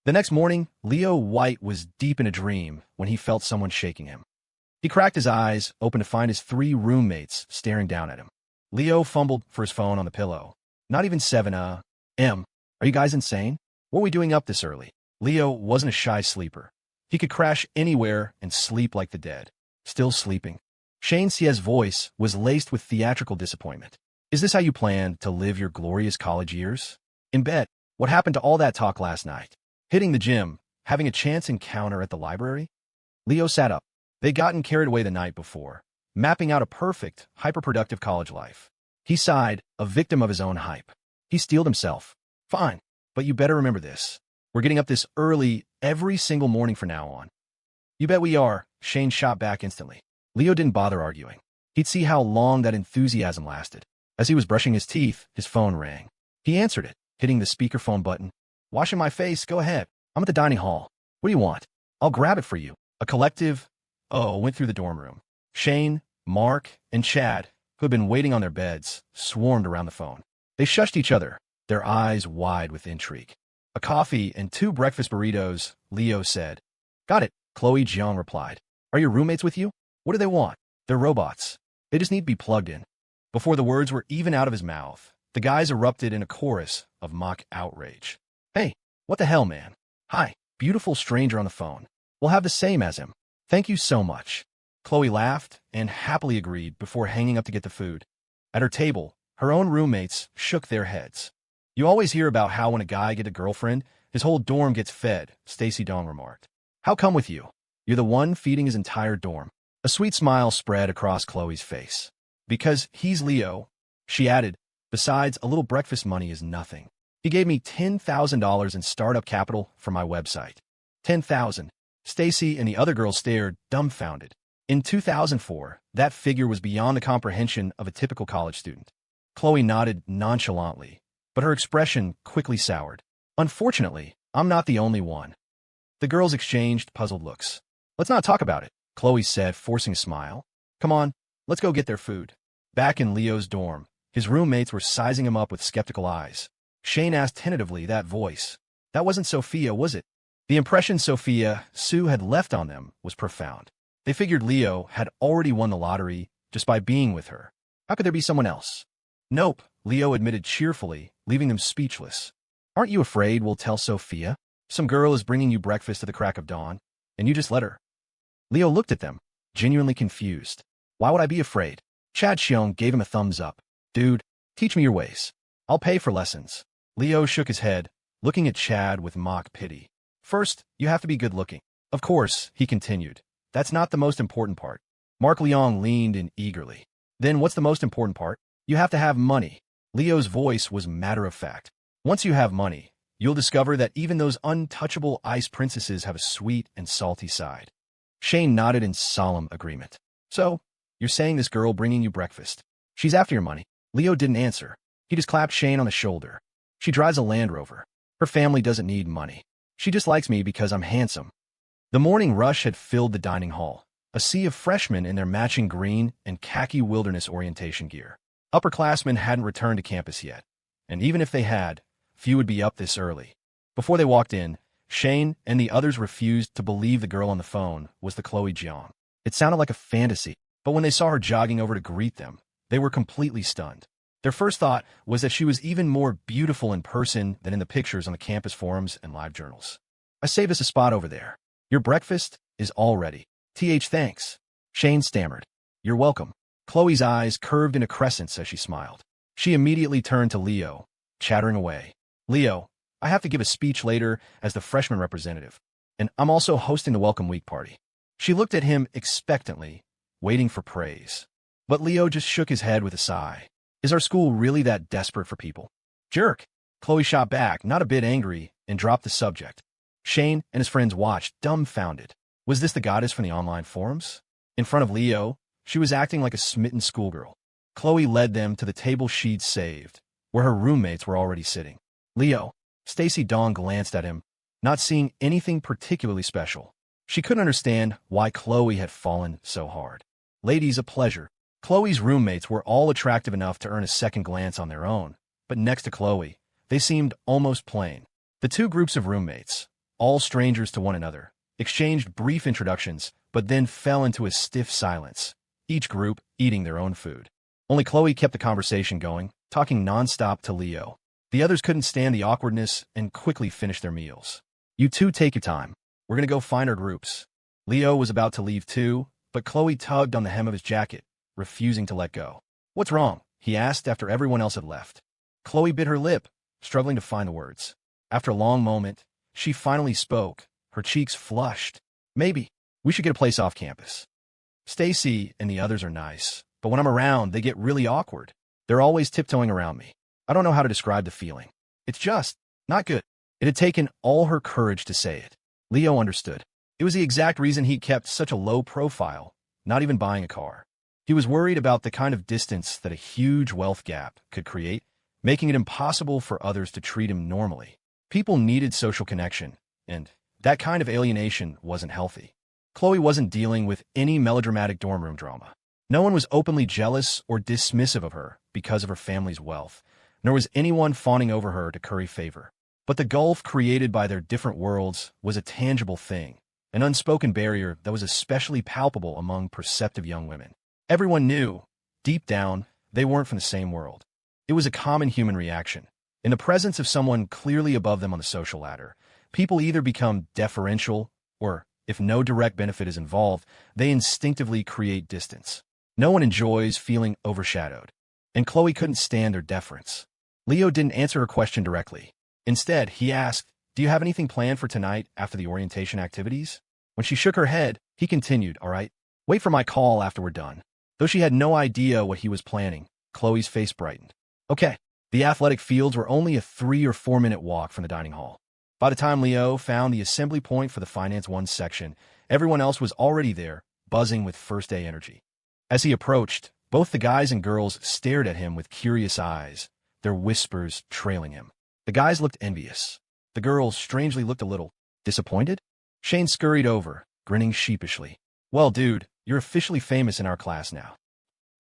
The next morning, Leo White was deep in a dream when he felt someone shaking him. He cracked his eyes, open to find his three roommates staring down at him. Leo fumbled for his phone on the pillow. Not even 7 a.m. Are you guys insane? What are we doing up this early? Leo wasn't a shy sleeper. He could crash anywhere and sleep like the dead. Still sleeping. Shane Sia's voice was laced with theatrical disappointment. Is this how you plan to live your glorious college years? In bed, what happened to all that talk last night? Hitting the gym, having a chance encounter at the library? Leo sat up. They'd gotten carried away the night before, mapping out a perfect, hyper-productive college life. He sighed, a victim of his own hype. He steeled himself. Fine, but you better remember this. We're getting up this early every single morning from now on. You bet we are, Shane shot back instantly. Leo didn't bother arguing. He'd see how long that enthusiasm lasted. As he was brushing his teeth, his phone rang. He answered it, hitting the speakerphone button. Washing my face, go ahead. I'm at the dining hall. What do you want? I'll grab it for you. A collective went through the dorm room. Shane, Mark, and Chad, who had been waiting on their beds, swarmed around the phone. They shushed each other, their eyes wide with intrigue. A coffee and 2 breakfast burritos, Leo said. Got it, Chloe Jiang replied. Are your roommates with you? What do they want? They're robots. They just need to be plugged in. Before the words were even out of his mouth, the guys erupted in a chorus of mock outrage. Hey, what the hell, man? Hi, beautiful stranger on the phone. We'll have the same as him. Thank you so much. Chloe laughed and happily agreed before hanging up to get the food. At her table, her own roommates shook their heads. You always hear about how when a guy gets a girlfriend, his whole dorm gets fed, Stacy Dong remarked. How come with you? You're the one feeding his entire dorm. A sweet smile spread across Chloe's face. Because he's Leo, she added, besides, a little breakfast money is nothing. He gave me $10,000 in startup capital for my website. 10,000. Stacy and the other girls stared, dumbfounded. In 2004, that figure was beyond the comprehension of a typical college student. Chloe nodded nonchalantly, but her expression quickly soured. Unfortunately, I'm not the only one. The girls exchanged puzzled looks. Let's not talk about it, Chloe said, forcing a smile. Come on, let's go get their food. Back in Leo's dorm, his roommates were sizing him up with skeptical eyes. Shane asked tentatively, that voice. That wasn't Sophia, was it? The impression Sophia Sue had left on them was profound. They figured Leo had already won the lottery just by being with her. How could there be someone else? Nope, Leo admitted cheerfully, leaving them speechless. Aren't you afraid we'll tell Sophia? Some girl is bringing you breakfast at the crack of dawn, and you just let her. Leo looked at them, genuinely confused. Why would I be afraid? Chad Xiong gave him a thumbs up. Dude, teach me your ways. I'll pay for lessons. Leo shook his head, looking at Chad with mock pity. First, you have to be good looking. Of course, he continued. That's not the most important part. Mark Leong leaned in eagerly. Then what's the most important part? You have to have money. Leo's voice was matter-of-fact. Once you have money, you'll discover that even those untouchable ice princesses have a sweet and salty side. Shane nodded in solemn agreement. So, you're saying this girl bringing you breakfast, she's after your money? Leo didn't answer. He just clapped Shane on the shoulder. She drives a Land Rover. Her family doesn't need money. She just likes me because I'm handsome. The morning rush had filled the dining hall, a sea of freshmen in their matching green and khaki wilderness orientation gear. Upperclassmen hadn't returned to campus yet, and even if they had, few would be up this early. Before they walked in, Shane and the others refused to believe the girl on the phone was the Chloe Jiang. It sounded like a fantasy, but when they saw her jogging over to greet them, they were completely stunned. Their first thought was that she was even more beautiful in person than in the pictures on the campus forums and live journals. I saved us a spot over there. Your breakfast is all ready. Thanks. Shane stammered. You're welcome. Chloe's eyes curved into crescents as she smiled. She immediately turned to Leo, chattering away. Leo, I have to give a speech later as the freshman representative, and I'm also hosting the welcome week party. She looked at him expectantly, waiting for praise. But Leo just shook his head with a sigh. Is our school really that desperate for people? Jerk! Chloe shot back, not a bit angry, and dropped the subject. Shane and his friends watched, dumbfounded. Was this the goddess from the online forums? In front of Leo, she was acting like a smitten schoolgirl. Chloe led them to the table she'd saved, where her roommates were already sitting. Leo, Stacy Dong glanced at him, not seeing anything particularly special. She couldn't understand why Chloe had fallen so hard. Ladies, a pleasure. Chloe's roommates were all attractive enough to earn a second glance on their own, but next to Chloe, they seemed almost plain. The two groups of roommates, all strangers to one another, exchanged brief introductions, but then fell into a stiff silence, each group eating their own food. Only Chloe kept the conversation going, talking nonstop to Leo. The others couldn't stand the awkwardness and quickly finished their meals. You two take your time. We're going to go find our groups. Leo was about to leave too, but Chloe tugged on the hem of his jacket, refusing to let go. What's wrong? He asked after everyone else had left. Chloe bit her lip, struggling to find the words. After a long moment, she finally spoke, her cheeks flushed. Maybe we should get a place off campus. Stacy and the others are nice, but when I'm around, they get really awkward. They're always tiptoeing around me. I don't know how to describe the feeling. It's just not good. It had taken all her courage to say it. Leo understood. It was the exact reason he kept such a low profile, not even buying a car. He was worried about the kind of distance that a huge wealth gap could create, making it impossible for others to treat him normally. People needed social connection, and that kind of alienation wasn't healthy. Chloe wasn't dealing with any melodramatic dorm room drama. No one was openly jealous or dismissive of her because of her family's wealth, nor was anyone fawning over her to curry favor. But the gulf created by their different worlds was a tangible thing, an unspoken barrier that was especially palpable among perceptive young women. Everyone knew, deep down, they weren't from the same world. It was a common human reaction. In the presence of someone clearly above them on the social ladder, people either become deferential or, if no direct benefit is involved, they instinctively create distance. No one enjoys feeling overshadowed, and Chloe couldn't stand their deference. Leo didn't answer her question directly. Instead, he asked, "Do you have anything planned for tonight after the orientation activities?" When she shook her head, he continued, "All right, wait for my call after we're done." Though she had no idea what he was planning, Chloe's face brightened. Okay. The athletic fields were only a 3 or 4 minute walk from the dining hall. By the time Leo found the assembly point for the Finance 1 section, everyone else was already there, buzzing with first-day energy. As he approached, both the guys and girls stared at him with curious eyes, their whispers trailing him. The guys looked envious. The girls strangely looked a little disappointed. Shane scurried over, grinning sheepishly. "Well, dude, you're officially famous in our class now."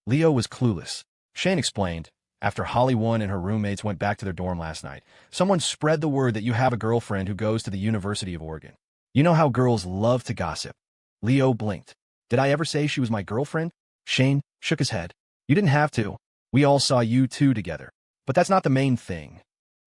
Leo was clueless. Shane explained, "After Holly 1 and her roommates went back to their dorm last night, someone spread the word that you have a girlfriend who goes to the University of Oregon. You know how girls love to gossip." Leo blinked. "Did I ever say she was my girlfriend?" Shane shook his head. "You didn't have to. We all saw you two together. But that's not the main thing.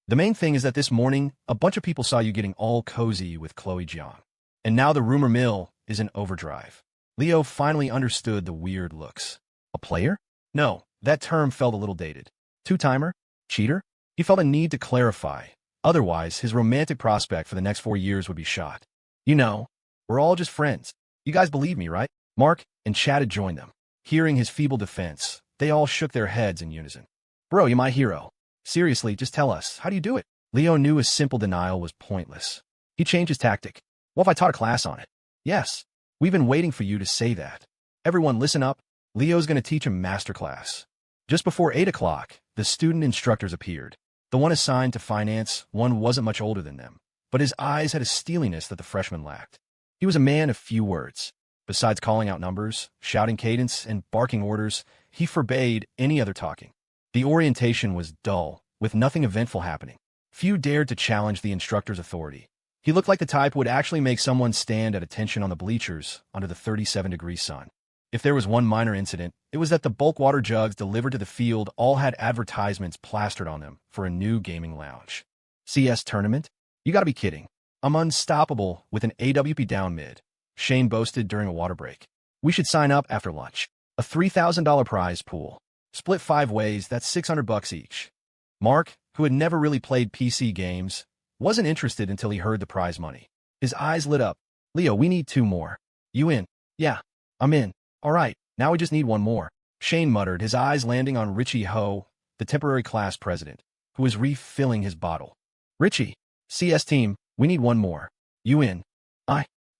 The main thing is that this morning, a bunch of people saw you getting all cozy with Chloe Jiang. And now the rumor mill is in overdrive." Leo finally understood the weird looks. A player? No, that term felt a little dated. Two-timer? Cheater? He felt a need to clarify. Otherwise, his romantic prospect for the next 4 years would be shot. "You know, we're all just friends. You guys believe me, right?" Mark and Chad had joined them. Hearing his feeble defense, they all shook their heads in unison. "Bro, you're my hero. Seriously, just tell us, how do you do it?" Leo knew his simple denial was pointless. He changed his tactic. "What if I taught a class on it?" "Yes, we've been waiting for you to say that. Everyone listen up. Leo's going to teach a masterclass." Just before 8 o'clock, the student instructors appeared. The one assigned to Finance 1 wasn't much older than them, but his eyes had a steeliness that the freshmen lacked. He was a man of few words. Besides calling out numbers, shouting cadence, and barking orders, he forbade any other talking. The orientation was dull, with nothing eventful happening. Few dared to challenge the instructor's authority. He looked like the type who would actually make someone stand at attention on the bleachers under the 37-degree sun. If there was one minor incident, it was that the bulk water jugs delivered to the field all had advertisements plastered on them for a new gaming lounge. "CS tournament? You gotta be kidding. I'm unstoppable with an AWP down mid," Shane boasted during a water break. "We should sign up after lunch. A $3,000 prize pool. Split 5 ways, that's $600 each." Mark, who had never really played PC games, wasn't interested until he heard the prize money. His eyes lit up. "Leo, we need 2 more. You in?" "Yeah, I'm in." "All right, now we just need 1 more." Shane muttered, his eyes landing on Richie Ho, the temporary class president, who was refilling his bottle. "Richie, CS team, we need 1 more. You in?"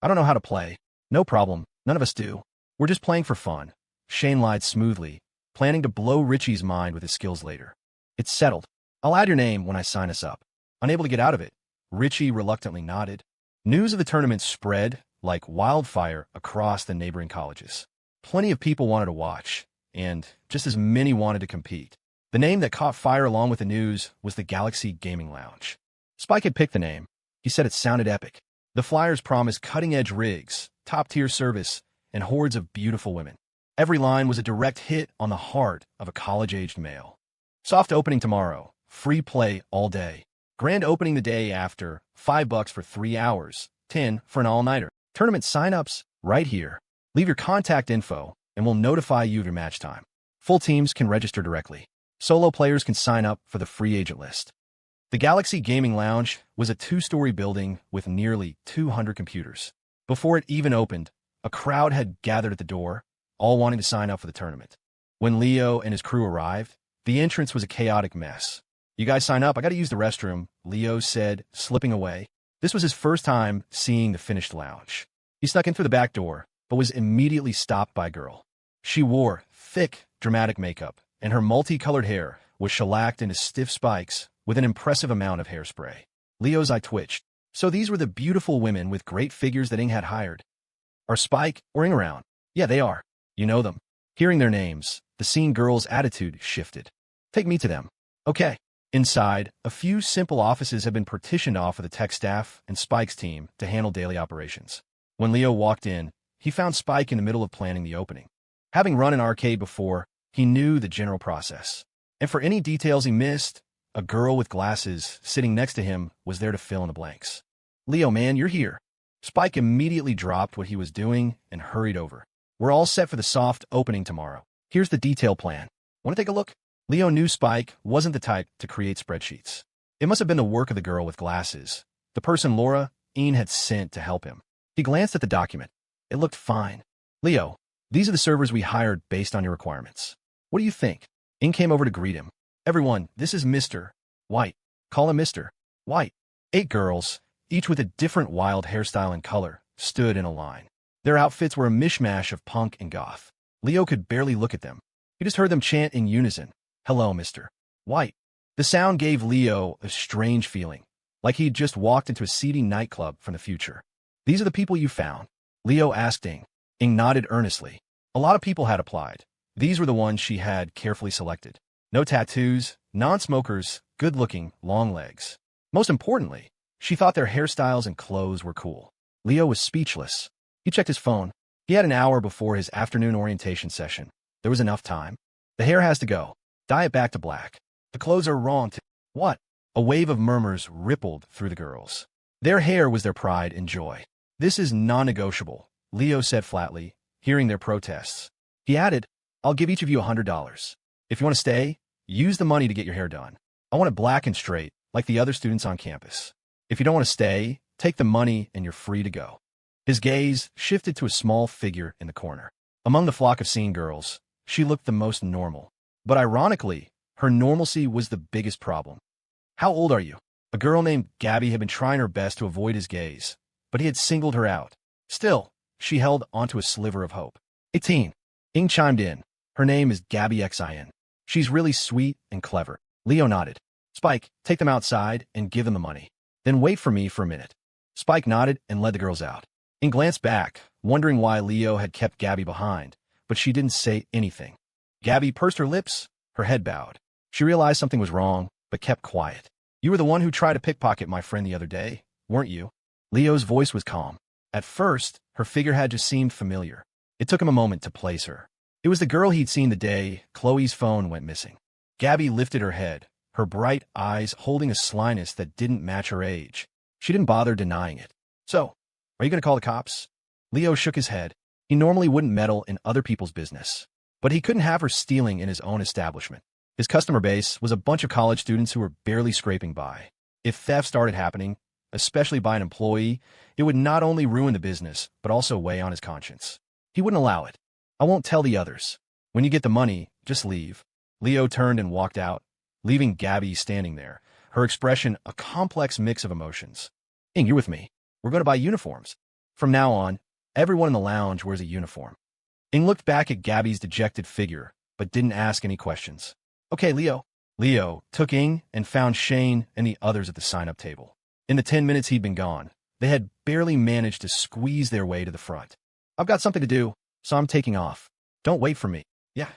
I don't know how to play." "No problem, none of us do. We're just playing for fun." Shane lied smoothly, planning to blow Richie's mind with his skills later. "It's settled. I'll add your name when I sign us up." Unable to get out of it, Richie reluctantly nodded. News of the tournament spread like wildfire across the neighboring colleges. Plenty of people wanted to watch, and just as many wanted to compete. The name that caught fire along with the news was the Galaxy Gaming Lounge. Spike had picked the name. He said it sounded epic. The flyers promised cutting-edge rigs, top-tier service, and hordes of beautiful women. Every line was a direct hit on the heart of a college-aged male. Soft opening tomorrow. Free play all day. Grand opening the day after. $5 for 3 hours. 10 for an all-nighter. Tournament sign-ups right here. Leave your contact info, and we'll notify you of your match time. Full teams can register directly. Solo players can sign up for the free agent list. The Galaxy Gaming Lounge was a 2-story building with nearly 200 computers. Before it even opened, a crowd had gathered at the door, all wanting to sign up for the tournament. When Leo and his crew arrived, the entrance was a chaotic mess. "You guys sign up, I gotta use the restroom," Leo said, slipping away. This was his first time seeing the finished lounge. He snuck in through the back door, but was immediately stopped by a girl. She wore thick, dramatic makeup, and her multicolored hair was shellacked into stiff spikes with an impressive amount of hairspray. Leo's eye twitched. So these were the beautiful women with great figures that Ing had hired. Are Spike or Ing around? Yeah, they are. You know them. Hearing their names, the scene girl's attitude shifted. Take me to them. Okay. Inside, a few simple offices had been partitioned off for the tech staff and Spike's team to handle daily operations. When Leo walked in, he found Spike in the middle of planning the opening. Having run an arcade before, he knew the general process. And for any details he missed, a girl with glasses sitting next to him was there to fill in the blanks. "Leo, man, you're here." Spike immediately dropped what he was doing and hurried over. "We're all set for the soft opening tomorrow. Here's the detail plan. Want to take a look?" Leo knew Spike wasn't the type to create spreadsheets. It must have been the work of the girl with glasses, the person Laura Ian had sent to help him. He glanced at the document. It looked fine. "Leo, these are the servers we hired based on your requirements. What do you think?" Ian came over to greet him. "Everyone, this is Mr. White. Call him Mr. White." 8 girls, each with a different wild hairstyle and color, stood in a line. Their outfits were a mishmash of punk and goth. Leo could barely look at them. He just heard them chant in unison, "Hello, Mr. White." The sound gave Leo a strange feeling, like he'd just walked into a seedy nightclub from the future. "These are the people you found?" Leo asked Ing. Ing nodded earnestly. A lot of people had applied. These were the ones she had carefully selected. No tattoos, non-smokers, good-looking, long legs. Most importantly, she thought their hairstyles and clothes were cool. Leo was speechless. He checked his phone. He had an hour before his afternoon orientation session. There was enough time. The hair has to go. Dye it back to black. The clothes are wrong too. What? A wave of murmurs rippled through the girls. Their hair was their pride and joy. "This is non-negotiable," Leo said flatly, hearing their protests. He added, "I'll give each of you $100. If you want to stay, use the money to get your hair done. I want it black and straight, like the other students on campus. If you don't want to stay, take the money and you're free to go." His gaze shifted to a small figure in the corner. Among the flock of scene girls, she looked the most normal. But ironically, her normalcy was the biggest problem. "How old are you?" A girl named Gabby had been trying her best to avoid his gaze, but he had singled her out. Still, she held onto a sliver of hope. 18. Ing chimed in. "Her name is Gabby Xin. She's really sweet and clever." Leo nodded. "Spike, take them outside and give them the money. Then wait for me for a minute." Spike nodded and led the girls out. Ing glanced back, wondering why Leo had kept Gabby behind, but she didn't say anything. Gabby pursed her lips, her head bowed. She realized something was wrong, but kept quiet. "You were the one who tried to pickpocket my friend the other day, weren't you?" Leo's voice was calm. At first, her figure had just seemed familiar. It took him a moment to place her. It was the girl he'd seen the day Chloe's phone went missing. Gabby lifted her head, her bright eyes holding a slyness that didn't match her age. She didn't bother denying it. "So, are you going to call the cops?" Leo shook his head. He normally wouldn't meddle in other people's business, but he couldn't have her stealing in his own establishment. His customer base was a bunch of college students who were barely scraping by. If theft started happening, especially by an employee, it would not only ruin the business, but also weigh on his conscience. He wouldn't allow it. "I won't tell the others. When you get the money, just leave." Leo turned and walked out, leaving Gabby standing there, her expression a complex mix of emotions. "Ing, you're with me. We're going to buy uniforms. From now on, everyone in the lounge wears a uniform." Ing looked back at Gabby's dejected figure, but didn't ask any questions. "Okay, Leo." Leo took Ing and found Shane and the others at the sign-up table. In the 10 minutes he'd been gone, they had barely managed to squeeze their way to the front. "I've got something to do, so I'm taking off. Don't wait for me." Yeah,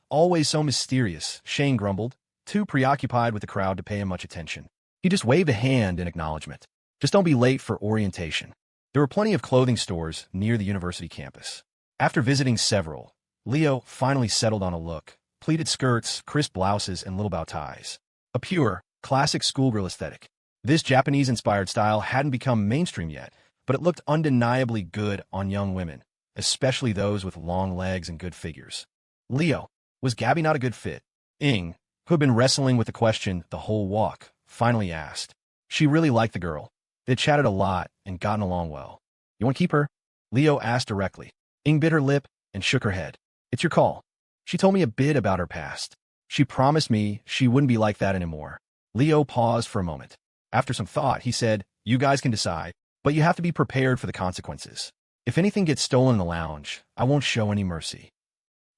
always so mysterious," Shane grumbled, too preoccupied with the crowd to pay him much attention. He just waved a hand in acknowledgement. "Just don't be late for orientation." There were plenty of clothing stores near the university campus. After visiting several, Leo finally settled on a look: pleated skirts, crisp blouses, and little bow ties. A pure, classic schoolgirl aesthetic. This Japanese-inspired style hadn't become mainstream yet, but it looked undeniably good on young women, especially those with long legs and good figures. Leo, was Gabby not a good fit? Ing, who had been wrestling with the question the whole walk, finally asked. She really liked the girl. They'd chatted a lot and gotten along well. You want to keep her? Leo asked directly. Ing bit her lip and shook her head. It's your call. She told me a bit about her past. She promised me she wouldn't be like that anymore. Leo paused for a moment. After some thought, he said, you guys can decide, but you have to be prepared for the consequences. If anything gets stolen in the lounge, I won't show any mercy.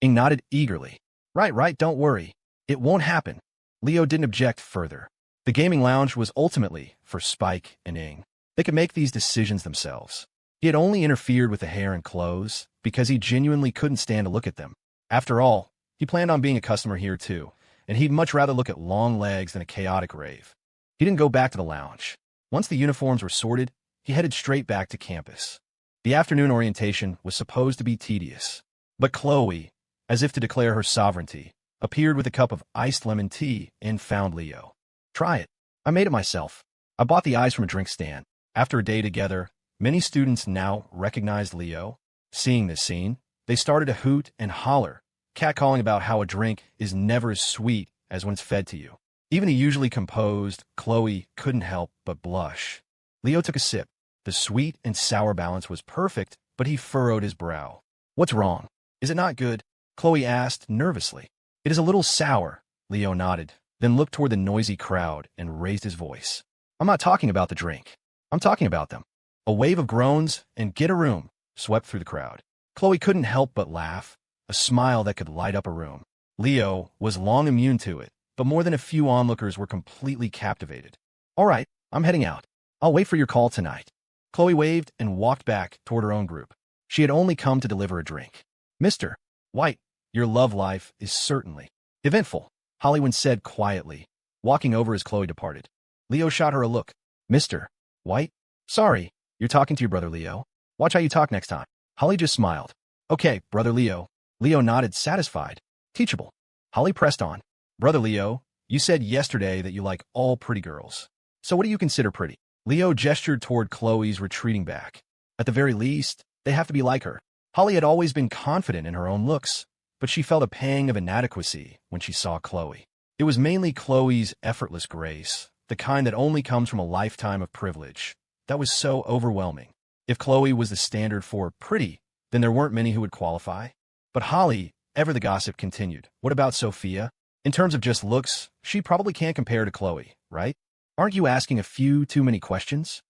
Ing nodded eagerly. Right, don't worry. It won't happen. Leo didn't object further. The gaming lounge was ultimately for Spike and Ing. They could make these decisions themselves. He had only interfered with the hair and clothes because he genuinely couldn't stand to look at them. After all, he planned on being a customer here too, and he'd much rather look at long legs than a chaotic rave. He didn't go back to the lounge. Once the uniforms were sorted, he headed straight back to campus. The afternoon orientation was supposed to be tedious, but Chloe, as if to declare her sovereignty, appeared with a cup of iced lemon tea and found Leo. Try it. I made it myself. I bought the ice from a drink stand. After a day together, many students now recognized Leo. Seeing this scene, they started to hoot and holler, catcalling about how a drink is never as sweet as when it's fed to you. Even the usually composed Chloe couldn't help but blush. Leo took a sip. The sweet and sour balance was perfect, but he furrowed his brow. What's wrong? Is it not good? Chloe asked nervously. It is a little sour, Leo nodded, then looked toward the noisy crowd and raised his voice. I'm not talking about the drink. I'm talking about them. A wave of groans and get a room swept through the crowd. Chloe couldn't help but laugh, a smile that could light up a room. Leo was long immune to it, but more than a few onlookers were completely captivated. All right, I'm heading out. I'll wait for your call tonight. Chloe waved and walked back toward her own group. She had only come to deliver a drink. Mr. White, your love life is certainly eventful, Hollywood said quietly, walking over as Chloe departed. Leo shot her a look. Mr. White? Sorry, you're talking to your brother Leo. Watch how you talk next time. Holly just smiled. Okay, brother Leo. Leo nodded, satisfied. Teachable. Holly pressed on. Brother Leo, you said yesterday that you like all pretty girls. So what do you consider pretty? Leo gestured toward Chloe's retreating back. At the very least, they have to be like her. Holly had always been confident in her own looks, but she felt a pang of inadequacy when she saw Chloe. It was mainly Chloe's effortless grace, the kind that only comes from a lifetime of privilege, that was so overwhelming. If Chloe was the standard for pretty, then there weren't many who would qualify. But Holly, ever the gossip, continued. What about Sophia? In terms of just looks, she probably can't compare to Chloe, right? Aren't you asking a few too many questions?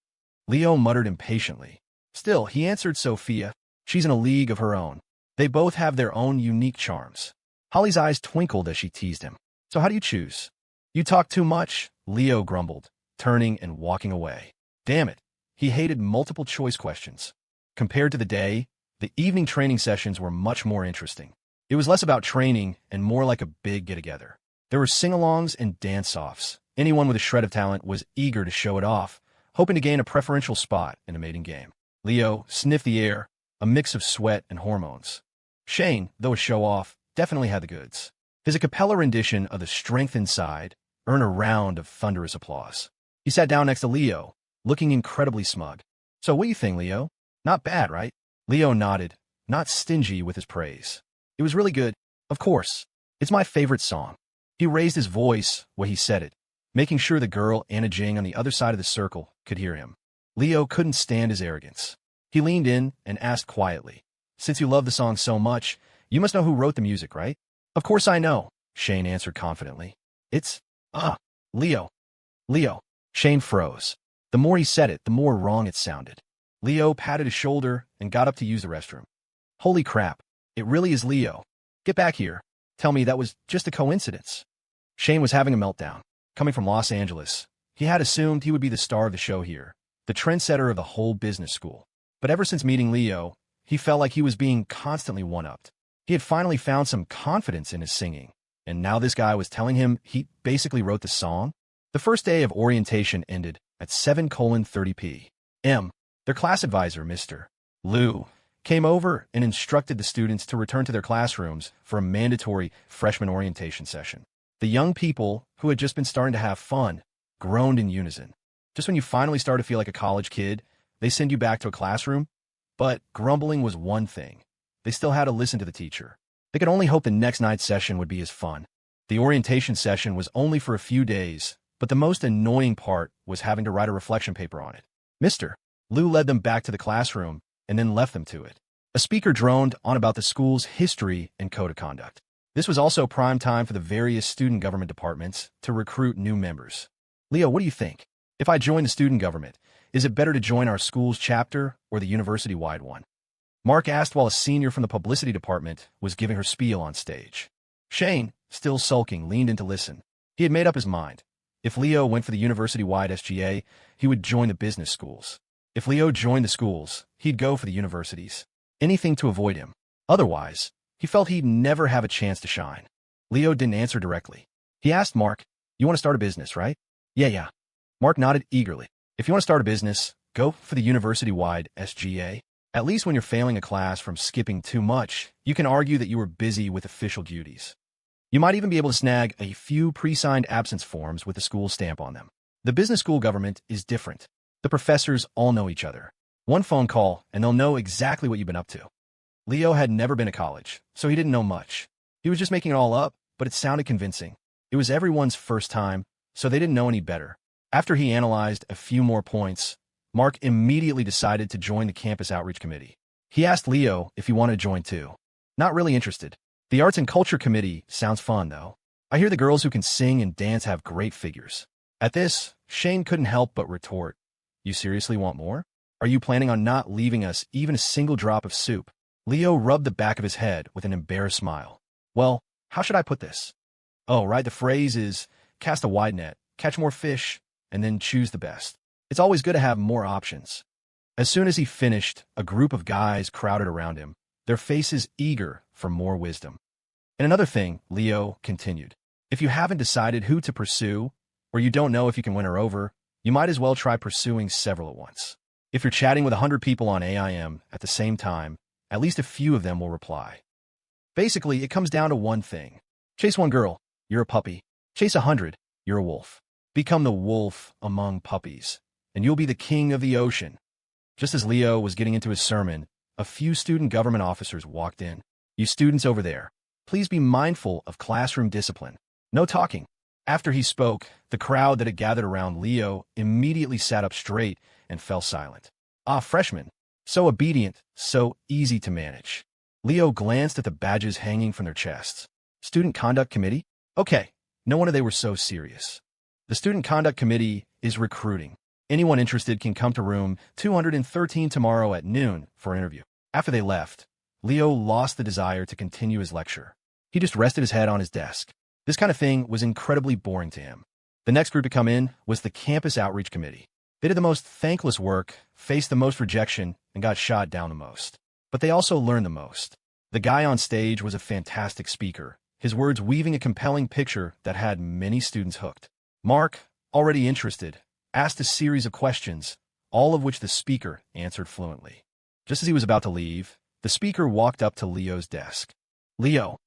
Leo muttered impatiently. Still, he answered Sophia. She's in a league of her own. They both have their own unique charms. Holly's eyes twinkled as she teased him. So how do you choose? You talk too much, Leo grumbled, turning and walking away. Damn it. He hated multiple choice questions. Compared to the day, the evening training sessions were much more interesting. It was less about training and more like a big get-together. There were sing-alongs and dance-offs. Anyone with a shred of talent was eager to show it off, hoping to gain a preferential spot in a mating game. Leo sniffed the air, a mix of sweat and hormones. Shane, though a show-off, definitely had the goods. His a cappella rendition of The Strength Inside earned a round of thunderous applause. He sat down next to Leo, looking incredibly smug. So what do you think, Leo? Not bad, right? Leo nodded, not stingy with his praise. It was really good. Of course. It's my favorite song. He raised his voice when he said it, making sure the girl Anna Jing on the other side of the circle could hear him. Leo couldn't stand his arrogance. He leaned in and asked quietly, Since you love the song so much, you must know who wrote the music, right? Of course I know, Shane answered confidently. It's, Leo. Leo. Shane froze. The more he said it, the more wrong it sounded. Leo patted his shoulder and got up to use the restroom. Holy crap, it really is Leo. Get back here. Tell me that was just a coincidence. Shane was having a meltdown. Coming from Los Angeles, he had assumed he would be the star of the show here, the trendsetter of the whole business school. But ever since meeting Leo, he felt like he was being constantly one-upped. He had finally found some confidence in his singing, and now this guy was telling him he basically wrote the song? The first day of orientation ended at 7:30 p.m. Their class advisor, Mr. Liu, came over and instructed the students to return to their classrooms for a mandatory freshman orientation session. The young people, who had just been starting to have fun, groaned in unison. Just when you finally start to feel like a college kid, they send you back to a classroom? But grumbling was one thing. They still had to listen to the teacher. They could only hope the next night's session would be as fun. The orientation session was only for a few days, but the most annoying part was having to write a reflection paper on it. Mr. Liu led them back to the classroom and then left them to it. A speaker droned on about the school's history and code of conduct. This was also prime time for the various student government departments to recruit new members. Leo, what do you think? If I join the student government, is it better to join our school's chapter or the university-wide one? Mark asked while a senior from the publicity department was giving her spiel on stage. Shane, still sulking, leaned in to listen. He had made up his mind. If Leo went for the university-wide SGA, he would join the business schools. If Leo joined the schools, he'd go for the universities. Anything to avoid him. Otherwise, he felt he'd never have a chance to shine. Leo didn't answer directly. He asked Mark, "You want to start a business, right?" Yeah. Mark nodded eagerly. "If you want to start a business, go for the university-wide SGA. At least when you're failing a class from skipping too much, you can argue that you were busy with official duties. You might even be able to snag a few pre-signed absence forms with the school stamp on them. The business school government is different. The professors all know each other. One phone call, and they'll know exactly what you've been up to." Leo had never been to college, so he didn't know much. He was just making it all up, but it sounded convincing. It was everyone's first time, so they didn't know any better. After he analyzed a few more points, Mark immediately decided to join the campus outreach committee. He asked Leo if he wanted to join too. "Not really interested. The arts and culture committee sounds fun, though. I hear the girls who can sing and dance have great figures." At this, Shane couldn't help but retort, "You seriously want more? Are you planning on not leaving us even a single drop of soup?" Leo rubbed the back of his head with an embarrassed smile. "Well, how should I put this? Oh, right, the phrase is, cast a wide net, catch more fish, and then choose the best. It's always good to have more options." As soon as he finished, a group of guys crowded around him, their faces eager for more wisdom. "And another thing," Leo continued, "if you haven't decided who to pursue, or you don't know if you can win her over, you might as well try pursuing several at once. If you're chatting with 100 people on AIM at the same time, at least a few of them will reply. Basically, it comes down to one thing. Chase one girl, you're a puppy. Chase 100, you're a wolf. Become the wolf among puppies, and you'll be the king of the ocean." Just as Leo was getting into his sermon, a few student government officers walked in. "You students over there, please be mindful of classroom discipline. No talking." After he spoke, the crowd that had gathered around Leo immediately sat up straight and fell silent. "Ah, freshmen. So obedient, so easy to manage." Leo glanced at the badges hanging from their chests. "Student Conduct Committee? Okay, no wonder they were so serious. The Student Conduct Committee is recruiting. Anyone interested can come to room 213 tomorrow at noon for an interview." After they left, Leo lost the desire to continue his lecture. He just rested his head on his desk. This kind of thing was incredibly boring to him. The next group to come in was the Campus Outreach Committee. They did the most thankless work, faced the most rejection, and got shot down the most. But they also learned the most. The guy on stage was a fantastic speaker, his words weaving a compelling picture that had many students hooked. Mark, already interested, asked a series of questions, all of which the speaker answered fluently. Just as he was about to leave, the speaker walked up to Leo's desk. Leo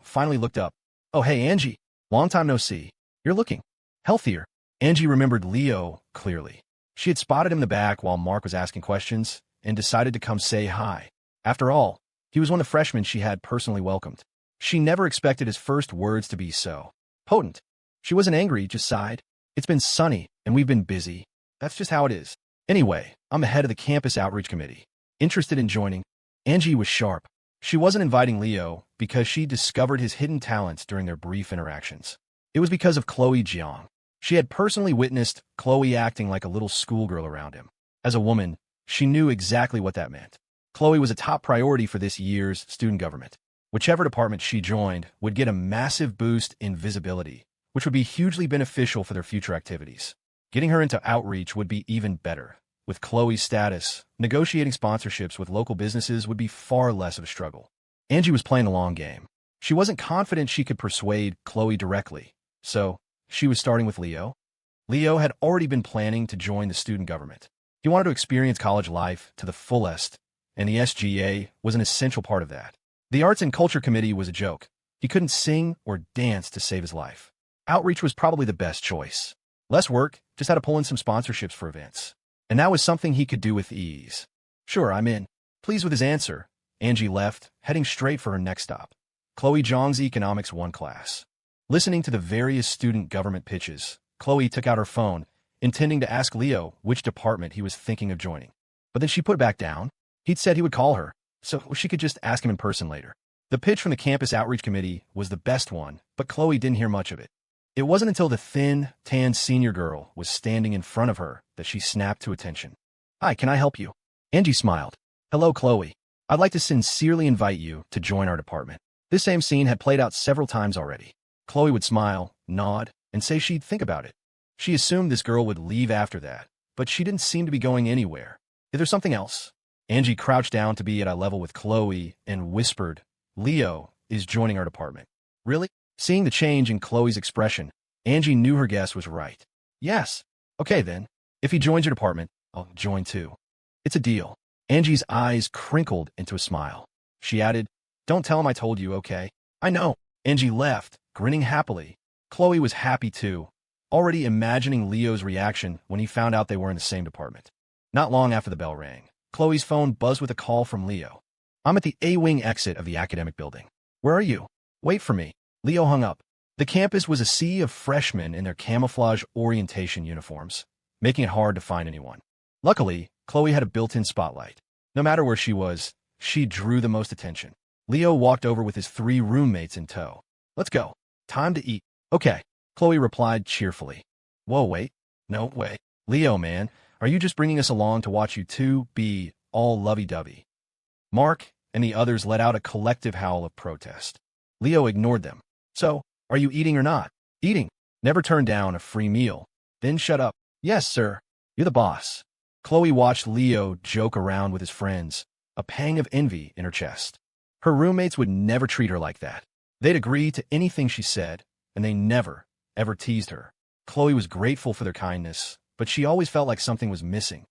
finally looked up. "Oh, hey, Angie. Long time no see. You're looking healthier." Angie remembered Leo clearly. She had spotted him in the back while Mark was asking questions and decided to come say hi. After all, he was one of the freshmen she had personally welcomed. She never expected his first words to be so potent. She wasn't angry, just sighed. "It's been sunny, and we've been busy. That's just how it is. Anyway, I'm the head of the Campus Outreach Committee. Interested in joining?" Angie was sharp. She wasn't inviting Leo because she discovered his hidden talents during their brief interactions. It was because of Chloe Jiang. She had personally witnessed Chloe acting like a little schoolgirl around him. As a woman, she knew exactly what that meant. Chloe was a top priority for this year's student government. Whichever department she joined would get a massive boost in visibility, which would be hugely beneficial for their future activities. Getting her into outreach would be even better. With Chloe's status, negotiating sponsorships with local businesses would be far less of a struggle. Angie was playing the long game. She wasn't confident she could persuade Chloe directly, so she was starting with Leo. Leo had already been planning to join the student government. He wanted to experience college life to the fullest, and the SGA was an essential part of that. The Arts and Culture Committee was a joke. He couldn't sing or dance to save his life. Outreach was probably the best choice. Less work, just had to pull in some sponsorships for events. And that was something he could do with ease. Sure, I'm in. Pleased with his answer, Angie left, heading straight for her next stop. Chloe Zhang's Economics 1 class. Listening to the various student government pitches, Chloe took out her phone, intending to ask Leo which department he was thinking of joining. But then she put it back down. He'd said he would call her, so she could just ask him in person later. The pitch from the campus outreach committee was the best one, but Chloe didn't hear much of it. It wasn't until the thin, tan senior girl was standing in front of her that she snapped to attention. Hi, can I help you? Angie smiled. Hello, Chloe. I'd like to sincerely invite you to join our department. This same scene had played out several times already. Chloe would smile, nod, and say she'd think about it. She assumed this girl would leave after that, but she didn't seem to be going anywhere. Is there something else? Angie crouched down to be at eye level with Chloe and whispered, Leo is joining our department. Really? Seeing the change in Chloe's expression, Angie knew her guess was right. Yes. Okay then. If he joins your department, I'll join too. It's a deal. Angie's eyes crinkled into a smile. She added, Don't tell him I told you, okay? I know. Angie left, grinning happily. Chloe was happy too, already imagining Leo's reaction when he found out they were in the same department. Not long after the bell rang, Chloe's phone buzzed with a call from Leo. I'm at the A-wing exit of the academic building. Where are you? Wait for me. Leo hung up. The campus was a sea of freshmen in their camouflage orientation uniforms, making it hard to find anyone. Luckily, Chloe had a built-in spotlight. No matter where she was, she drew the most attention. Leo walked over with his 3 roommates in tow. Let's go. Time to eat. Okay, Chloe replied cheerfully. Whoa, wait. No way. Leo, man, are you just bringing us along to watch you two be all lovey-dovey? Mark and the others let out a collective howl of protest. Leo ignored them. So, are you eating or not? Eating. Never turn down a free meal. Then shut up. Yes, sir. You're the boss. Chloe watched Leo joke around with his friends, a pang of envy in her chest. Her roommates would never treat her like that. They'd agree to anything she said, and they never, ever teased her. Chloe was grateful for their kindness, but she always felt like something was missing.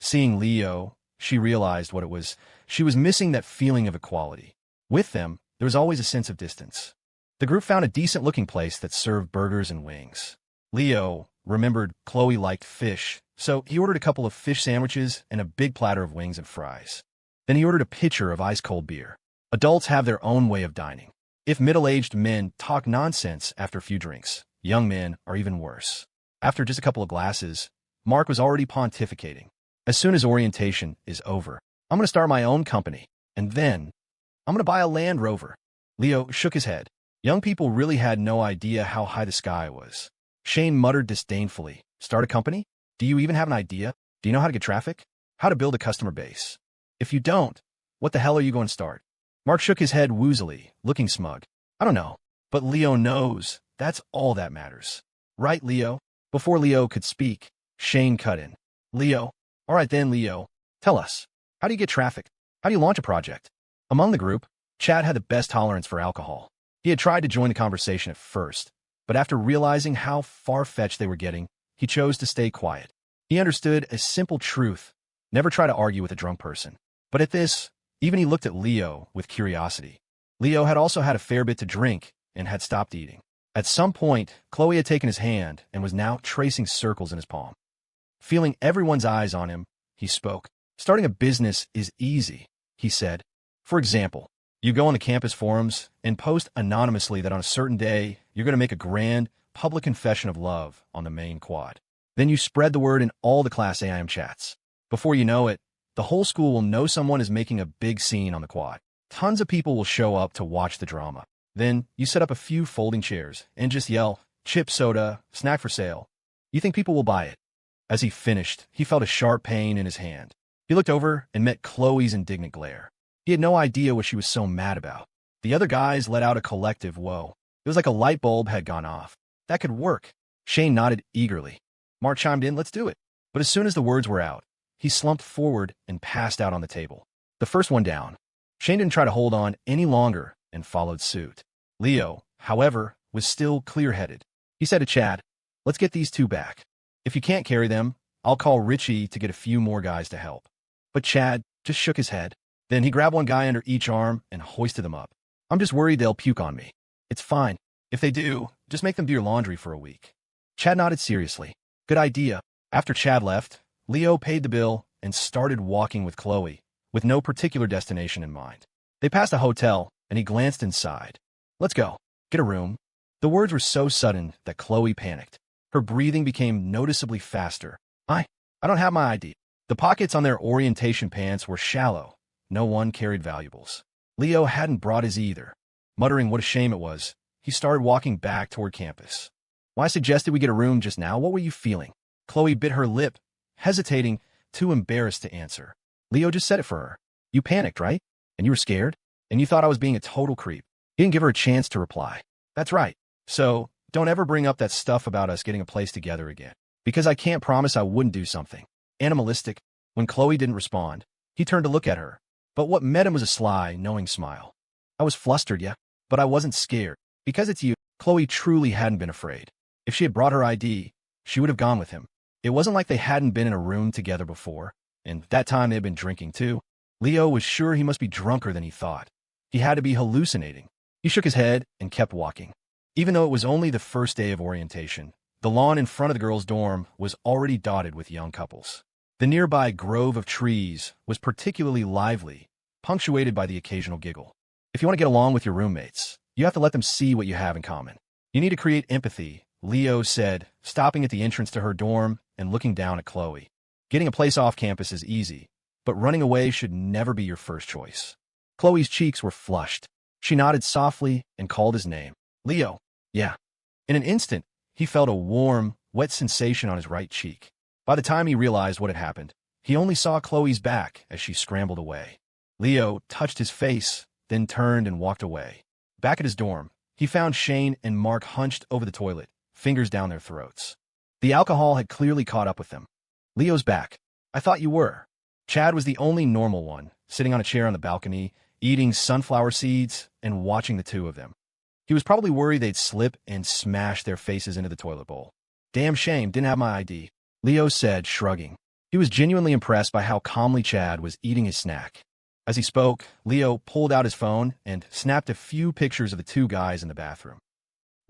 Seeing Leo, she realized what it was. She was missing that feeling of equality. With them, there was always a sense of distance. The group found a decent-looking place that served burgers and wings. Leo remembered Chloe liked fish, so he ordered a couple of fish sandwiches and a big platter of wings and fries. Then he ordered a pitcher of ice-cold beer. Adults have their own way of dining. If middle-aged men talk nonsense after a few drinks, young men are even worse. After just a couple of glasses, Mark was already pontificating. As soon as orientation is over, I'm going to start my own company, and then I'm going to buy a Land Rover. Leo shook his head. Young people really had no idea how high the sky was. Shane muttered disdainfully. Start a company? Do you even have an idea? Do you know how to get traffic? How to build a customer base? If you don't, what the hell are you going to start? Mark shook his head woozily, looking smug. I don't know, but Leo knows. That's all that matters. Right, Leo? Before Leo could speak, Shane cut in. Leo? All right then, Leo. Tell us. How do you get traffic? How do you launch a project? Among the group, Chad had the best tolerance for alcohol. He had tried to join the conversation at first, but after realizing how far-fetched they were getting, he chose to stay quiet. He understood a simple truth. Never try to argue with a drunk person. But at this, even he looked at Leo with curiosity. Leo had also had a fair bit to drink and had stopped eating. At some point, Chloe had taken his hand and was now tracing circles in his palm. Feeling everyone's eyes on him, he spoke. Starting a business is easy, he said. For example, you go on the campus forums and post anonymously that on a certain day, you're going to make a grand, public confession of love on the main quad. Then you spread the word in all the class AIM chats. Before you know it, the whole school will know someone is making a big scene on the quad. Tons of people will show up to watch the drama. Then you set up a few folding chairs and just yell, chip soda, snack for sale. You think people will buy it? As he finished, he felt a sharp pain in his hand. He looked over and met Chloe's indignant glare. He had no idea what she was so mad about. The other guys let out a collective whoa. It was like a light bulb had gone off. That could work. Shane nodded eagerly. Mark chimed in, let's do it. But as soon as the words were out, he slumped forward and passed out on the table. The first one down. Shane didn't try to hold on any longer and followed suit. Leo, however, was still clear-headed. He said to Chad, let's get these two back. If you can't carry them, I'll call Richie to get a few more guys to help. But Chad just shook his head. Then he grabbed one guy under each arm and hoisted them up. I'm just worried they'll puke on me. It's fine. If they do, just make them do your laundry for a week. Chad nodded seriously. Good idea. After Chad left, Leo paid the bill and started walking with Chloe, with no particular destination in mind. They passed a hotel, and he glanced inside. Let's go. Get a room. The words were so sudden that Chloe panicked. Her breathing became noticeably faster. I don't have my ID. The pockets on their orientation pants were shallow. No one carried valuables. Leo hadn't brought his either. Muttering what a shame it was, he started walking back toward campus. When I suggested we get a room just now, what were you feeling? Chloe bit her lip, hesitating, too embarrassed to answer. Leo just said it for her. You panicked, right? And you were scared? And you thought I was being a total creep. He didn't give her a chance to reply. That's right. So, don't ever bring up that stuff about us getting a place together again. Because I can't promise I wouldn't do something. Animalistic. When Chloe didn't respond, he turned to look at her. But what met him was a sly, knowing smile. I was flustered, yeah, but I wasn't scared. Because it's you. Chloe truly hadn't been afraid. If she had brought her ID, she would have gone with him. It wasn't like they hadn't been in a room together before, and that time they had been drinking too. Leo was sure he must be drunker than he thought. He had to be hallucinating. He shook his head and kept walking. Even though it was only the first day of orientation, the lawn in front of the girls' dorm was already dotted with young couples. The nearby grove of trees was particularly lively, punctuated by the occasional giggle. If you want to get along with your roommates, you have to let them see what you have in common. You need to create empathy, Leo said, stopping at the entrance to her dorm and looking down at Chloe. Getting a place off campus is easy, but running away should never be your first choice. Chloe's cheeks were flushed. She nodded softly and called his name. Leo. Yeah. In an instant, he felt a warm, wet sensation on his right cheek. By the time he realized what had happened, he only saw Chloe's back as she scrambled away. Leo touched his face, then turned and walked away. Back at his dorm, he found Shane and Mark hunched over the toilet, fingers down their throats. The alcohol had clearly caught up with them. Leo's back. I thought you were. Chad was the only normal one, sitting on a chair on the balcony, eating sunflower seeds and watching the two of them. He was probably worried they'd slip and smash their faces into the toilet bowl. Damn shame, didn't have my ID, Leo said, shrugging. He was genuinely impressed by how calmly Chad was eating his snack. As he spoke, Leo pulled out his phone and snapped a few pictures of the two guys in the bathroom.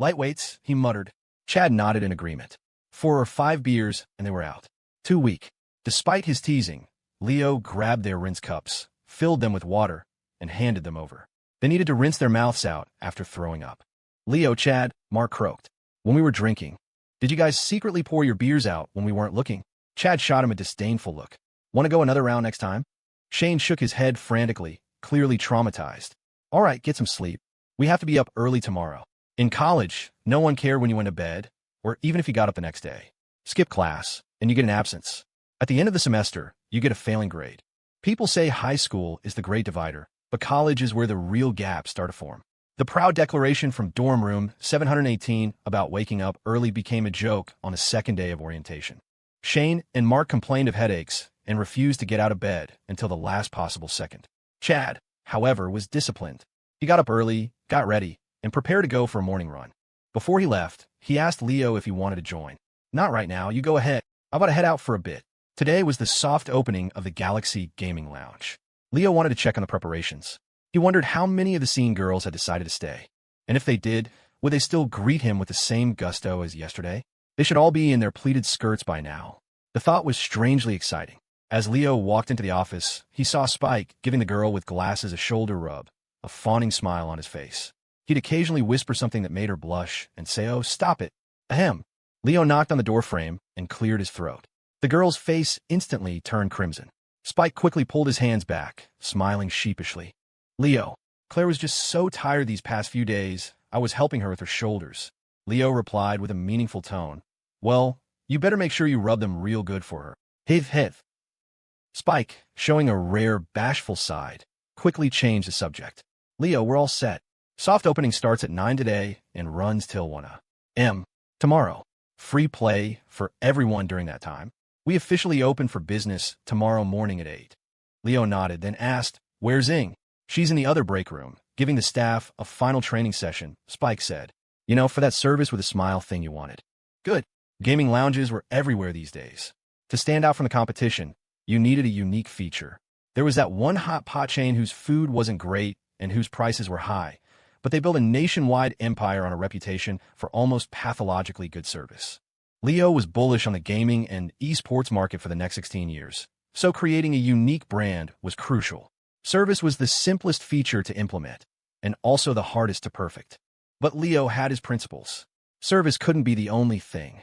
Lightweights, he muttered. Chad nodded in agreement. 4 or 5 beers, and they were out. Too weak. Despite his teasing, Leo grabbed their rinse cups, filled them with water, and handed them over. They needed to rinse their mouths out after throwing up. Leo, Chad, Mark croaked. When we were drinking, did you guys secretly pour your beers out when we weren't looking? Chad shot him a disdainful look. Want to go another round next time? Shane shook his head frantically, clearly traumatized. All right, get some sleep. We have to be up early tomorrow. In college, no one cared when you went to bed, or even if you got up the next day. Skip class, and you get an absence. At the end of the semester, you get a failing grade. People say high school is the great divider, but college is where the real gaps start to form. The proud declaration from dorm room 718 about waking up early became a joke on the second day of orientation. Shane and Mark complained of headaches and refused to get out of bed until the last possible second. Chad, however, was disciplined. He got up early, got ready, and prepared to go for a morning run. Before he left, he asked Leo if he wanted to join. Not right now, you go ahead. I've got to head out for a bit. Today was the soft opening of the Galaxy Gaming Lounge. Leo wanted to check on the preparations. He wondered how many of the scene girls had decided to stay. And if they did, would they still greet him with the same gusto as yesterday? They should all be in their pleated skirts by now. The thought was strangely exciting. As Leo walked into the office, he saw Spike giving the girl with glasses a shoulder rub, a fawning smile on his face. He'd occasionally whisper something that made her blush and say, "Oh, stop it." Ahem. Leo knocked on the doorframe and cleared his throat. The girl's face instantly turned crimson. Spike quickly pulled his hands back, smiling sheepishly. Leo, Claire was just so tired these past few days, I was helping her with her shoulders. Leo replied with a meaningful tone. Well, you better make sure you rub them real good for her. Hiv. Spike, showing a rare, bashful side, quickly changed the subject. Leo, we're all set. Soft opening starts at 9 today and runs till 1 a.m. tomorrow. Free play for everyone during that time. We officially open for business tomorrow morning at 8. Leo nodded, then asked, Where's Zing? She's in the other break room, giving the staff a final training session, Spike said. You know, for that service with a smile thing you wanted. Good. Gaming lounges were everywhere these days. To stand out from the competition, you needed a unique feature. There was that one hot pot chain whose food wasn't great and whose prices were high, but they built a nationwide empire on a reputation for almost pathologically good service. Leo was bullish on the gaming and esports market for the next 16 years, so creating a unique brand was crucial. Service was the simplest feature to implement, and also the hardest to perfect. But Leo had his principles. Service couldn't be the only thing.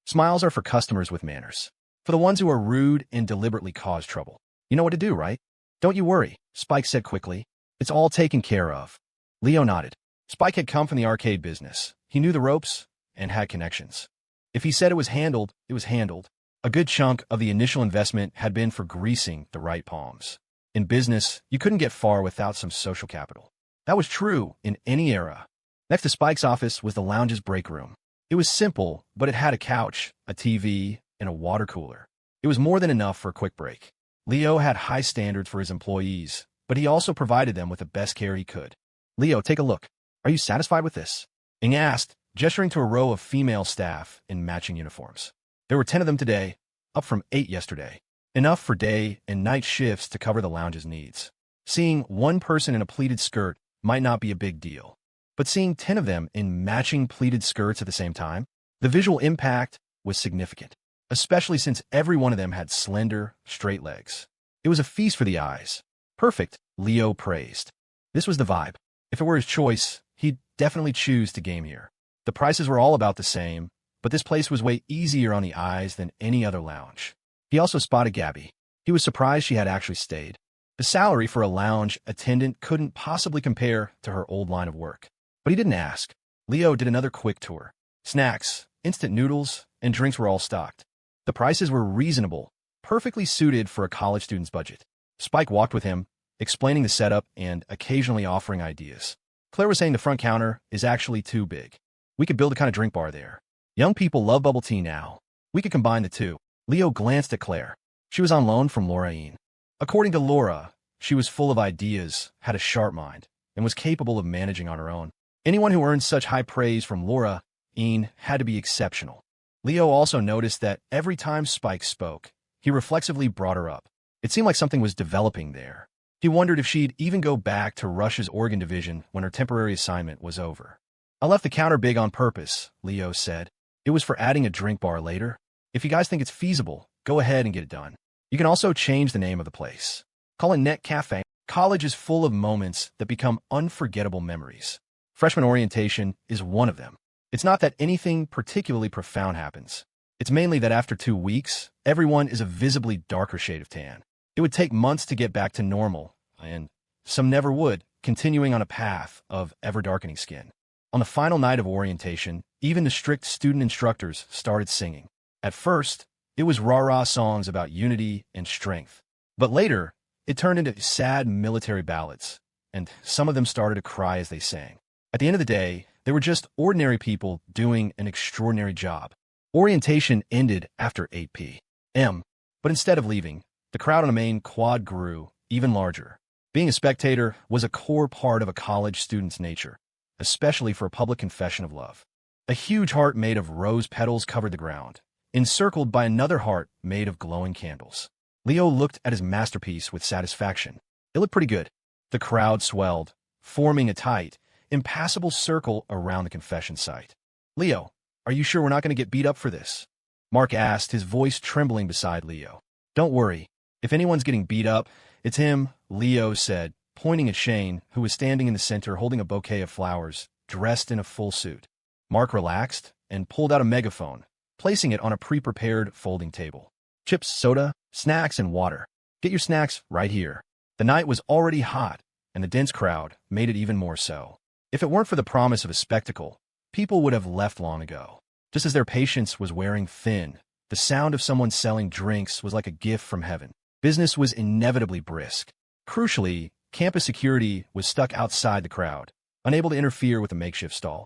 Smiles are for customers with manners. For the ones who are rude and deliberately cause trouble. You know what to do, right? Don't you worry, Spike said quickly. It's all taken care of. Leo nodded. Spike had come from the arcade business. He knew the ropes and had connections. If he said it was handled, it was handled. A good chunk of the initial investment had been for greasing the right palms. In business, you couldn't get far without some social capital. That was true in any era. Next to Spike's office was the lounge's break room. It was simple, but it had a couch, a TV, and a water cooler. It was more than enough for a quick break. Leo had high standards for his employees, but he also provided them with the best care he could. Leo, take a look. Are you satisfied with this? Ing asked, gesturing to a row of female staff in matching uniforms. There were 10 of them today, up from 8 yesterday. Enough for day and night shifts to cover the lounge's needs. Seeing one person in a pleated skirt might not be a big deal, but seeing 10 of them in matching pleated skirts at the same time, the visual impact was significant, especially since every one of them had slender, straight legs. It was a feast for the eyes. Perfect, Leo praised. This was the vibe. If it were his choice, he'd definitely choose to game here. The prices were all about the same, but this place was way easier on the eyes than any other lounge. He also spotted Gabby. He was surprised she had actually stayed. The salary for a lounge attendant couldn't possibly compare to her old line of work. But he didn't ask. Leo did another quick tour. Snacks, instant noodles, and drinks were all stocked. The prices were reasonable, perfectly suited for a college student's budget. Spike walked with him, explaining the setup and occasionally offering ideas. Claire was saying the front counter is actually too big. We could build a kind of drink bar there. Young people love bubble tea now. We could combine the two. Leo glanced at Claire. She was on loan from Laura Ian. According to Laura, she was full of ideas, had a sharp mind, and was capable of managing on her own. Anyone who earned such high praise from Laura Ian had to be exceptional. Leo also noticed that every time Spike spoke, he reflexively brought her up. It seemed like something was developing there. He wondered if she'd even go back to Rush's organ division when her temporary assignment was over. I left the counter big on purpose, Leo said. It was for adding a drink bar later. If you guys think it's feasible, go ahead and get it done. You can also change the name of the place. Call it Net Cafe. College is full of moments that become unforgettable memories. Freshman orientation is one of them. It's not that anything particularly profound happens. It's mainly that after 2 weeks, everyone is a visibly darker shade of tan. It would take months to get back to normal, and some never would, continuing on a path of ever-darkening skin. On the final night of orientation, even the strict student instructors started singing. At first, it was rah-rah songs about unity and strength. But later, it turned into sad military ballads, and some of them started to cry as they sang. At the end of the day, they were just ordinary people doing an extraordinary job. Orientation ended after 8 p.m., but instead of leaving, the crowd on the main quad grew even larger. Being a spectator was a core part of a college student's nature, especially for a public confession of love. A huge heart made of rose petals covered the ground, encircled by another heart made of glowing candles. Leo looked at his masterpiece with satisfaction. It looked pretty good. The crowd swelled, forming a tight, impassable circle around the confession site. Leo, are you sure we're not going to get beat up for this? Mark asked, his voice trembling beside Leo. Don't worry. If anyone's getting beat up, it's him, Leo said, pointing at Shane, who was standing in the center holding a bouquet of flowers, dressed in a full suit. Mark relaxed and pulled out a megaphone, placing it on a pre-prepared folding table. Chips, soda, snacks, and water. Get your snacks right here. The night was already hot, and the dense crowd made it even more so. If it weren't for the promise of a spectacle, people would have left long ago. Just as their patience was wearing thin, the sound of someone selling drinks was like a gift from heaven. Business was inevitably brisk. Crucially, campus security was stuck outside the crowd, unable to interfere with the makeshift stall.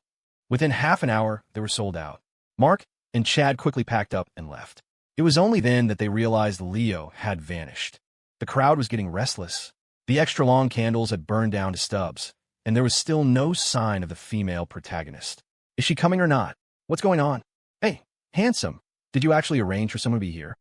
Within half an hour, they were sold out. Mark and Chad quickly packed up and left. It was only then that they realized Leo had vanished. The crowd was getting restless. The extra-long candles had burned down to stubs, and there was still no sign of the female protagonist. Is she coming or not? What's going on? Hey, handsome, did you actually arrange for someone to be here?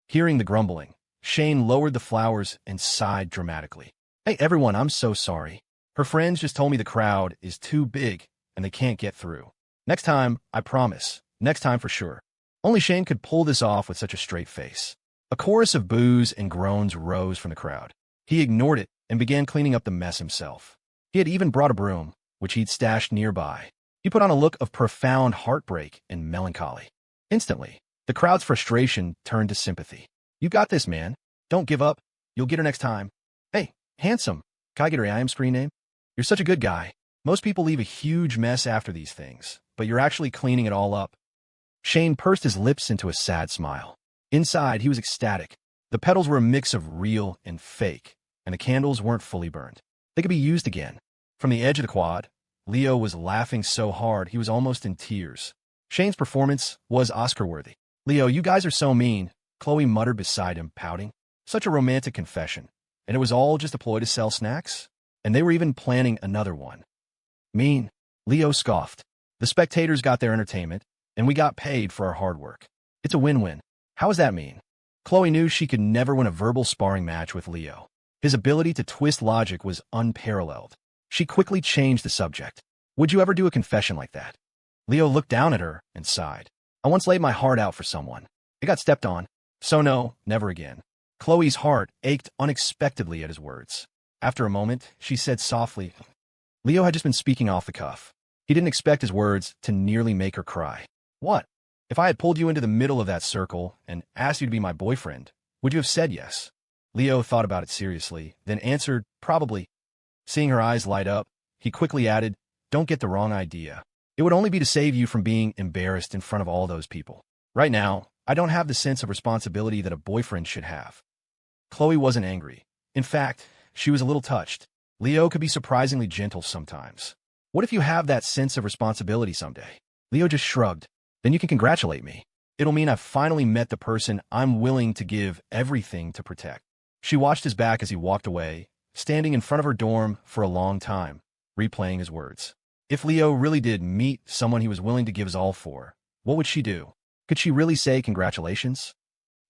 Hearing the grumbling, Shane lowered the flowers and sighed dramatically. Hey, everyone, I'm so sorry. Her friends just told me the crowd is too big and they can't get through. Next time, I promise. Next time for sure. Only Shane could pull this off with such a straight face. A chorus of boos and groans rose from the crowd. He ignored it and began cleaning up the mess himself. He had even brought a broom, which he'd stashed nearby. He put on a look of profound heartbreak and melancholy. Instantly, the crowd's frustration turned to sympathy. You got this, man. Don't give up. You'll get her next time. Hey, handsome. Can I get her IM screen name? You're such a good guy. Most people leave a huge mess after these things, but you're actually cleaning it all up. Shane pursed his lips into a sad smile. Inside, he was ecstatic. The petals were a mix of real and fake, and the candles weren't fully burned. They could be used again. From the edge of the quad, Leo was laughing so hard he was almost in tears. Shane's performance was Oscar-worthy. Leo, you guys are so mean, Chloe muttered beside him, pouting. Such a romantic confession. And it was all just a ploy to sell snacks? And they were even planning another one. Mean, Leo scoffed. The spectators got their entertainment, and we got paid for our hard work. It's a win-win. How does that mean? Chloe knew she could never win a verbal sparring match with Leo. His ability to twist logic was unparalleled. She quickly changed the subject. Would you ever do a confession like that? Leo looked down at her and sighed. I once laid my heart out for someone. It got stepped on. So no, never again. Chloe's heart ached unexpectedly at his words. After a moment, she said softly, Leo had just been speaking off the cuff. He didn't expect his words to nearly make her cry. What? If I had pulled you into the middle of that circle and asked you to be my boyfriend, would you have said yes? Leo thought about it seriously, then answered, probably. Seeing her eyes light up, he quickly added, don't get the wrong idea. It would only be to save you from being embarrassed in front of all those people. Right now, I don't have the sense of responsibility that a boyfriend should have. Chloe wasn't angry. In fact, she was a little touched. Leo could be surprisingly gentle sometimes. What if you have that sense of responsibility someday? Leo just shrugged. Then you can congratulate me. It'll mean I've finally met the person I'm willing to give everything to protect. She watched his back as he walked away, standing in front of her dorm for a long time, replaying his words. If Leo really did meet someone he was willing to give his all for, what would she do? Could she really say congratulations?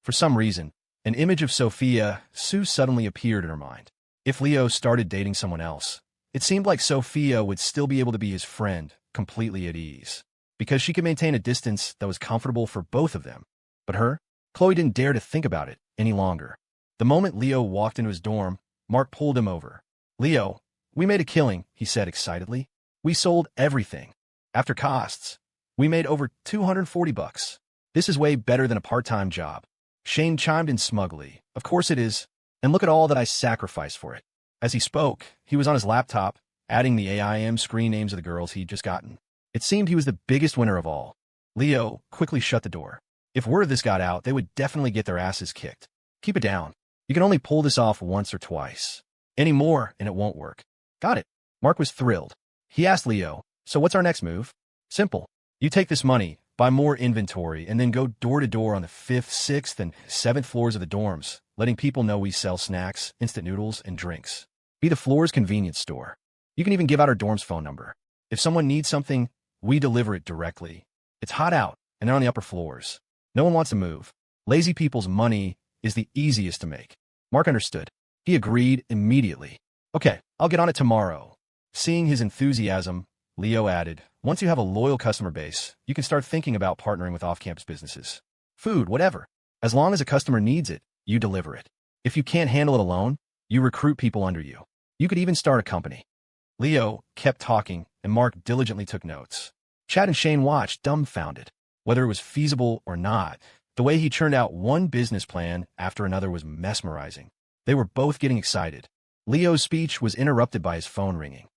For some reason, an image of Sue suddenly appeared in her mind. If Leo started dating someone else, it seemed like Sophia would still be able to be his friend, completely at ease, because she could maintain a distance that was comfortable for both of them. But her? Chloe didn't dare to think about it any longer. The moment Leo walked into his dorm, Mark pulled him over. Leo, we made a killing, he said excitedly. We sold everything. After costs, we made over $240. This is way better than a part-time job. Shane chimed in smugly. Of course it is. And look at all that I sacrificed for it. As he spoke, he was on his laptop, adding the AIM screen names of the girls he'd just gotten. It seemed he was the biggest winner of all. Leo quickly shut the door. If word of this got out, they would definitely get their asses kicked. Keep it down. You can only pull this off once or twice. Any more, and it won't work. Got it. Mark was thrilled. He asked Leo, so what's our next move? Simple. You take this money, buy more inventory, and then go door to door on the 5th, 6th, and 7th floors of the dorms, letting people know we sell snacks, instant noodles, and drinks. Be the floor's convenience store. You can even give out our dorm's phone number. If someone needs something, we deliver it directly. It's hot out, and they're on the upper floors. No one wants to move. Lazy people's money is the easiest to make. Mark understood. He agreed immediately. Okay, I'll get on it tomorrow. Seeing his enthusiasm, Leo added, once you have a loyal customer base, you can start thinking about partnering with off-campus businesses. Food, whatever. As long as a customer needs it, you deliver it. If you can't handle it alone, you recruit people under you. You could even start a company. Leo kept talking, and Mark diligently took notes. Chad and Shane watched, dumbfounded. Whether it was feasible or not, the way he churned out one business plan after another was mesmerizing. They were both getting excited. Leo's speech was interrupted by his phone ringing.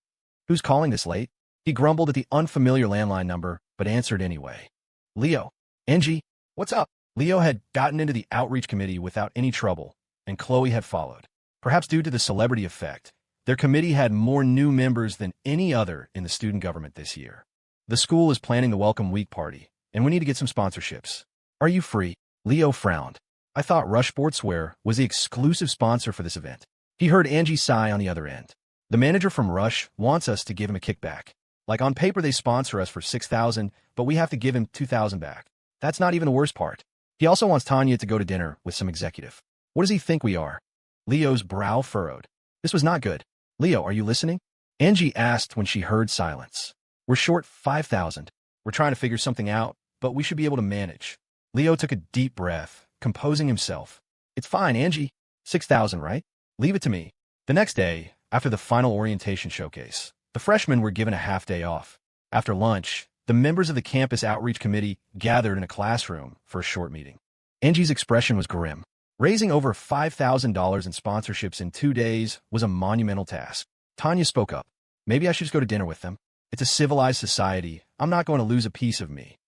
Who's calling this late? He grumbled at the unfamiliar landline number, but answered anyway. Leo. Angie, what's up? Leo had gotten into the outreach committee without any trouble, and Chloe had followed. Perhaps due to the celebrity effect, their committee had more new members than any other in the student government this year. The school is planning the Welcome Week party, and we need to get some sponsorships. Are you free? Leo frowned. I thought Rush Sportswear was the exclusive sponsor for this event. He heard Angie sigh on the other end. The manager from Rush wants us to give him a kickback. Like on paper they sponsor us for $6,000, but we have to give him $2,000 back. That's not even the worst part. He also wants Tanya to go to dinner with some executive. What does he think we are? Leo's brow furrowed. This was not good. Leo, are you listening? Angie asked when she heard silence. We're short 5,000. We're trying to figure something out, but we should be able to manage. Leo took a deep breath, composing himself. It's fine, Angie. 6,000, right? Leave it to me. The next day, after the final orientation showcase, the freshmen were given a half-day off. After lunch, the members of the campus outreach committee gathered in a classroom for a short meeting. Angie's expression was grim. Raising over $5,000 in sponsorships in 2 days was a monumental task. Tanya spoke up. Maybe I should just go to dinner with them. It's a civilized society. I'm not going to lose a piece of me.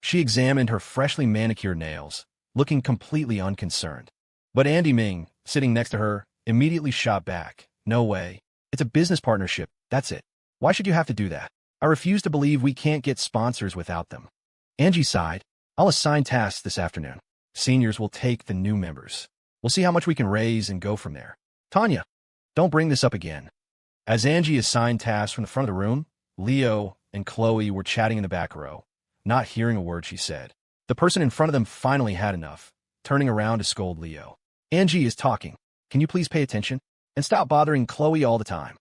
She examined her freshly manicured nails, looking completely unconcerned. But Andy Ming, sitting next to her, immediately shot back. No way. It's a business partnership. That's it. Why should you have to do that? I refuse to believe we can't get sponsors without them. Angie sighed. I'll assign tasks this afternoon. Seniors will take the new members. We'll see how much we can raise and go from there. Tanya, don't bring this up again. As Angie assigned tasks from the front of the room, Leo and Chloe were chatting in the back row, not hearing a word she said. The person in front of them finally had enough, turning around to scold Leo. Angie is talking. Can you please pay attention? And stop bothering Chloe all the time.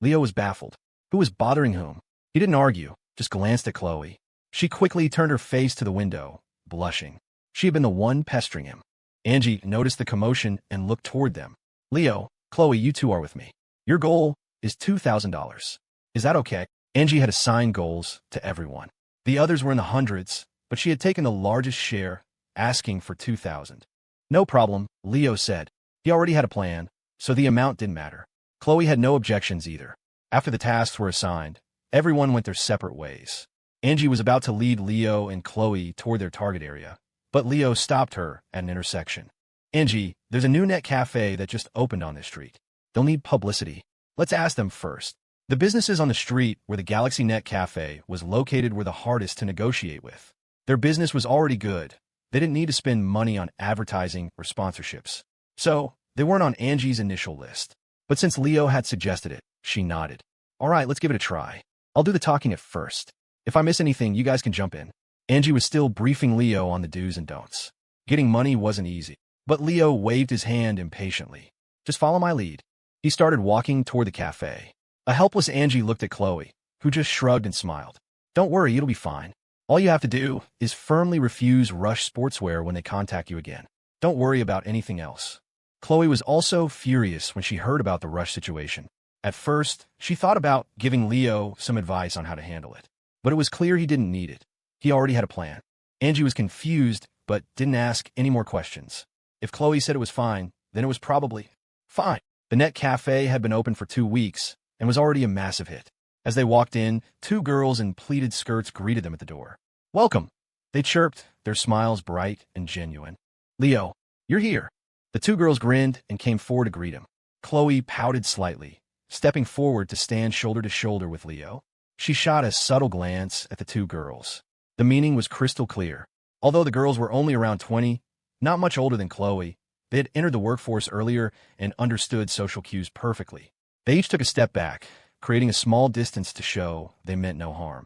Leo was baffled. Who was bothering whom? He didn't argue, just glanced at Chloe. She quickly turned her face to the window, blushing. She had been the one pestering him. Angie noticed the commotion and looked toward them. Leo, Chloe, you two are with me. Your goal is $2,000. Is that okay? Angie had assigned goals to everyone. The others were in the hundreds, but she had taken the largest share, asking for $2,000. No problem, Leo said. He already had a plan, so the amount didn't matter. Chloe had no objections either. After the tasks were assigned, everyone went their separate ways. Angie was about to lead Leo and Chloe toward their target area, but Leo stopped her at an intersection. Angie, there's a new net cafe that just opened on this street. They'll need publicity. Let's ask them first. The businesses on the street where the Galaxy Net Cafe was located were the hardest to negotiate with. Their business was already good. They didn't need to spend money on advertising or sponsorships. So, they weren't on Angie's initial list. But since Leo had suggested it, she nodded. All right, let's give it a try. I'll do the talking at first. If I miss anything, you guys can jump in. Angie was still briefing Leo on the do's and don'ts. Getting money wasn't easy. But Leo waved his hand impatiently. Just follow my lead. He started walking toward the cafe. A helpless Angie looked at Chloe, who just shrugged and smiled. Don't worry, it'll be fine. All you have to do is firmly refuse Rush Sportswear when they contact you again. Don't worry about anything else. Chloe was also furious when she heard about the Rush situation. At first, she thought about giving Leo some advice on how to handle it. But it was clear he didn't need it. He already had a plan. Angie was confused, but didn't ask any more questions. If Chloe said it was fine, then it was probably fine. The Net Cafe had been open for 2 weeks and was already a massive hit. As they walked in, 2 girls in pleated skirts greeted them at the door. Welcome, they chirped, their smiles bright and genuine. Leo, you're here. The 2 girls grinned and came forward to greet him. Chloe pouted slightly, stepping forward to stand shoulder to shoulder with Leo. She shot a subtle glance at the 2 girls. The meaning was crystal clear. Although the girls were only around 20, not much older than Chloe, they had entered the workforce earlier and understood social cues perfectly. They each took a step back, creating a small distance to show they meant no harm.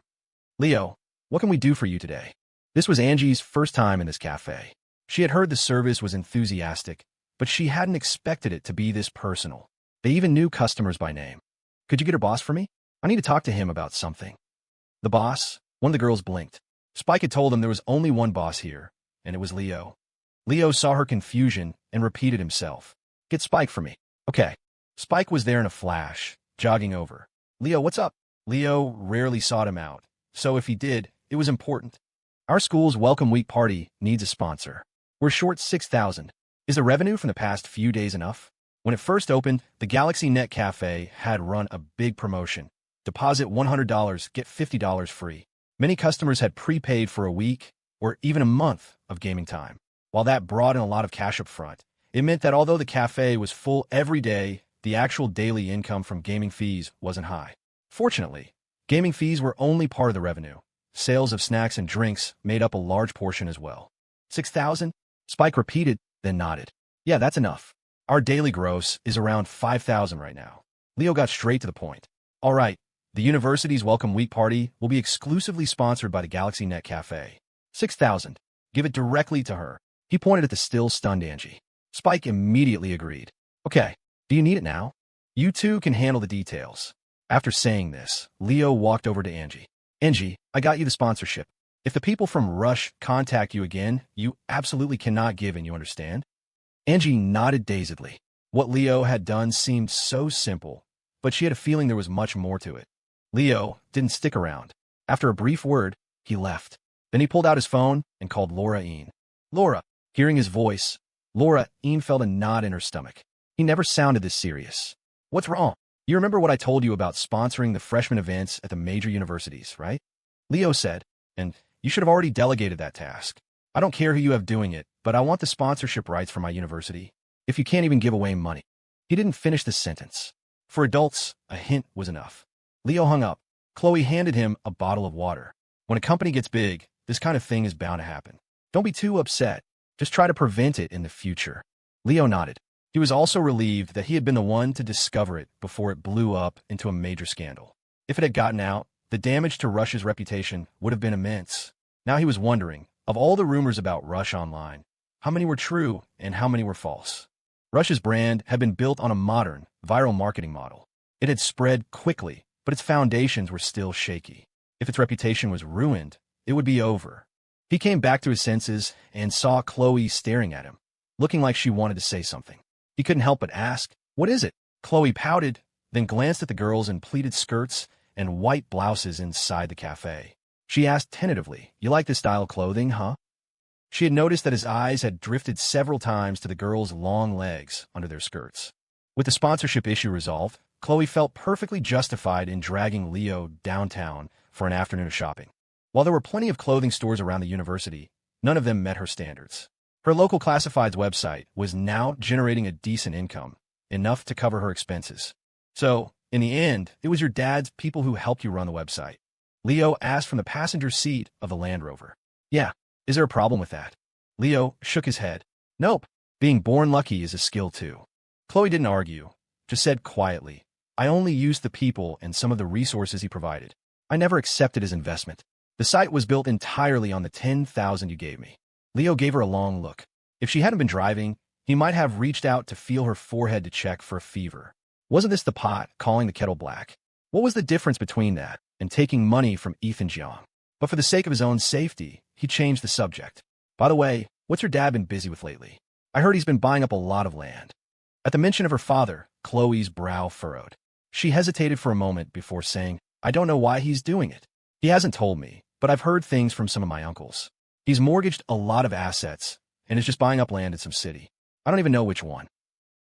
Leo, what can we do for you today? This was Angie's first time in this cafe. She had heard the service was enthusiastic, but she hadn't expected it to be this personal. They even knew customers by name. Could you get her boss for me? I need to talk to him about something. The boss? One of the girls blinked. Spike had told them there was only one boss here, and it was Leo. Leo saw her confusion and repeated himself. Get Spike for me. Okay. Spike was there in a flash, jogging over. Leo, what's up? Leo rarely sought him out, so if he did, it was important. Our school's Welcome Week party needs a sponsor. We're short 6,000. Is the revenue from the past few days enough? When it first opened, the Galaxy Net Cafe had run a big promotion. Deposit $100, get $50 free. Many customers had prepaid for a week or even a month of gaming time. While that brought in a lot of cash up front, it meant that although the cafe was full every day, the actual daily income from gaming fees wasn't high. Fortunately, gaming fees were only part of the revenue. Sales of snacks and drinks made up a large portion as well. 6,000? Spike repeated, then nodded. Yeah, that's enough. Our daily gross is around 5,000 right now. Leo got straight to the point. All right, the university's Welcome Week party will be exclusively sponsored by the Galaxy Net Cafe. 6,000. Give it directly to her. He pointed at the still stunned Angie. Spike immediately agreed. Okay, do you need it now? You two can handle the details. After saying this, Leo walked over to Angie. Angie, I got you the sponsorship. If the people from Rush contact you again, you absolutely cannot give in, you understand? Angie nodded dazedly. What Leo had done seemed so simple, but she had a feeling there was much more to it. Leo didn't stick around. After a brief word, he left. Then he pulled out his phone and called Laura Een. Laura, hearing his voice, Laura Een felt a knot in her stomach. He never sounded this serious. What's wrong? You remember what I told you about sponsoring the freshman events at the major universities, right? Leo said, and you should have already delegated that task. I don't care who you have doing it, but I want the sponsorship rights for my university. If you can't even give away money. He didn't finish the sentence. For adults, a hint was enough. Leo hung up. Chloe handed him a bottle of water. When a company gets big, this kind of thing is bound to happen. Don't be too upset. Just try to prevent it in the future. Leo nodded. He was also relieved that he had been the one to discover it before it blew up into a major scandal. If it had gotten out, the damage to Rush's reputation would have been immense. Now he was wondering, of all the rumors about Rush online, how many were true and how many were false? Rush's brand had been built on a modern, viral marketing model. It had spread quickly, but its foundations were still shaky. If its reputation was ruined, it would be over. He came back to his senses and saw Chloe staring at him, looking like she wanted to say something. He couldn't help but ask, "What is it?" Chloe pouted, then glanced at the girls in pleated skirts and white blouses inside the cafe. She asked tentatively, "You like this style of clothing, huh?" She had noticed that his eyes had drifted several times to the girls' long legs under their skirts. With the sponsorship issue resolved, Chloe felt perfectly justified in dragging Leo downtown for an afternoon of shopping. While there were plenty of clothing stores around the university, none of them met her standards. Her local classifieds website was now generating a decent income, enough to cover her expenses. So, in the end, it was your dad's people who helped you run the website. Leo asked from the passenger seat of the Land Rover. Yeah, is there a problem with that? Leo shook his head. Nope, being born lucky is a skill too. Chloe didn't argue, just said quietly, I only used the people and some of the resources he provided. I never accepted his investment. The site was built entirely on the $10,000 you gave me. Leo gave her a long look. If she hadn't been driving, he might have reached out to feel her forehead to check for a fever. Wasn't this the pot calling the kettle black? What was the difference between that and taking money from Ethan Jiang? But for the sake of his own safety, he changed the subject. By the way, what's your dad been busy with lately? I heard he's been buying up a lot of land. At the mention of her father, Chloe's brow furrowed. She hesitated for a moment before saying, I don't know why he's doing it. He hasn't told me, but I've heard things from some of my uncles. He's mortgaged a lot of assets and is just buying up land in some city. I don't even know which one.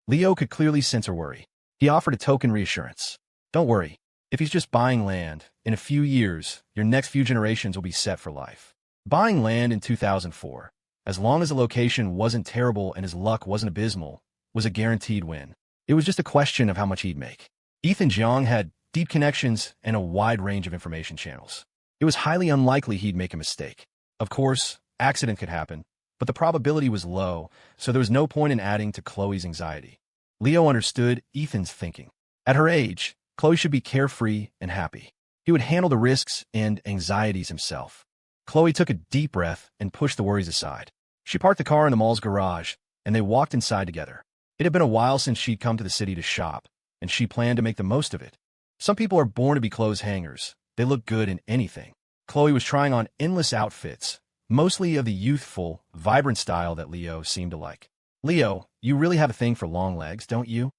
Leo could clearly sense her worry. He offered a token reassurance. Don't worry. If he's just buying land, in a few years, your next few generations will be set for life. Buying land in 2004, as long as the location wasn't terrible and his luck wasn't abysmal, was a guaranteed win. It was just a question of how much he'd make. Ethan Jiang had deep connections and a wide range of information channels. It was highly unlikely he'd make a mistake. Of course, accident could happen, but the probability was low, so there was no point in adding to Chloe's anxiety. Leo understood Ethan's thinking. At her age, Chloe should be carefree and happy. He would handle the risks and anxieties himself. Chloe took a deep breath and pushed the worries aside. She parked the car in the mall's garage, and they walked inside together. It had been a while since she'd come to the city to shop, and she planned to make the most of it. Some people are born to be clothes hangers. They look good in anything. Chloe was trying on endless outfits, mostly of the youthful, vibrant style that Leo seemed to like. Leo, you really have a thing for long legs, don't you?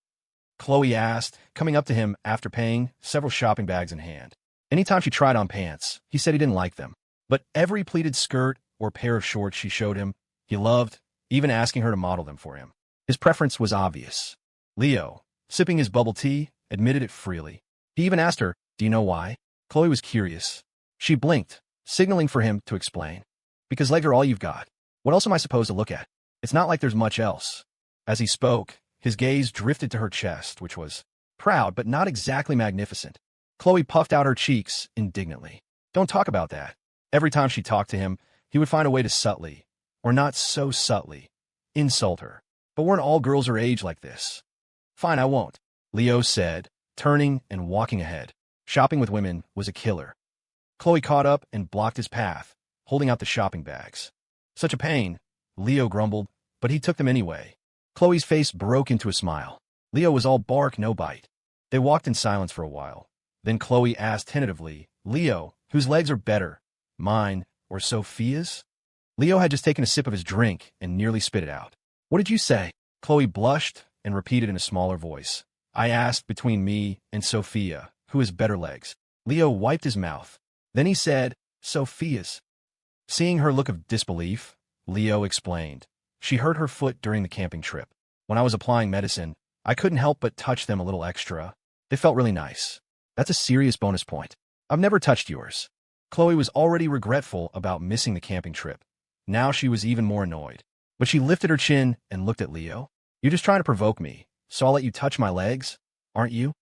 Chloe asked, coming up to him after paying, several shopping bags in hand. Anytime she tried on pants, he said he didn't like them. But every pleated skirt or pair of shorts she showed him, he loved, even asking her to model them for him. His preference was obvious. Leo, sipping his bubble tea, admitted it freely. He even asked her, do you know why? Chloe was curious. She blinked, signaling for him to explain. Because legs are all you've got. What else am I supposed to look at? It's not like there's much else. As he spoke, his gaze drifted to her chest, which was proud but not exactly magnificent. Chloe puffed out her cheeks indignantly. Don't talk about that. Every time she talked to him, he would find a way to subtly, or not so subtly, insult her. But weren't all girls her age like this? Fine, I won't, Leo said, turning and walking ahead. Shopping with women was a killer. Chloe caught up and blocked his path, holding out the shopping bags. Such a pain, Leo grumbled, but he took them anyway. Chloe's face broke into a smile. Leo was all bark, no bite. They walked in silence for a while. Then Chloe asked tentatively, Leo, whose legs are better, mine or Sophia's? Leo had just taken a sip of his drink and nearly spit it out. What did you say? Chloe blushed and repeated in a smaller voice. I asked between me and Sophia, who has better legs. Leo wiped his mouth. Then he said, Sophia's. Seeing her look of disbelief, Leo explained. She hurt her foot during the camping trip. When I was applying medicine, I couldn't help but touch them a little extra. They felt really nice. That's a serious bonus point. I've never touched yours. Chloe was already regretful about missing the camping trip. Now she was even more annoyed. But she lifted her chin and looked at Leo. You're just trying to provoke me, so I'll let you touch my legs, aren't you?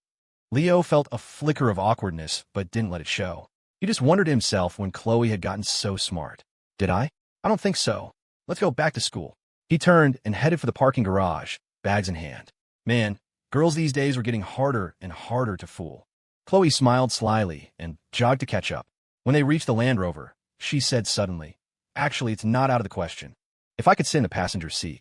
Leo felt a flicker of awkwardness, but didn't let it show. He just wondered to himself when Chloe had gotten so smart. Did I? I don't think so. Let's go back to school. He turned and headed for the parking garage, bags in hand. Man, girls these days were getting harder and harder to fool. Chloe smiled slyly and jogged to catch up. When they reached the Land Rover, she said suddenly, Actually, it's not out of the question. If I could sit in the passenger seat.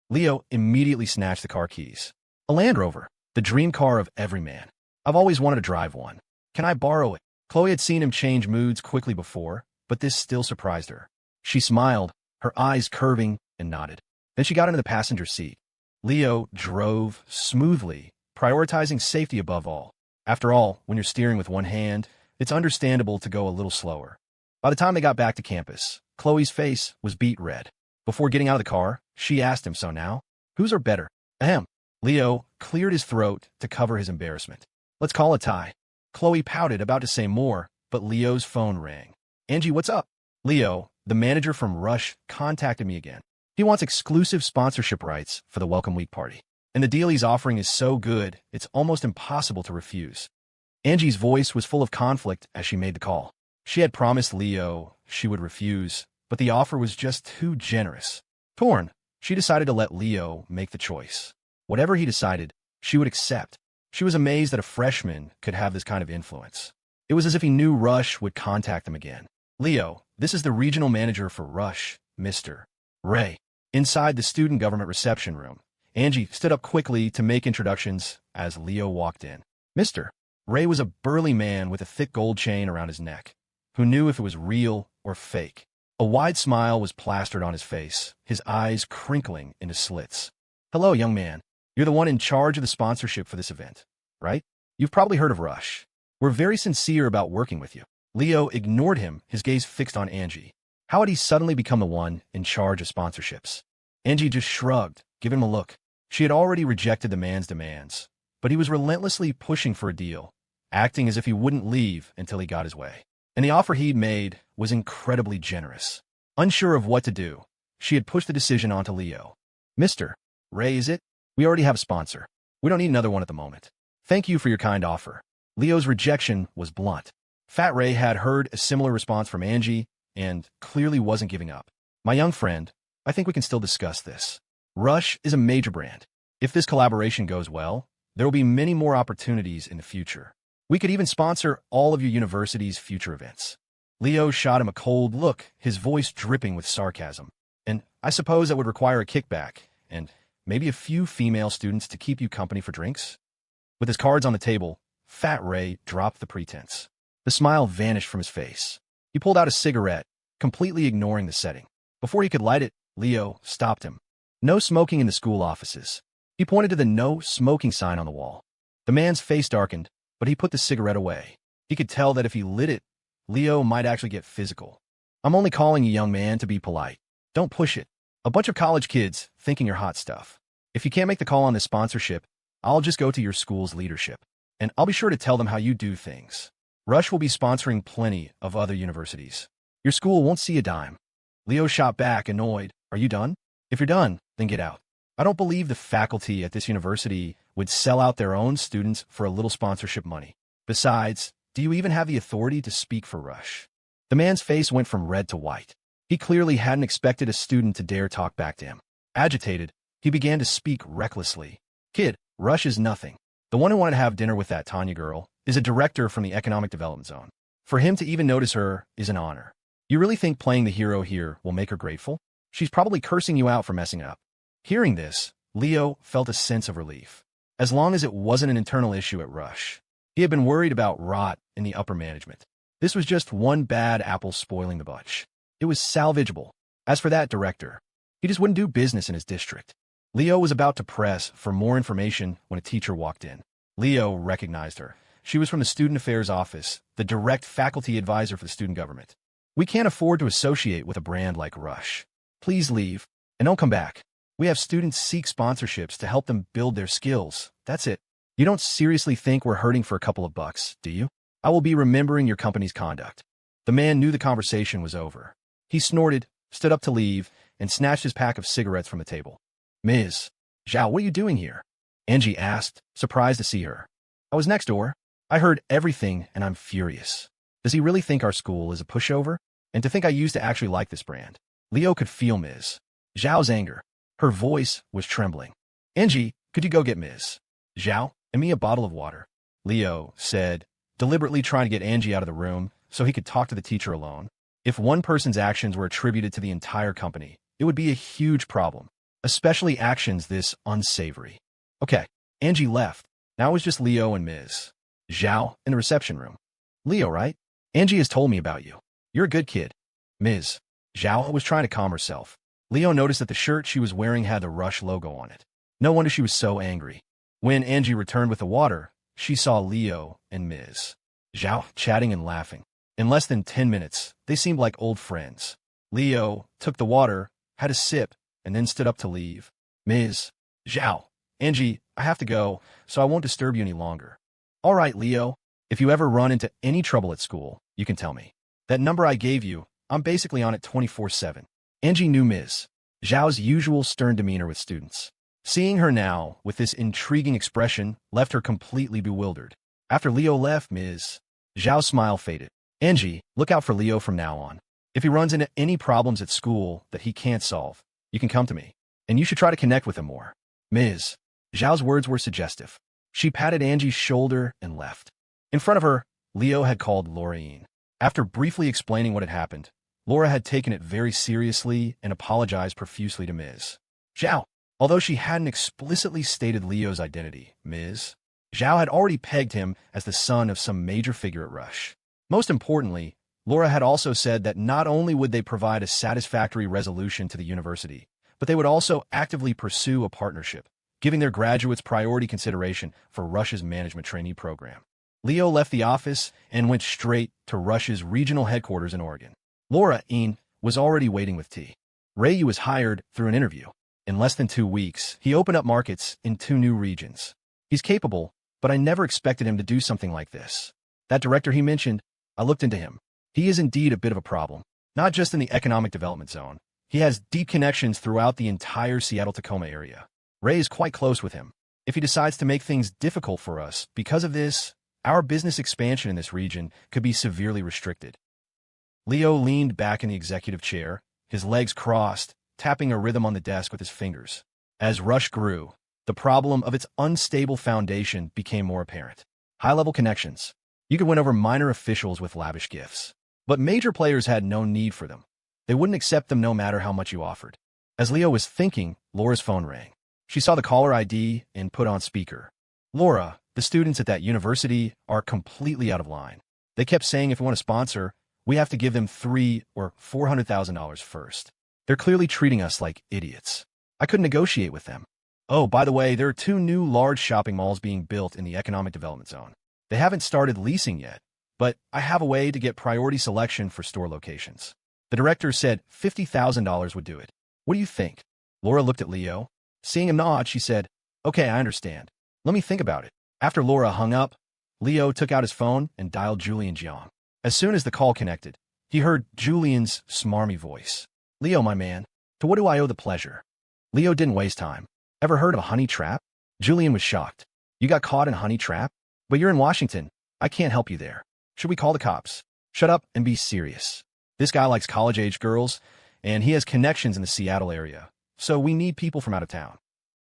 Leo immediately snatched the car keys. A Land Rover, the dream car of every man. I've always wanted to drive one. Can I borrow it? Chloe had seen him change moods quickly before, but this still surprised her. She smiled, her eyes curving, and nodded. Then she got into the passenger seat. Leo drove smoothly, prioritizing safety above all. After all, when you're steering with one hand, it's understandable to go a little slower. By the time they got back to campus, Chloe's face was beet red. Before getting out of the car, she asked him, so now, whose are better? Ahem. Leo cleared his throat to cover his embarrassment. Let's call a tie. Chloe pouted, about to say more, but Leo's phone rang. Angie, what's up? Leo, the manager from Rush, contacted me again. He wants exclusive sponsorship rights for the Welcome Week party. And the deal he's offering is so good, it's almost impossible to refuse. Angie's voice was full of conflict as she made the call. She had promised Leo she would refuse, but the offer was just too generous. Torn, she decided to let Leo make the choice. Whatever he decided, she would accept. She was amazed that a freshman could have this kind of influence. It was as if he knew Rush would contact them again. Leo, this is the regional manager for Rush, Mr. Ray. Inside the student government reception room, Angie stood up quickly to make introductions as Leo walked in. Mr. Ray was a burly man with a thick gold chain around his neck, who knew if it was real or fake. A wide smile was plastered on his face, his eyes crinkling into slits. Hello, young man. You're the one in charge of the sponsorship for this event, right? You've probably heard of Rush. We're very sincere about working with you. Leo ignored him, his gaze fixed on Angie. How had he suddenly become the one in charge of sponsorships? Angie just shrugged, giving him a look. She had already rejected the man's demands, but he was relentlessly pushing for a deal, acting as if he wouldn't leave until he got his way. And the offer he'd made was incredibly generous. Unsure of what to do, she had pushed the decision onto Leo. Mr. Ray, is it? We already have a sponsor. We don't need another one at the moment. Thank you for your kind offer. Leo's rejection was blunt. Fat Ray had heard a similar response from Angie and clearly wasn't giving up. My young friend, I think we can still discuss this. Rush is a major brand. If this collaboration goes well, there will be many more opportunities in the future. We could even sponsor all of your university's future events. Leo shot him a cold look, his voice dripping with sarcasm. And I suppose that would require a kickback, and maybe a few female students to keep you company for drinks? With his cards on the table, Fat Ray dropped the pretense. The smile vanished from his face. He pulled out a cigarette, completely ignoring the setting. Before he could light it, Leo stopped him. No smoking in the school offices. He pointed to the no smoking sign on the wall. The man's face darkened, but he put the cigarette away. He could tell that if he lit it, Leo might actually get physical. I'm only calling you, young man, to be polite. Don't push it. A bunch of college kids thinking you're hot stuff. If you can't make the call on this sponsorship, I'll just go to your school's leadership, and I'll be sure to tell them how you do things. Rush will be sponsoring plenty of other universities. Your school won't see a dime. Leo shot back, annoyed. Are you done? If you're done, then get out. I don't believe the faculty at this university would sell out their own students for a little sponsorship money. Besides, do you even have the authority to speak for Rush? The man's face went from red to white. He clearly hadn't expected a student to dare talk back to him. Agitated, he began to speak recklessly. Kid, Rush is nothing. The one who wanted to have dinner with that Tanya girl is a director from the Economic Development Zone. For him to even notice her is an honor. You really think playing the hero here will make her grateful? She's probably cursing you out for messing up. Hearing this, Leo felt a sense of relief. As long as it wasn't an internal issue at Rush. He had been worried about rot in the upper management. This was just one bad apple spoiling the bunch. It was salvageable. As for that director, he just wouldn't do business in his district. Leo was about to press for more information when a teacher walked in. Leo recognized her. She was from the Student Affairs Office, the direct faculty advisor for the student government. We can't afford to associate with a brand like Rush. Please leave, and don't come back. We have students seek sponsorships to help them build their skills. That's it. You don't seriously think we're hurting for a couple of bucks, do you? I will be remembering your company's conduct. The man knew the conversation was over. He snorted, stood up to leave, and snatched his pack of cigarettes from the table. Ms. Zhao, what are you doing here? Angie asked, surprised to see her. I was next door. I heard everything, and I'm furious. Does he really think our school is a pushover? And to think I used to actually like this brand. Leo could feel Ms. Zhao's anger. Her voice was trembling. Angie, could you go get Ms. Zhao and me a bottle of water? Leo said, deliberately trying to get Angie out of the room so he could talk to the teacher alone. If one person's actions were attributed to the entire company, it would be a huge problem, especially actions this unsavory. Okay, Angie left. Now it was just Leo and Ms. Zhao in the reception room. Leo, right? Angie has told me about you. You're a good kid. Ms. Zhao was trying to calm herself. Leo noticed that the shirt she was wearing had the Rush logo on it. No wonder she was so angry. When Angie returned with the water, she saw Leo and Ms. Zhao chatting and laughing. In less than 10 minutes, they seemed like old friends. Leo took the water, had a sip, and then stood up to leave. Ms. Zhao, Angie, I have to go, so I won't disturb you any longer. All right, Leo. If you ever run into any trouble at school, you can tell me. That number I gave you, I'm basically on it 24/7. Angie knew Ms. Zhao's usual stern demeanor with students. Seeing her now with this intriguing expression left her completely bewildered. After Leo left, Ms. Zhao's smile faded. Angie, look out for Leo from now on. If he runs into any problems at school that he can't solve, you can come to me. And you should try to connect with him more. Ms. Zhao's words were suggestive. She patted Angie's shoulder and left. In front of her, Leo had called Laureen. After briefly explaining what had happened, Laura had taken it very seriously and apologized profusely to Ms. Zhao. Although she hadn't explicitly stated Leo's identity, Ms. Zhao had already pegged him as the son of some major figure at Rush. Most importantly, Laura had also said that not only would they provide a satisfactory resolution to the university, but they would also actively pursue a partnership, giving their graduates priority consideration for Rush's management trainee program. Leo left the office and went straight to Rush's regional headquarters in Oregon. Laura was already waiting with tea. Ray was hired through an interview. In less than 2 weeks, he opened up markets in 2 new regions. He's capable, but I never expected him to do something like this. That director he mentioned, I looked into him. He is indeed a bit of a problem, not just in the economic development zone. He has deep connections throughout the entire Seattle-Tacoma area. Ray is quite close with him. If he decides to make things difficult for us because of this, our business expansion in this region could be severely restricted. Leo leaned back in the executive chair, his legs crossed, tapping a rhythm on the desk with his fingers. As Rush grew, the problem of its unstable foundation became more apparent. High-level connections. You could win over minor officials with lavish gifts. But major players had no need for them. They wouldn't accept them no matter how much you offered. As Leo was thinking, Laura's phone rang. She saw the caller ID and put on speaker. Laura, the students at that university are completely out of line. They kept saying if we want to sponsor, we have to give them $300,000 or $400,000 first. They're clearly treating us like idiots. I couldn't negotiate with them. Oh, by the way, there are 2 new large shopping malls being built in the economic development zone. They haven't started leasing yet, but I have a way to get priority selection for store locations. The director said $50,000 would do it. What do you think? Laura looked at Leo. Seeing him nod, she said, okay, I understand. Let me think about it. After Laura hung up, Leo took out his phone and dialed Julian Jiang. As soon as the call connected, he heard Julian's smarmy voice. Leo, my man, to what do I owe the pleasure? Leo didn't waste time. Ever heard of a honey trap? Julian was shocked. You got caught in a honey trap? But you're in Washington. I can't help you there. Should we call the cops? Shut up and be serious. This guy likes college-age girls, and he has connections in the Seattle area, so we need people from out of town.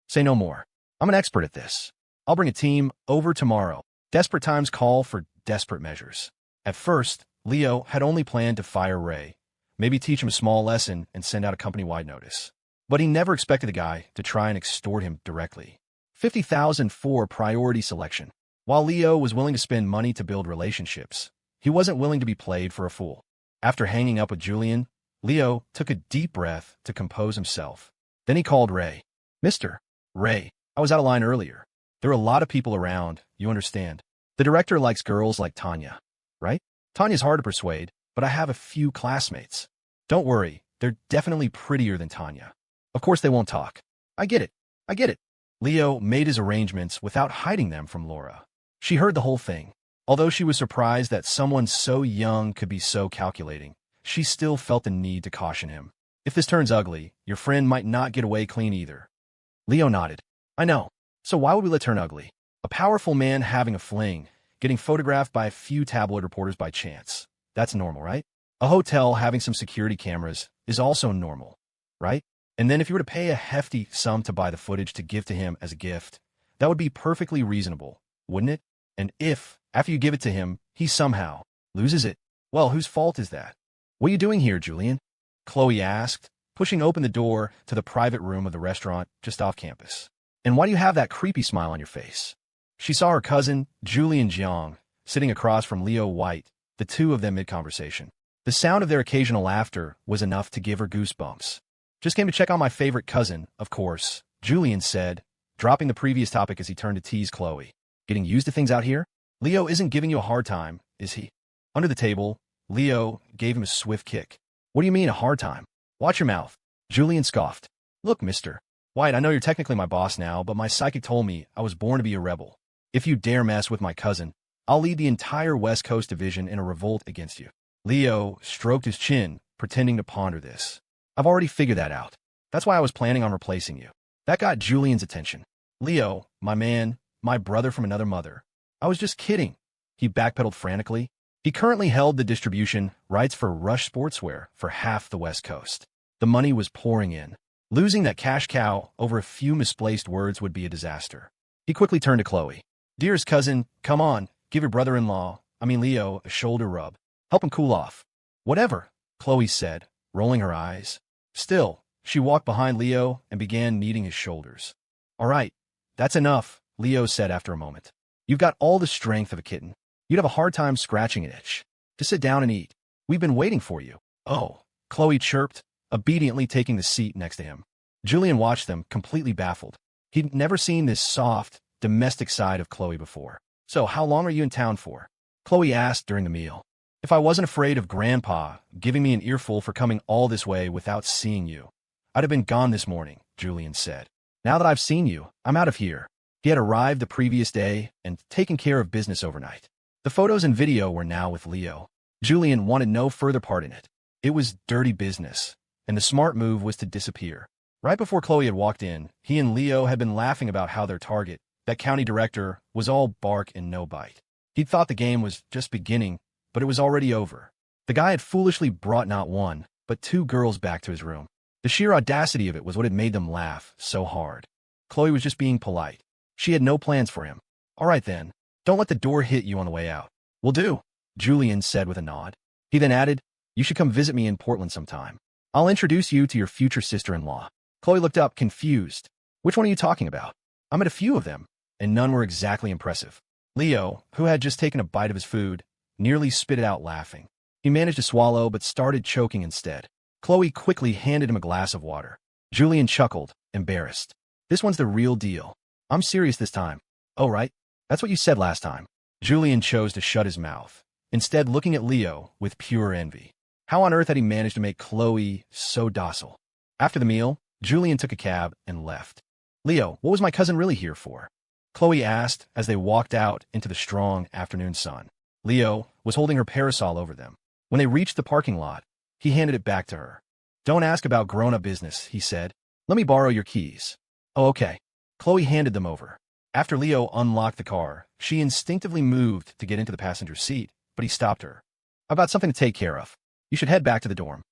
Say no more. I'm an expert at this. I'll bring a team over tomorrow. Desperate times call for desperate measures. At first, Leo had only planned to fire Ray, maybe teach him a small lesson and send out a company-wide notice. But he never expected the guy to try and extort him directly. 50,000 for priority selection. While Leo was willing to spend money to build relationships, he wasn't willing to be played for a fool. After hanging up with Julian, Leo took a deep breath to compose himself. Then he called Ray. Mr. Ray, I was out of line earlier. There are a lot of people around, you understand. The director likes girls like Tanya, right? Tanya's hard to persuade, but I have a few classmates. Don't worry, they're definitely prettier than Tanya. Of course they won't talk. I get it. I get it. Leo made his arrangements without hiding them from Laura. She heard the whole thing. Although she was surprised that someone so young could be so calculating, she still felt the need to caution him. If this turns ugly, your friend might not get away clean either. Leo nodded. I know. So why would we let it turn ugly? A powerful man having a fling, getting photographed by a few tabloid reporters by chance. That's normal, right? A hotel having some security cameras is also normal, right? And then if you were to pay a hefty sum to buy the footage to give to him as a gift, that would be perfectly reasonable, wouldn't it? And if, after you give it to him, he somehow loses it, well, whose fault is that? What are you doing here, Julian? Chloe asked, pushing open the door to the private room of the restaurant just off campus. And why do you have that creepy smile on your face? She saw her cousin, Julian Jiang, sitting across from Leo White, the two of them mid-conversation. The sound of their occasional laughter was enough to give her goosebumps. Just came to check on my favorite cousin, of course, Julian said, dropping the previous topic as he turned to tease Chloe. Getting used to things out here? Leo isn't giving you a hard time, is he? Under the table, Leo gave him a swift kick. What do you mean, a hard time? Watch your mouth. Julian scoffed. Look, Mr. White, I know you're technically my boss now, but my psychic told me I was born to be a rebel. If you dare mess with my cousin, I'll lead the entire West Coast Division in a revolt against you. Leo stroked his chin, pretending to ponder this. I've already figured that out. That's why I was planning on replacing you. That got Julian's attention. Leo, my man, my brother from another mother. I was just kidding. He backpedaled frantically. He currently held the distribution rights for Rush Sportswear for half the West Coast. The money was pouring in. Losing that cash cow over a few misplaced words would be a disaster. He quickly turned to Chloe. Dearest cousin, come on, give your brother-in-law, Leo, a shoulder rub. Help him cool off. Whatever, Chloe said, rolling her eyes. Still, she walked behind Leo and began kneading his shoulders. All right, that's enough, Leo said after a moment. You've got all the strength of a kitten. You'd have a hard time scratching an itch. Just sit down and eat. We've been waiting for you. Oh, Chloe chirped, obediently taking the seat next to him. Julian watched them, completely baffled. He'd never seen this soft, domestic side of Chloe before. So, how long are you in town for? Chloe asked during the meal. If I wasn't afraid of Grandpa giving me an earful for coming all this way without seeing you, I'd have been gone this morning, Julian said. Now that I've seen you, I'm out of here. He had arrived the previous day and taken care of business overnight. The photos and video were now with Leo. Julian wanted no further part in it. It was dirty business, and the smart move was to disappear. Right before Chloe had walked in, he and Leo had been laughing about how their target, that county director, was all bark and no bite. He'd thought the game was just beginning, but it was already over. The guy had foolishly brought not one, but two girls back to his room. The sheer audacity of it was what had made them laugh so hard. Chloe was just being polite. She had no plans for him. All right then, don't let the door hit you on the way out. Will do, Julian said with a nod. He then added, you should come visit me in Portland sometime. I'll introduce you to your future sister-in-law. Chloe looked up, confused. Which one are you talking about? I met a few of them, and none were exactly impressive. Leo, who had just taken a bite of his food, nearly spit it out laughing. He managed to swallow, but started choking instead. Chloe quickly handed him a glass of water. Julian chuckled, embarrassed. This one's the real deal. I'm serious this time. Oh, right. That's what you said last time. Julian chose to shut his mouth, instead looking at Leo with pure envy. How on earth had he managed to make Chloe so docile? After the meal, Julian took a cab and left. Leo, what was my cousin really here for? Chloe asked as they walked out into the strong afternoon sun. Leo was holding her parasol over them. When they reached the parking lot, he handed it back to her. Don't ask about grown-up business, he said. Let me borrow your keys. Oh, okay. Chloe handed them over. After Leo unlocked the car, she instinctively moved to get into the passenger seat, but he stopped her. I've got something to take care of. You should head back to the dorm.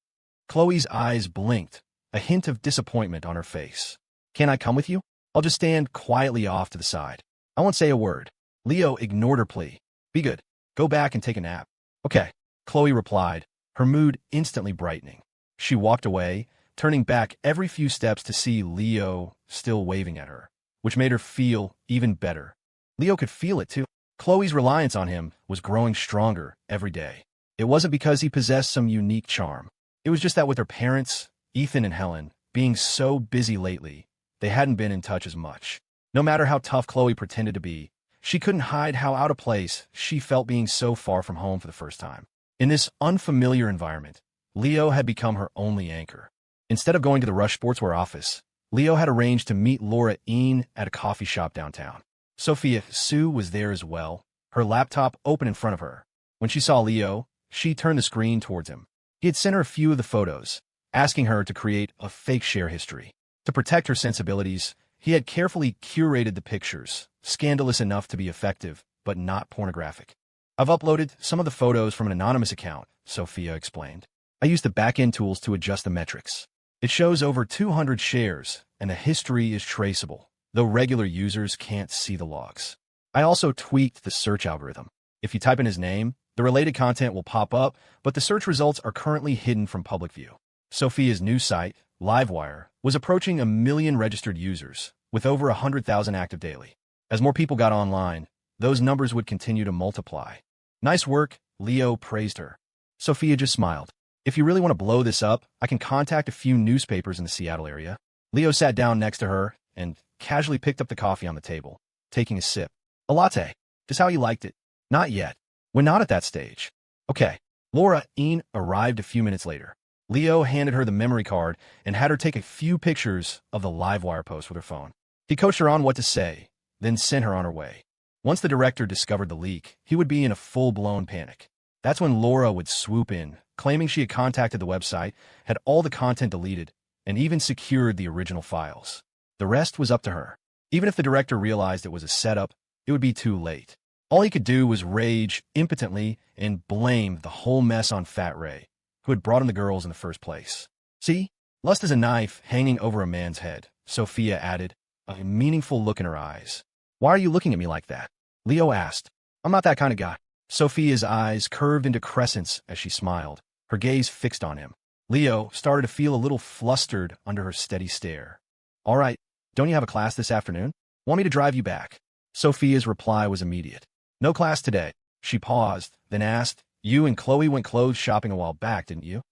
Chloe's eyes blinked, a hint of disappointment on her face. Can I come with you? I'll just stand quietly off to the side. I won't say a word. Leo ignored her plea. Be good. Go back and take a nap. Okay, Chloe replied, her mood instantly brightening. She walked away, turning back every few steps to see Leo still waving at her, which made her feel even better. Leo could feel it too. Chloe's reliance on him was growing stronger every day. It wasn't because he possessed some unique charm. It was just that with their parents, Ethan and Helen, being so busy lately, they hadn't been in touch as much. No matter how tough Chloe pretended to be, she couldn't hide how out of place she felt being so far from home for the first time. In this unfamiliar environment, Leo had become her only anchor. Instead of going to the Rush Sportswear office, Leo had arranged to meet Laura Een at a coffee shop downtown. Sophia Sue was there as well, her laptop open in front of her. When she saw Leo, she turned the screen towards him. He had sent her a few of the photos, asking her to create a fake share history. To protect her sensibilities, he had carefully curated the pictures, scandalous enough to be effective, but not pornographic. I've uploaded some of the photos from an anonymous account, Sophia explained. I used the back-end tools to adjust the metrics. It shows over 200 shares, and the history is traceable, though regular users can't see the logs. I also tweaked the search algorithm. If you type in his name, the related content will pop up, but the search results are currently hidden from public view. Sophia's new site, Livewire, was approaching 1 million registered users, with over 100,000 active daily. As more people got online, those numbers would continue to multiply. Nice work, Leo praised her. Sophia just smiled. If you really want to blow this up, I can contact a few newspapers in the Seattle area. Leo sat down next to her and casually picked up the coffee on the table, taking a sip. A latte. Just how you liked it. Not yet. We're not at that stage. Okay. Laura Een arrived a few minutes later. Leo handed her the memory card and had her take a few pictures of the Livewire post with her phone. He coached her on what to say, then sent her on her way. Once the director discovered the leak, he would be in a full-blown panic. That's when Laura would swoop in, claiming she had contacted the website, had all the content deleted, and even secured the original files. The rest was up to her. Even if the director realized it was a setup, it would be too late. All he could do was rage impotently and blame the whole mess on Fat Ray, who had brought in the girls in the first place. See? Lust is a knife hanging over a man's head, Sophia added, a meaningful look in her eyes. Why are you looking at me like that? Leo asked. I'm not that kind of guy. Sophia's eyes curved into crescents as she smiled, her gaze fixed on him. Leo started to feel a little flustered under her steady stare. All right, don't you have a class this afternoon? Want me to drive you back? Sophia's reply was immediate. No class today. She paused, then asked, You and Chloe went clothes shopping a while back, didn't you?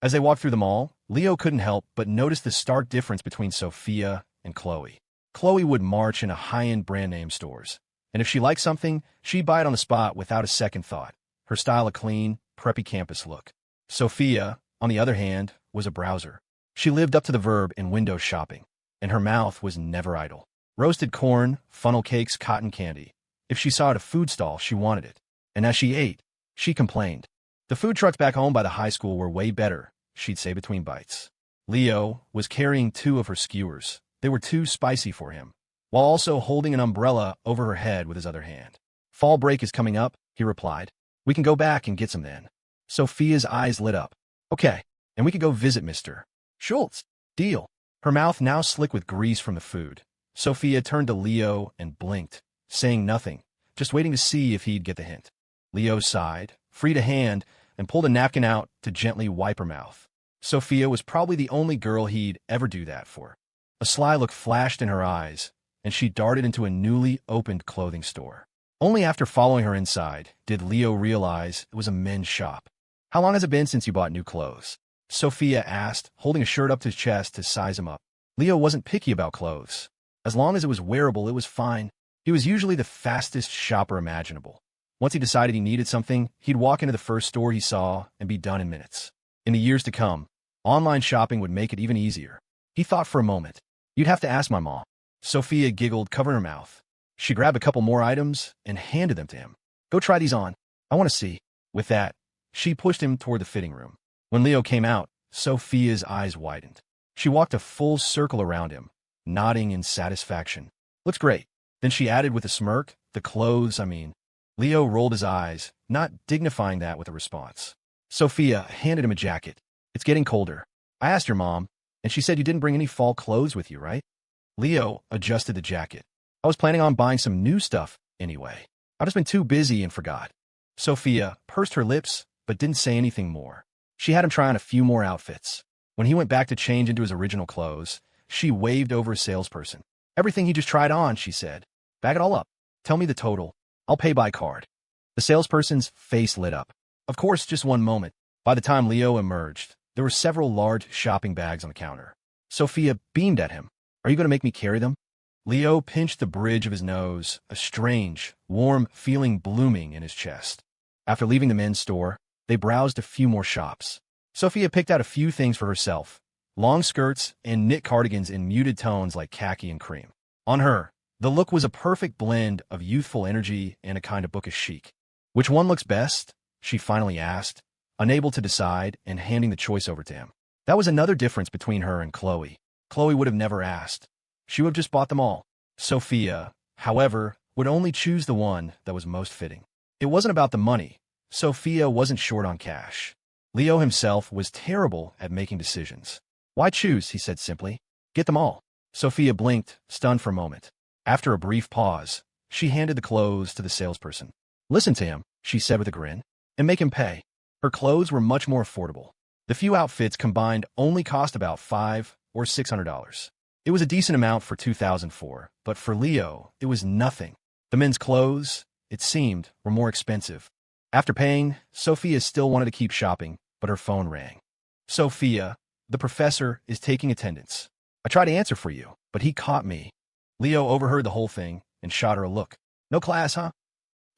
As they walked through the mall, Leo couldn't help but notice the stark difference between Sophia and Chloe. Chloe would march into high-end brand-name stores, and if she liked something, she'd buy it on the spot without a second thought, her style a clean, preppy campus look. Sophia, on the other hand, was a browser. She lived up to the verb in window shopping, and her mouth was never idle. Roasted corn, funnel cakes, cotton candy. If she saw it at a food stall, she wanted it. And as she ate, she complained. The food trucks back home by the high school were way better, she'd say between bites. Leo was carrying 2 of her skewers. They were too spicy for him, while also holding an umbrella over her head with his other hand. Fall break is coming up, he replied. We can go back and get some then. Sophia's eyes lit up. Okay, and we could go visit Mr. Schultz. Deal. Her mouth now slick with grease from the food. Sophia turned to Leo and blinked, saying nothing, just waiting to see if he'd get the hint. Leo sighed, freed a hand, and pulled a napkin out to gently wipe her mouth. Sophia was probably the only girl he'd ever do that for. A sly look flashed in her eyes, and she darted into a newly opened clothing store. Only after following her inside did Leo realize it was a men's shop. How long has it been since you bought new clothes? Sophia asked, holding a shirt up to his chest to size him up. Leo wasn't picky about clothes. As long as it was wearable, it was fine. He was usually the fastest shopper imaginable. Once he decided he needed something, he'd walk into the first store he saw and be done in minutes. In the years to come, online shopping would make it even easier. He thought for a moment. You'd have to ask my mom. Sophia giggled, covering her mouth. She grabbed a couple more items and handed them to him. Go try these on. I want to see. With that, she pushed him toward the fitting room. When Leo came out, Sophia's eyes widened. She walked a full circle around him, nodding in satisfaction. Looks great. Then she added with a smirk, the clothes, I mean. Leo rolled his eyes, not dignifying that with a response. Sophia handed him a jacket. It's getting colder. I asked your mom, and she said you didn't bring any fall clothes with you, right? Leo adjusted the jacket. I was planning on buying some new stuff anyway. I've just been too busy and forgot. Sophia pursed her lips, but didn't say anything more. She had him try on a few more outfits. When he went back to change into his original clothes, she waved over a salesperson. Everything he just tried on, she said. Bag it all up. Tell me the total. I'll pay by card. The salesperson's face lit up. Of course, just one moment. By the time Leo emerged, there were several large shopping bags on the counter. Sophia beamed at him. Are you going to make me carry them? Leo pinched the bridge of his nose, a strange, warm feeling blooming in his chest. After leaving the men's store, they browsed a few more shops. Sophia picked out a few things for herself, long skirts and knit cardigans in muted tones like khaki and cream. On her, the look was a perfect blend of youthful energy and a kind of bookish chic. Which one looks best? She finally asked, unable to decide and handing the choice over to him. That was another difference between her and Chloe. Chloe would have never asked. She would have just bought them all. Sophia, however, would only choose the one that was most fitting. It wasn't about the money. Sophia wasn't short on cash. Leo himself was terrible at making decisions. Why choose, he said simply. Get them all. Sophia blinked, stunned for a moment. After a brief pause, she handed the clothes to the salesperson. Listen to him, she said with a grin, and make him pay. Her clothes were much more affordable. The few outfits combined only cost about $500 or $600. It was a decent amount for 2004, but for Leo, it was nothing. The men's clothes, it seemed, were more expensive. After paying, Sophia still wanted to keep shopping, but her phone rang. Sophia, the professor is taking attendance. I tried to answer for you, but he caught me. Leo overheard the whole thing and shot her a look. No class, huh?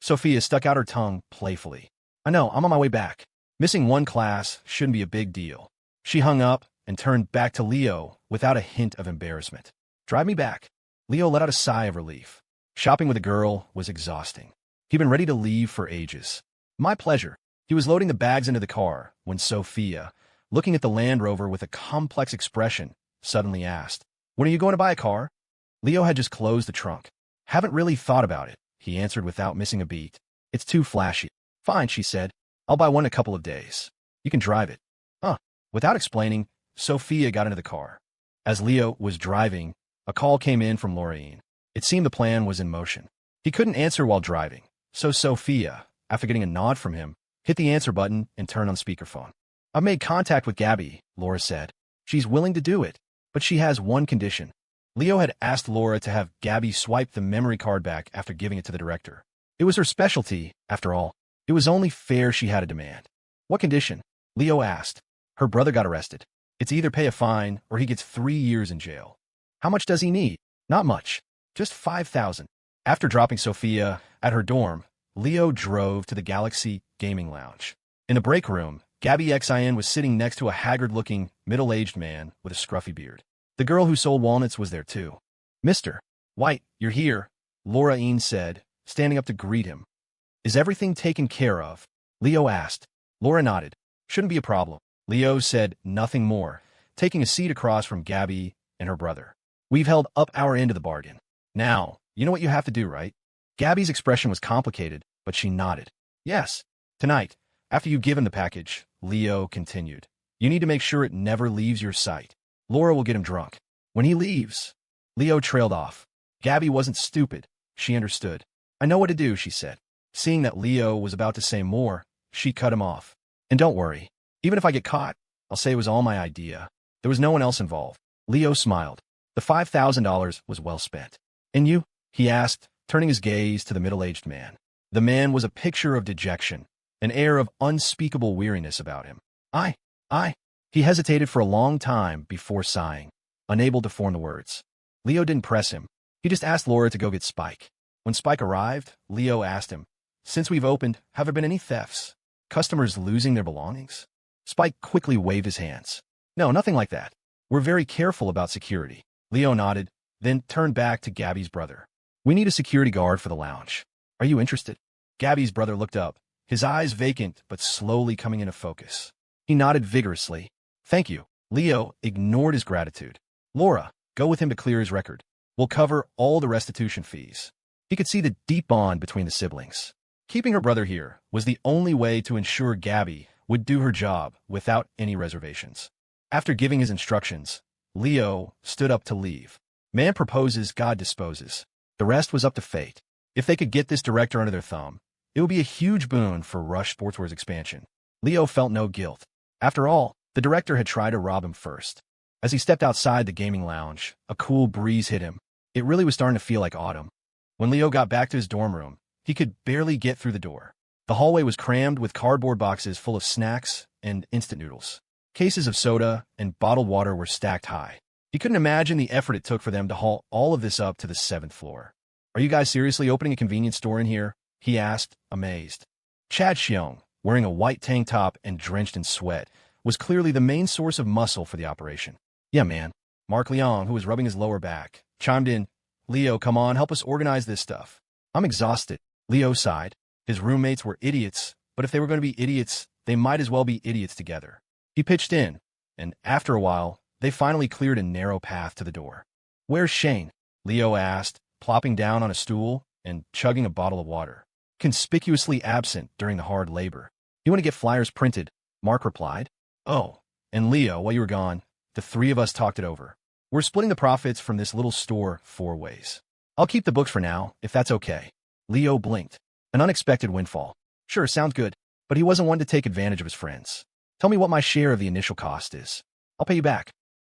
Sophia stuck out her tongue playfully. I know, I'm on my way back. Missing one class shouldn't be a big deal. She hung up and turned back to Leo without a hint of embarrassment. Drive me back. Leo let out a sigh of relief. Shopping with a girl was exhausting. He'd been ready to leave for ages. My pleasure. He was loading the bags into the car when Sophia, looking at the Land Rover with a complex expression, suddenly asked, When are you going to buy a car? Leo had just closed the trunk. Haven't really thought about it, he answered without missing a beat. It's too flashy. Fine, she said. I'll buy one in a couple of days. You can drive it. Without explaining, Sophia got into the car. As Leo was driving, a call came in from Lorraine. It seemed the plan was in motion. He couldn't answer while driving, so Sophia, after getting a nod from him, hit the answer button and turned on speakerphone. I've made contact with Gabby, Laura said. She's willing to do it, but she has one condition. Leo had asked Laura to have Gabby swipe the memory card back after giving it to the director. It was her specialty, after all. It was only fair she had a demand. What condition? Leo asked. Her brother got arrested. It's either pay a fine or he gets 3 years in jail. How much does he need? Not much. Just $5,000. After dropping Sophia at her dorm, Leo drove to the Galaxy Gaming Lounge. In the break room, Gabby Xin was sitting next to a haggard-looking, middle-aged man with a scruffy beard. The girl who sold walnuts was there too. Mr. White, you're here, Laura Een said, standing up to greet him. Is everything taken care of? Leo asked. Laura nodded. Shouldn't be a problem. Leo said nothing more, taking a seat across from Gabby and her brother. We've held up our end of the bargain. Now, you know what you have to do, right? Gabby's expression was complicated, but she nodded. Yes. Tonight, after you've given the package, Leo continued. You need to make sure it never leaves your sight. Laura will get him drunk. When he leaves, Leo trailed off. Gabby wasn't stupid. She understood. I know what to do, she said. Seeing that Leo was about to say more, she cut him off. And don't worry. Even if I get caught, I'll say it was all my idea. There was no one else involved. Leo smiled. The $5,000 was well spent. And you? He asked, turning his gaze to the middle-aged man. The man was a picture of dejection, an air of unspeakable weariness about him. I. He hesitated for a long time before sighing, unable to form the words. Leo didn't press him. He just asked Laura to go get Spike. When Spike arrived, Leo asked him, Since we've opened, have there been any thefts? Customers losing their belongings? Spike quickly waved his hands. No, nothing like that. We're very careful about security. Leo nodded, then turned back to Gabby's brother. We need a security guard for the lounge. Are you interested? Gabby's brother looked up, his eyes vacant but slowly coming into focus. He nodded vigorously. Thank you. Leo ignored his gratitude. Laura, go with him to clear his record. We'll cover all the restitution fees. He could see the deep bond between the siblings. Keeping her brother here was the only way to ensure Gabby would do her job without any reservations. After giving his instructions, Leo stood up to leave. Man proposes, God disposes. The rest was up to fate. If they could get this director under their thumb, it would be a huge boon for Rush Sportswear's expansion. Leo felt no guilt. After all, the director had tried to rob him first. As he stepped outside the gaming lounge, a cool breeze hit him. It really was starting to feel like autumn. When Leo got back to his dorm room, he could barely get through the door. The hallway was crammed with cardboard boxes full of snacks and instant noodles. Cases of soda and bottled water were stacked high. He couldn't imagine the effort it took for them to haul all of this up to the 7th floor. "Are you guys seriously opening a convenience store in here?" he asked, amazed. Chad Xiong, wearing a white tank top and drenched in sweat, was clearly the main source of muscle for the operation. "Yeah, man." Mark Leong, who was rubbing his lower back, chimed in. "Leo, come on, help us organize this stuff." "I'm exhausted." Leo sighed. His roommates were idiots, but if they were going to be idiots, they might as well be idiots together. He pitched in, and after a while, they finally cleared a narrow path to the door. "Where's Shane?" Leo asked, plopping down on a stool and chugging a bottle of water. "Conspicuously absent during the hard labor." "You want to get flyers printed?" Mark replied. "Oh, and Leo, while you were gone, the three of us talked it over. We're splitting the profits from this little store 4 ways. I'll keep the books for now, if that's okay." Leo blinked. An unexpected windfall. "Sure, sounds good." But he wasn't one to take advantage of his friends. "Tell me what my share of the initial cost is. I'll pay you back."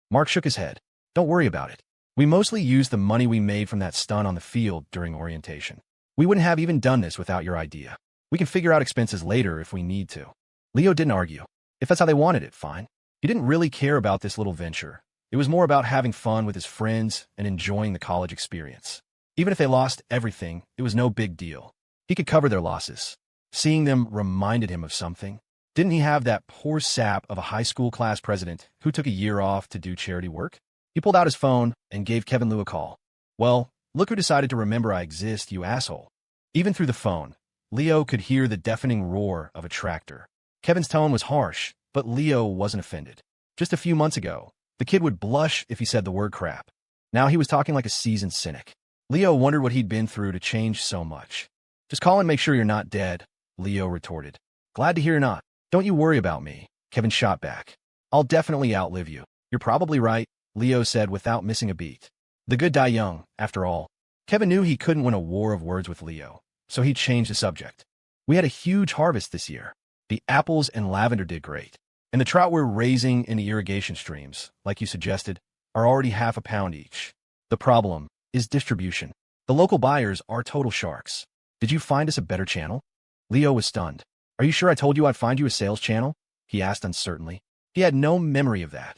Mark shook his head. "Don't worry about it. We mostly used the money we made from that stunt on the field during orientation. We wouldn't have even done this without your idea. We can figure out expenses later if we need to." Leo didn't argue. If that's how they wanted it, fine. He didn't really care about this little venture. It was more about having fun with his friends and enjoying the college experience. Even if they lost everything, it was no big deal. He could cover their losses. Seeing them reminded him of something. Didn't he have that poor sap of a high school class president who took a year off to do charity work? He pulled out his phone and gave Kevin Liu a call. "Well, look who decided to remember I exist, you asshole." Even through the phone, Leo could hear the deafening roar of a tractor. Kevin's tone was harsh, but Leo wasn't offended. Just a few months ago, the kid would blush if he said the word crap. Now he was talking like a seasoned cynic. Leo wondered what he'd been through to change so much. "Just call and make sure you're not dead," Leo retorted. "Glad to hear you're not. Don't you worry about me," Kevin shot back. "I'll definitely outlive you." "You're probably right," Leo said without missing a beat. The good die young, after all. Kevin knew he couldn't win a war of words with Leo, so he changed the subject. "We had a huge harvest this year. The apples and lavender did great. And the trout we're raising in the irrigation streams, like you suggested, are already half a pound each. The problem is distribution. The local buyers are total sharks. Did you find us a better channel?" Leo was stunned. "Are you sure I told you I'd find you a sales channel?" he asked uncertainly. He had no memory of that.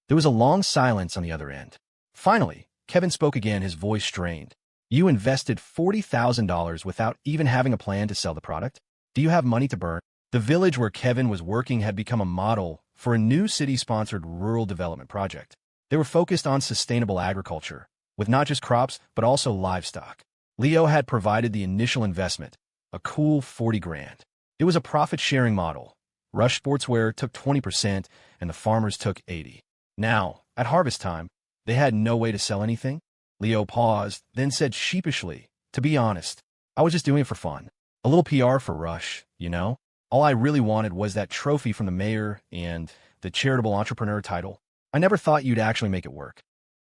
There was a long silence on the other end. Finally, Kevin spoke again, his voice strained. "You invested $40,000 without even having a plan to sell the product? Do you have money to burn?" The village where Kevin was working had become a model for a new city-sponsored rural development project. They were focused on sustainable agriculture, with not just crops, but also livestock. Leo had provided the initial investment, a cool 40 grand. It was a profit-sharing model. Rush Sportswear took 20%, and the farmers took 80%. Now, at harvest time, they had no way to sell anything. Leo paused, then said sheepishly, "To be honest, I was just doing it for fun. A little PR for Rush, you know? All I really wanted was that trophy from the mayor and the charitable entrepreneur title. I never thought you'd actually make it work."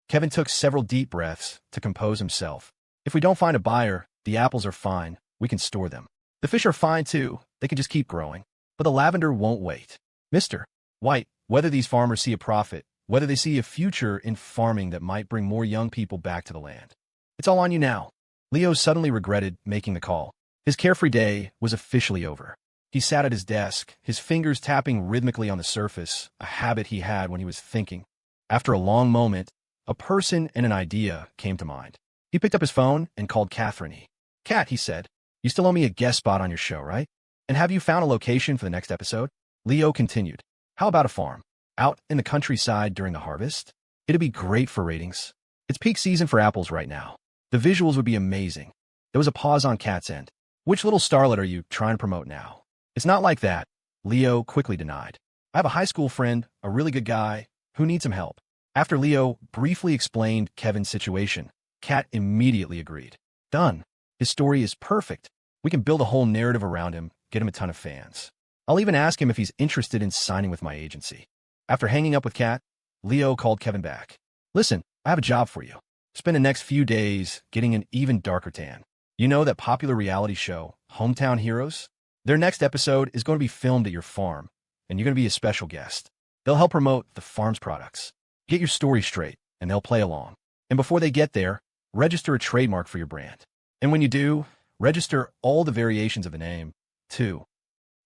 Kevin took several deep breaths to compose himself. "If we don't find a buyer, the apples are fine. We can store them. The fish are fine too. They can just keep growing. But the lavender won't wait. Mr. White, whether these farmers see a profit, whether they see a future in farming that might bring more young people back to the land, it's all on you now." Leo suddenly regretted making the call. His carefree day was officially over. He sat at his desk, his fingers tapping rhythmically on the surface, a habit he had when he was thinking. After a long moment, a person and an idea came to mind. He picked up his phone and called Catherine. "Kat," he said, "you still owe me a guest spot on your show, right? And have you found a location for the next episode?" Leo continued. "How about a farm? Out in the countryside during the harvest? It'd be great for ratings. It's peak season for apples right now. The visuals would be amazing." There was a pause on Kat's end. "Which little starlet are you trying to promote now?" "It's not like that," Leo quickly denied. "I have a high school friend, a really good guy, who needs some help." After Leo briefly explained Kevin's situation, Kat immediately agreed. "Done. His story is perfect. We can build a whole narrative around him, get him a ton of fans. I'll even ask him if he's interested in signing with my agency." After hanging up with Kat, Leo called Kevin back. "Listen, I have a job for you. Spend the next few days getting an even darker tan. You know that popular reality show, Hometown Heroes? Their next episode is going to be filmed at your farm, and you're going to be a special guest. They'll help promote the farm's products. Get your story straight, and they'll play along. And before they get there, register a trademark for your brand. And when you do, register all the variations of the name, too.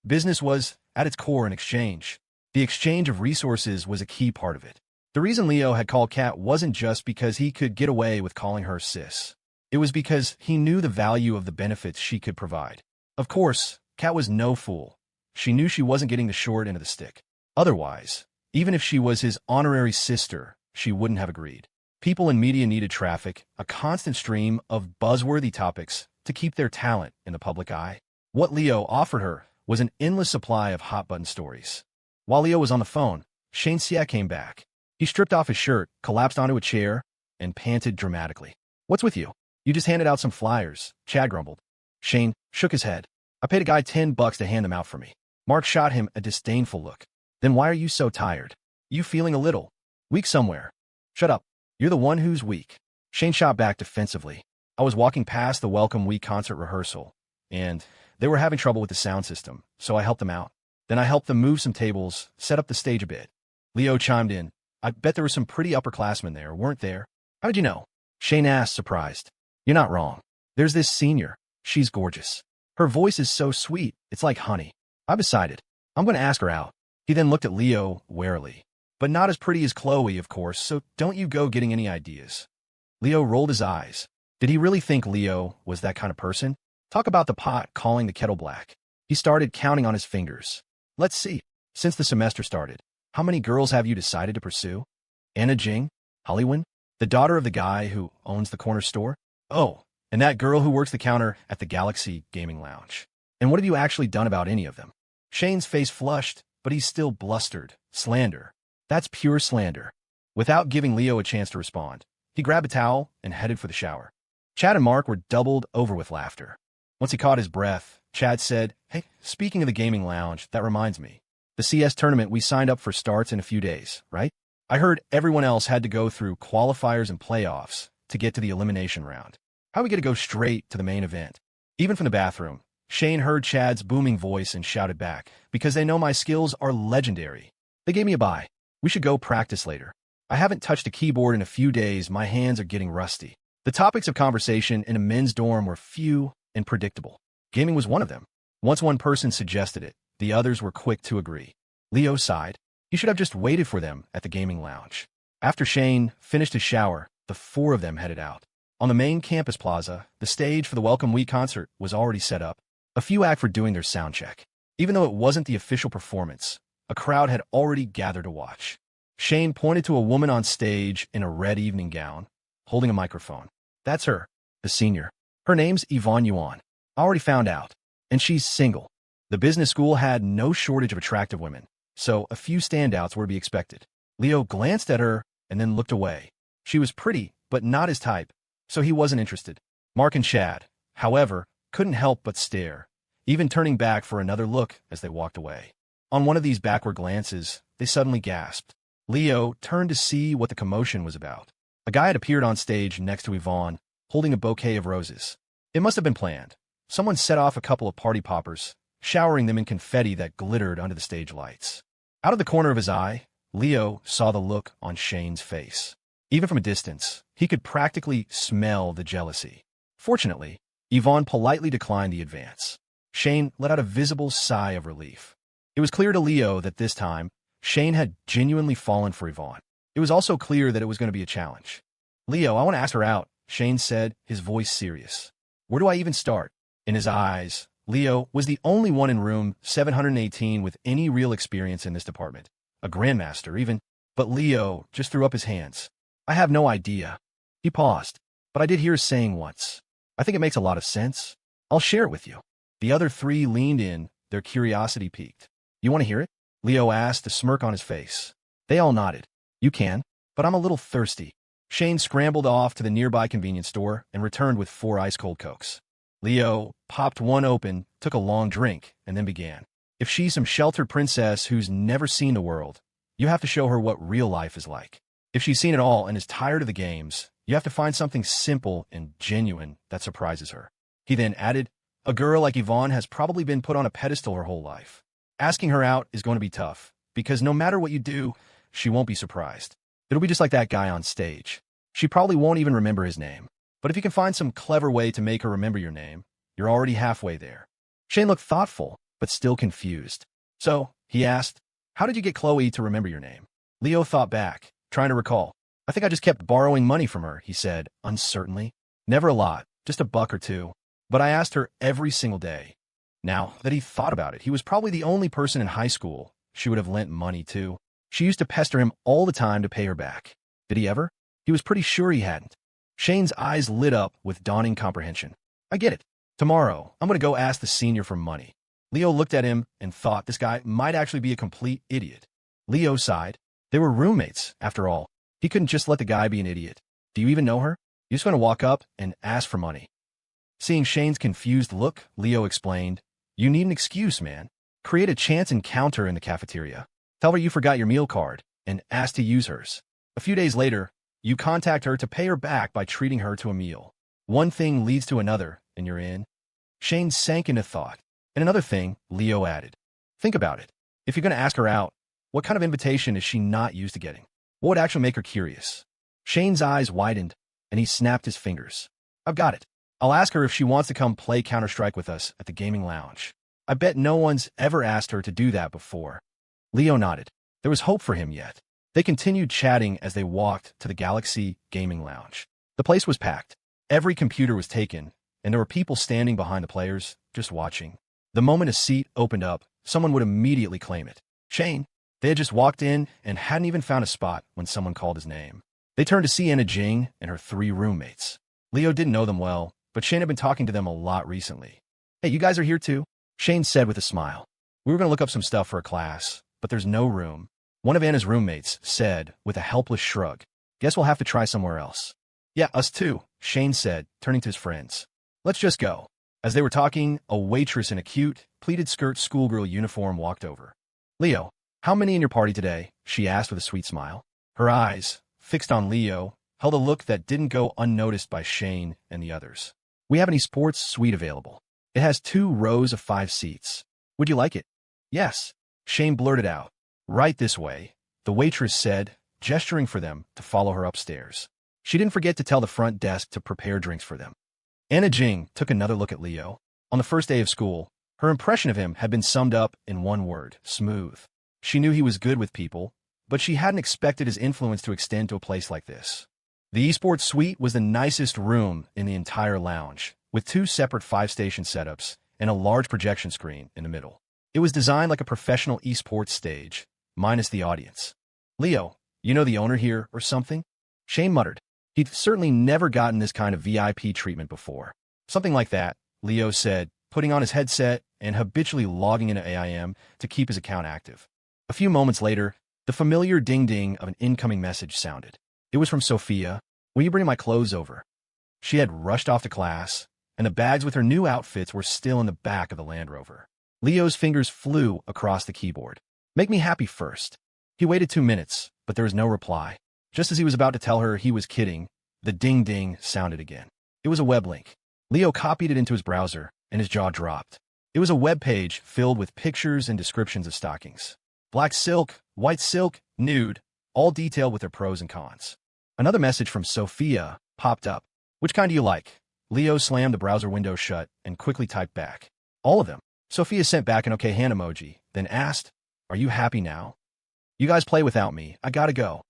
Business was, at its core, an exchange. The exchange of resources was a key part of it. The reason Leo had called Kat wasn't just because he could get away with calling her sis. It was because he knew the value of the benefits she could provide. Of course, Kat was no fool. She knew she wasn't getting the short end of the stick. Otherwise, even if she was his honorary sister, she wouldn't have agreed. People in media needed traffic, a constant stream of buzzworthy topics to keep their talent in the public eye. What Leo offered her was an endless supply of hot-button stories. While Leo was on the phone, Shane Siak came back. He stripped off his shirt, collapsed onto a chair, and panted dramatically. "What's with you? You just handed out some flyers," Chad grumbled. Shane shook his head. "I paid a guy $10 to hand them out for me." Mark shot him a disdainful look. "Then why are you so tired? You feeling a little weak somewhere?" "Shut up. You're the one who's weak." Shane shot back defensively. "I was walking past the Welcome Week concert rehearsal, and they were having trouble with the sound system, so I helped them out. Then I helped them move some tables, set up the stage a bit." Leo chimed in. "I bet there were some pretty upperclassmen there, weren't there?" "How did you know?" Shane asked, surprised. "You're not wrong. There's this senior. She's gorgeous. Her voice is so sweet, it's like honey. I've decided. I'm going to ask her out." He then looked at Leo warily. "But not as pretty as Chloe, of course, so don't you go getting any ideas." Leo rolled his eyes. Did he really think Leo was that kind of person? Talk about the pot calling the kettle black. He started counting on his fingers. "Let's see. Since the semester started, how many girls have you decided to pursue? Anna Jing? Hollywin? The daughter of the guy who owns the corner store? Oh, and that girl who works the counter at the Galaxy Gaming Lounge. And what have you actually done about any of them?" Shane's face flushed, but he still blustered. "Slander. That's pure slander." Without giving Leo a chance to respond, he grabbed a towel and headed for the shower. Chad and Mark were doubled over with laughter. Once he caught his breath, Chad said, "Hey, speaking of the gaming lounge, that reminds me. The CS tournament we signed up for starts in a few days, right? I heard everyone else had to go through qualifiers and playoffs to get to the elimination round. How are we going to go straight to the main event?" Even from the bathroom, Shane heard Chad's booming voice and shouted back, "Because they know my skills are legendary. They gave me a bye. We should go practice later. I haven't touched a keyboard in a few days. My hands are getting rusty." The topics of conversation in a men's dorm were few and predictable. Gaming was one of them. Once one person suggested it, the others were quick to agree. Leo sighed. He should have just waited for them at the gaming lounge. After Shane finished his shower, the four of them headed out. On the main campus plaza, the stage for the Welcome Week concert was already set up. A few acts were doing their sound check. Even though it wasn't the official performance, a crowd had already gathered to watch. Shane pointed to a woman on stage in a red evening gown, holding a microphone. "That's her, the senior. Her name's Yvonne Yuan. I already found out. And she's single." The business school had no shortage of attractive women, so a few standouts were to be expected. Leo glanced at her and then looked away. She was pretty, but not his type, so he wasn't interested. Mark and Chad, however, couldn't help but stare, even turning back for another look as they walked away. On one of these backward glances, they suddenly gasped. Leo turned to see what the commotion was about. A guy had appeared on stage next to Yvonne, holding a bouquet of roses. It must have been planned. Someone set off a couple of party poppers, showering them in confetti that glittered under the stage lights. Out of the corner of his eye, Leo saw the look on Shane's face. Even from a distance, he could practically smell the jealousy. Fortunately, Yvonne politely declined the advance. Shane let out a visible sigh of relief. It was clear to Leo that this time, Shane had genuinely fallen for Yvonne. It was also clear that it was going to be a challenge. "Leo, I want to ask her out," Shane said, his voice serious. "Where do I even start?" In his eyes, Leo was the only one in room 718 with any real experience in this department. A grandmaster, even. But Leo just threw up his hands. "I have no idea." He paused. "But I did hear a saying once. I think it makes a lot of sense. I'll share it with you." The other three leaned in, their curiosity piqued. "You want to hear it?" Leo asked, a smirk on his face. They all nodded. "You can, but I'm a little thirsty." Shane scrambled off to the nearby convenience store and returned with 4 ice-cold Cokes. Leo popped one open, took a long drink, and then began. "If she's some sheltered princess who's never seen the world, you have to show her what real life is like. If she's seen it all and is tired of the games, you have to find something simple and genuine that surprises her." He then added, "A girl like Yvonne has probably been put on a pedestal her whole life. Asking her out is going to be tough, because no matter what you do, she won't be surprised. It'll be just like that guy on stage. She probably won't even remember his name. But if you can find some clever way to make her remember your name, you're already halfway there. Shane looked thoughtful, but still confused. So, he asked, how did you get Chloe to remember your name? Leo thought back, trying to recall. I think I just kept borrowing money from her, he said, uncertainly. Never a lot, just $1 or $2. But I asked her every single day. Now that he thought about it, he was probably the only person in high school she would have lent money to. She used to pester him all the time to pay her back. Did he ever? He was pretty sure he hadn't. Shane's eyes lit up with dawning comprehension. I get it. Tomorrow, I'm going to go ask the senior for money. Leo looked at him and thought this guy might actually be a complete idiot. Leo sighed. They were roommates, after all. He couldn't just let the guy be an idiot. Do you even know her? You're just going to walk up and ask for money. Seeing Shane's confused look, Leo explained, you need an excuse, man. Create a chance encounter in the cafeteria. Tell her you forgot your meal card and ask to use hers. A few days later, you contact her to pay her back by treating her to a meal. One thing leads to another, and you're in. Shane sank into thought. And another thing, Leo added. Think about it. If you're going to ask her out, what kind of invitation is she not used to getting? What would actually make her curious? Shane's eyes widened, and he snapped his fingers. I've got it. I'll ask her if she wants to come play Counter-Strike with us at the gaming lounge. I bet no one's ever asked her to do that before. Leo nodded. There was hope for him yet. They continued chatting as they walked to the Galaxy gaming lounge. The place was packed. Every computer was taken, and there were people standing behind the players, just watching. The moment a seat opened up, someone would immediately claim it. Shane. They had just walked in and hadn't even found a spot when someone called his name. They turned to see Anna Jing and her 3 roommates. Leo didn't know them well, but Shane had been talking to them a lot recently. Hey, you guys are here too? Shane said with a smile. We were going to look up some stuff for a class, but there's no room. One of Anna's roommates said with a helpless shrug. Guess we'll have to try somewhere else. Yeah, us too, Shane said, turning to his friends. Let's just go. As they were talking, a waitress in a cute, pleated skirt schoolgirl uniform walked over. Leo, how many in your party today? She asked with a sweet smile. Her eyes, fixed on Leo, held a look that didn't go unnoticed by Shane and the others. We have an esports suite available. It has 2 rows of 5 seats. Would you like it? Yes, Shane blurted out. Right this way, the waitress said, gesturing for them to follow her upstairs. She didn't forget to tell the front desk to prepare drinks for them. Anna Jing took another look at Leo. On the first day of school, her impression of him had been summed up in one word, smooth. She knew he was good with people, but she hadn't expected his influence to extend to a place like this. The esports suite was the nicest room in the entire lounge, with 2 separate 5-station setups and a large projection screen in the middle. It was designed like a professional esports stage, minus the audience. Leo, you know the owner here or something? Shane muttered. He'd certainly never gotten this kind of VIP treatment before. Something like that, Leo said, putting on his headset and habitually logging into AIM to keep his account active. A few moments later, the familiar ding-ding of an incoming message sounded. It was from Sophia. Will you bring my clothes over? She had rushed off to class, and the bags with her new outfits were still in the back of the Land Rover. Leo's fingers flew across the keyboard. Make me happy first. He waited 2 minutes, but there was no reply. Just as he was about to tell her he was kidding, the ding-ding sounded again. It was a web link. Leo copied it into his browser, and his jaw dropped. It was a web page filled with pictures and descriptions of stockings. Black silk, white silk, nude, all detailed with their pros and cons. Another message from Sophia popped up. Which kind do you like? Leo slammed the browser window shut and quickly typed back. All of them. Sophia sent back an okay hand emoji, then asked, Are you happy now? You guys play without me. I gotta go.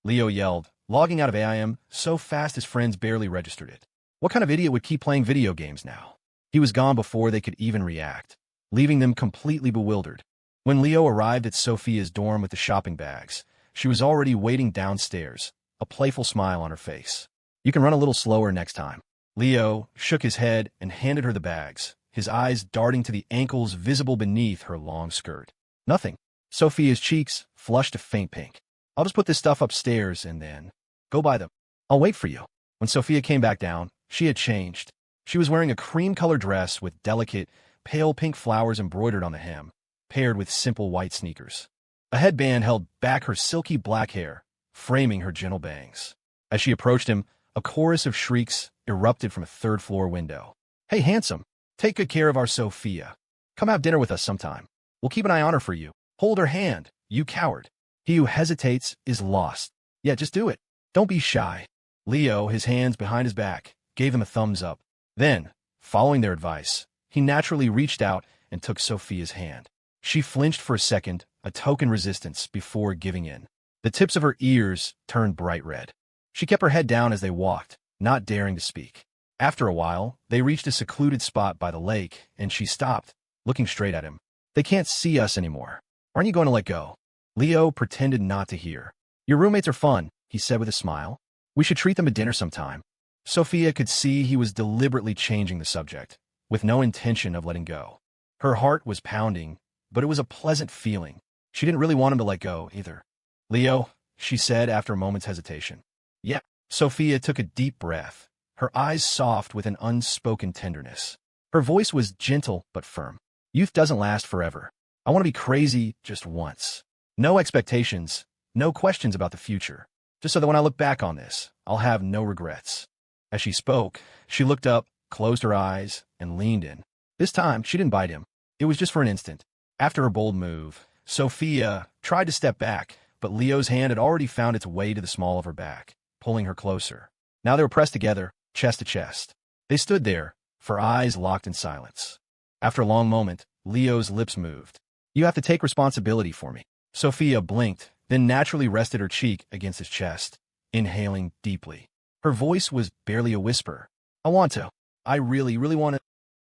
Leo yelled, logging out of AIM so fast his friends barely registered it. What kind of idiot would keep playing video games now? He was gone before they could even react, leaving them completely bewildered. When Leo arrived at Sophia's dorm with the shopping bags, she was already waiting downstairs, a playful smile on her face. You can run a little slower next time. Leo shook his head and handed her the bags, his eyes darting to the ankles visible beneath her long skirt. Nothing. Sophia's cheeks flushed a faint pink. I'll just put this stuff upstairs and then go buy them. I'll wait for you. When Sophia came back down, she had changed. She was wearing a cream-colored dress with delicate, pale pink flowers embroidered on the hem, paired with simple white sneakers. A headband held back her silky black hair, framing her gentle bangs. As she approached him, a chorus of shrieks erupted from a third-floor window. Hey, handsome, take good care of our Sophia. Come have dinner with us sometime. We'll keep an eye on her for you. Hold her hand, you coward. He who hesitates is lost. Yeah, just do it. Don't be shy. Leo, his hands behind his back, gave him a thumbs up. Then, following their advice, he naturally reached out and took Sophia's hand. She flinched for a second, a token resistance before giving in. The tips of her ears turned bright red. She kept her head down as they walked, not daring to speak. After a while, they reached a secluded spot by the lake, and she stopped, looking straight at him. They can't see us anymore. Aren't you going to let go? Leo pretended not to hear. Your roommates are fun, he said with a smile. We should treat them to dinner sometime. Sophia could see he was deliberately changing the subject, with no intention of letting go. Her heart was pounding, but it was a pleasant feeling. She didn't really want him to let go, either. Leo, she said after a moment's hesitation. Yeah. Sophia took a deep breath, her eyes soft with an unspoken tenderness. Her voice was gentle but firm. Youth doesn't last forever. I want to be crazy just once. No expectations, no questions about the future, just so that when I look back on this, I'll have no regrets. As she spoke, she looked up, closed her eyes, and leaned in. This time, she didn't bite him. It was just for an instant. After her bold move, Sophia tried to step back, but Leo's hand had already found its way to the small of her back, pulling her closer. Now they were pressed together, chest to chest. They stood there, for eyes locked in silence. After a long moment, Leo's lips moved. You have to take responsibility for me. Sophia blinked, then naturally rested her cheek against his chest, inhaling deeply. Her voice was barely a whisper. I want to. I really want to.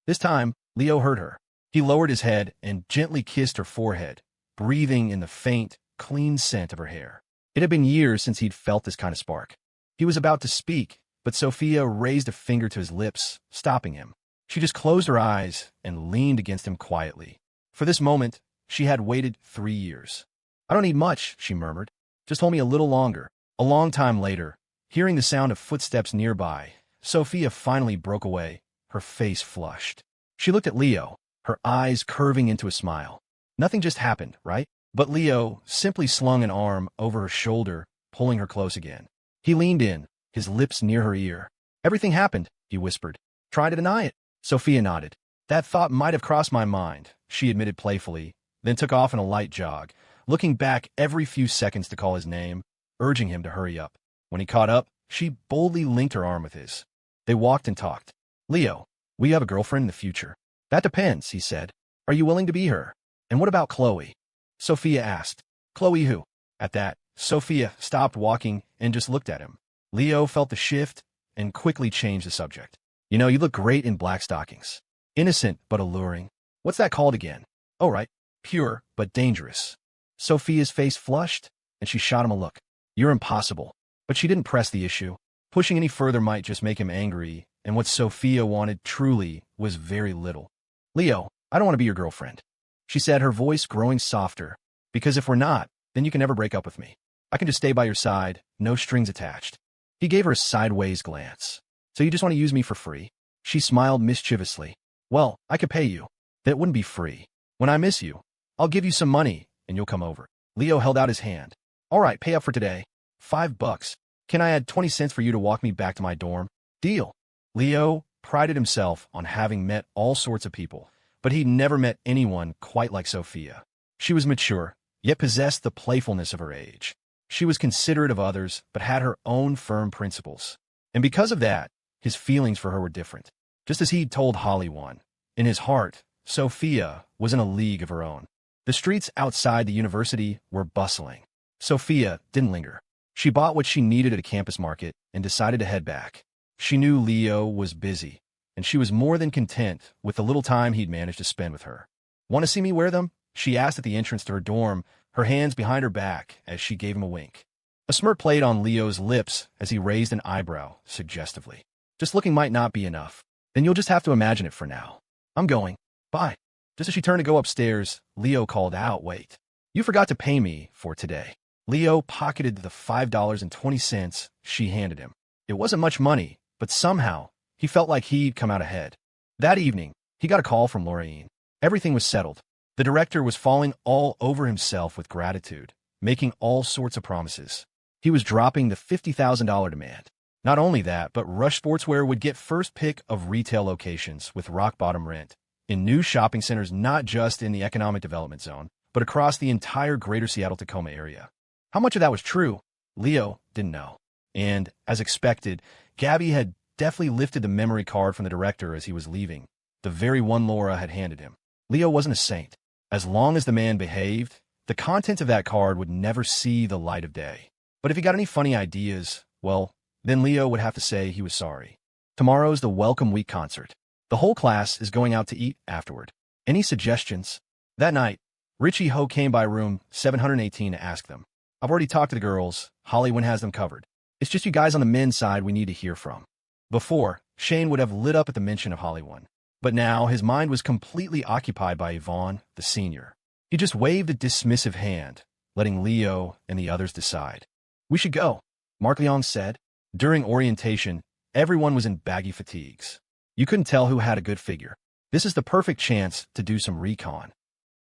This time, Leo heard her. He lowered his head and gently kissed her forehead, breathing in the faint, clean scent of her hair. It had been years since he'd felt this kind of spark. He was about to speak, but Sophia raised a finger to his lips, stopping him. She just closed her eyes and leaned against him quietly. For this moment, she had waited 3 years. I don't need much, she murmured. Just hold me a little longer. A long time later, hearing the sound of footsteps nearby, Sophia finally broke away, her face flushed. She looked at Leo, her eyes curving into a smile. Nothing just happened, right? But Leo simply slung an arm over her shoulder, pulling her close again. He leaned in, his lips near her ear. Everything happened, he whispered. Try to deny it. Sophia nodded. That thought might have crossed my mind, she admitted playfully, then took off in a light jog, looking back every few seconds to call his name, urging him to hurry up. When he caught up, she boldly linked her arm with his. They walked and talked. Leo, will you have a girlfriend in the future? That depends, he said. Are you willing to be her? And what about Chloe? Sophia asked. Chloe who? At that, Sophia stopped walking and just looked at him. Leo felt the shift and quickly changed the subject. You know, you look great in black stockings. Innocent but alluring. What's that called again? Oh, right. Pure but dangerous. Sophia's face flushed, and she shot him a look. You're impossible. But she didn't press the issue. Pushing any further might just make him angry, and what Sophia wanted truly was very little. Leo, I don't want to be your girlfriend, she said, her voice growing softer. Because if we're not, then you can never break up with me. I can just stay by your side, no strings attached. He gave her a sideways glance. So you just want to use me for free? She smiled mischievously. Well, I could pay you. That wouldn't be free. When I miss you, I'll give you some money, and you'll come over. Leo held out his hand. All right, pay up for today. $5. Can I add 20 cents for you to walk me back to my dorm? Deal. Leo prided himself on having met all sorts of people, but he'd never met anyone quite like Sophia. She was mature, yet possessed the playfulness of her age. She was considerate of others, but had her own firm principles. And because of that, his feelings for her were different. Just as he'd told Holly one. In his heart, Sophia was in a league of her own. The streets outside the university were bustling. Sophia didn't linger. She bought what she needed at a campus market and decided to head back. She knew Leo was busy, and she was more than content with the little time he'd managed to spend with her. Want to see me wear them? She asked at the entrance to her dorm, her hands behind her back as she gave him a wink. A smirk played on Leo's lips as he raised an eyebrow suggestively. Just looking might not be enough. Then you'll just have to imagine it for now. I'm going. Bye. Just as she turned to go upstairs, Leo called out, wait. You forgot to pay me for today. Leo pocketed the $5.20 she handed him. It wasn't much money, but somehow he felt like he'd come out ahead. That evening, he got a call from Lorraine. Everything was settled. The director was falling all over himself with gratitude, making all sorts of promises. He was dropping the $50,000 demand. Not only that, but Rush Sportswear would get first pick of retail locations with rock-bottom rent, in new shopping centers not just in the economic development zone, but across the entire greater Seattle-Tacoma area. How much of that was true? Leo didn't know. And, as expected, Gabby had deftly lifted the memory card from the director as he was leaving, the very one Laura had handed him. Leo wasn't a saint. As long as the man behaved, the content of that card would never see the light of day. But if he got any funny ideas, well, then Leo would have to say he was sorry. Tomorrow's the Welcome Week concert. The whole class is going out to eat afterward. Any suggestions? That night, Richie Ho came by room 718 to ask them. I've already talked to the girls. Hollywood has them covered. It's just you guys on the men's side we need to hear from. Before, Shane would have lit up at the mention of Hollywood. But now his mind was completely occupied by Yvonne, the senior. He just waved a dismissive hand, letting Leo and the others decide. We should go, Mark Leong said. During orientation, everyone was in baggy fatigues. You couldn't tell who had a good figure. This is the perfect chance to do some recon.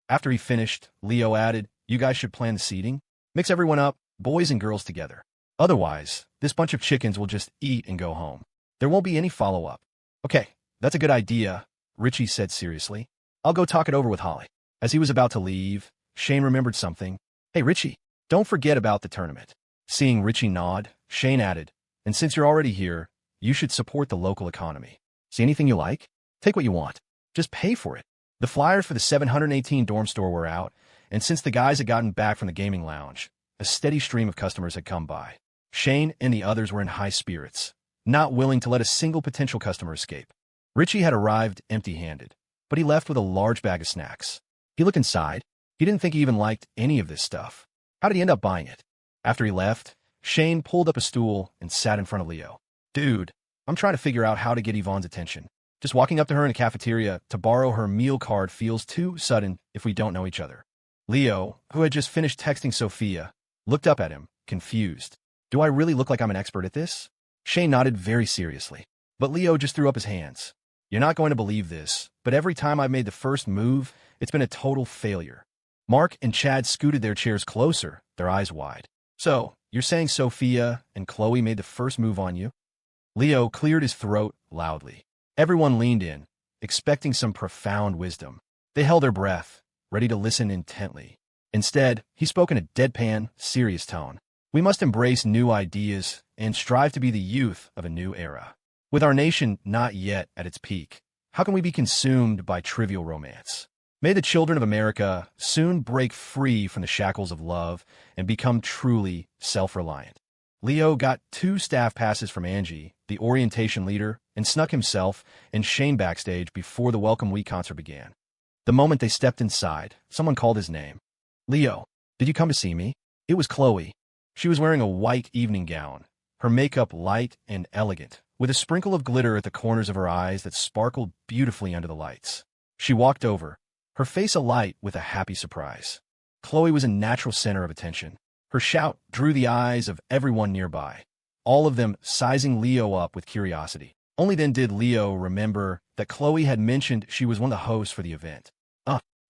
After he finished, Leo added, you guys should plan the seating. Mix everyone up, boys and girls together. Otherwise, this bunch of chickens will just eat and go home. There won't be any follow-up. Okay, that's a good idea, Richie said seriously. I'll go talk it over with Holly. As he was about to leave, Shane remembered something. Hey, Richie, don't forget about the tournament. Seeing Richie nod, Shane added, and since you're already here, you should support the local economy. See anything you like? Take what you want. Just pay for it. The flyers for the 718 dorm store were out, and since the guys had gotten back from the gaming lounge, a steady stream of customers had come by. Shane and the others were in high spirits, not willing to let a single potential customer escape. Richie had arrived empty-handed, but he left with a large bag of snacks. He looked inside. He didn't think he even liked any of this stuff. How did he end up buying it? After he left, Shane pulled up a stool and sat in front of Leo. Dude, I'm trying to figure out how to get Yvonne's attention. Just walking up to her in a cafeteria to borrow her meal card feels too sudden if we don't know each other. Leo, who had just finished texting Sophia, looked up at him, confused. Do I really look like I'm an expert at this? Shane nodded very seriously. But Leo just threw up his hands. You're not going to believe this, but every time I've made the first move, it's been a total failure. Mark and Chad scooted their chairs closer, their eyes wide. So, you're saying Sophia and Chloe made the first move on you? Leo cleared his throat loudly. Everyone leaned in, expecting some profound wisdom. They held their breath, ready to listen intently. Instead, he spoke in a deadpan, serious tone. We must embrace new ideas and strive to be the youth of a new era. With our nation not yet at its peak, how can we be consumed by trivial romance? May the children of America soon break free from the shackles of love and become truly self-reliant. Leo got 2 staff passes from Angie, the orientation leader, and snuck himself and Shane backstage before the Welcome Week concert began. The moment they stepped inside, someone called his name. Leo, did you come to see me? It was Chloe. She was wearing a white evening gown, her makeup light and elegant, with a sprinkle of glitter at the corners of her eyes that sparkled beautifully under the lights. She walked over, her face alight with a happy surprise. Chloe was a natural center of attention. Her shout drew the eyes of everyone nearby, all of them sizing Leo up with curiosity. Only then did Leo remember that Chloe had mentioned she was one of the hosts for the event.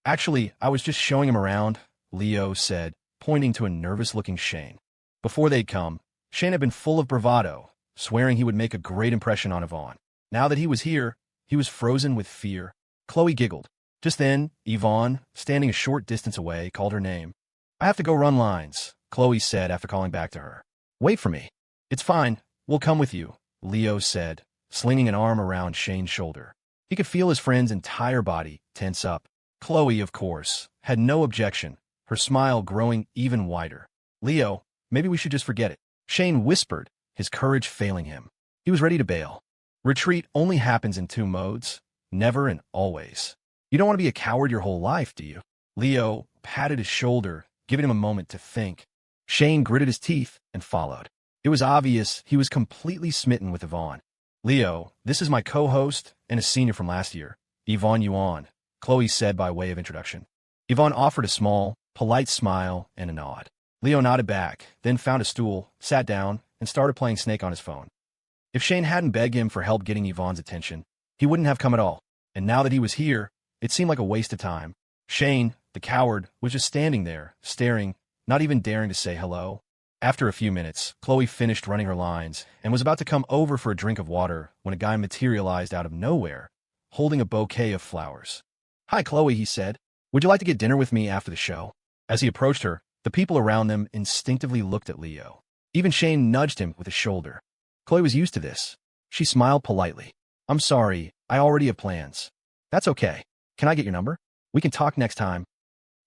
Actually, I was just showing him around, Leo said, pointing to a nervous-looking Shane. Before they'd come, Shane had been full of bravado, swearing he would make a great impression on Yvonne. Now that he was here, he was frozen with fear. Chloe giggled. Just then, Yvonne, standing a short distance away, called her name. I have to go run lines, Chloe said after calling back to her. Wait for me. It's fine. We'll come with you, Leo said, slinging an arm around Shane's shoulder. He could feel his friend's entire body tense up. Chloe, of course, had no objection, her smile growing even wider. Leo, maybe we should just forget it, Shane whispered, his courage failing him. He was ready to bail. Retreat only happens in 2 modes, never and always. You don't want to be a coward your whole life, do you? Leo patted his shoulder, giving him a moment to think. Shane gritted his teeth and followed. It was obvious he was completely smitten with Yvonne. Leo, this is my co-host and a senior from last year, Yvonne Yuan, Chloe said by way of introduction. Yvonne offered a small, polite smile and a nod. Leo nodded back, then found a stool, sat down, and started playing Snake on his phone. If Shane hadn't begged him for help getting Yvonne's attention, he wouldn't have come at all, and now that he was here, it seemed like a waste of time. Shane, the coward, was just standing there, staring, not even daring to say hello. After a few minutes, Chloe finished running her lines and was about to come over for a drink of water when a guy materialized out of nowhere, holding a bouquet of flowers. "Hi, Chloe," he said. "Would you like to get dinner with me after the show?" As he approached her, the people around them instinctively looked at Leo. Even Shane nudged him with his shoulder. Chloe was used to this. She smiled politely. "I'm sorry, I already have plans." "That's okay. Can I get your number? We can talk next time."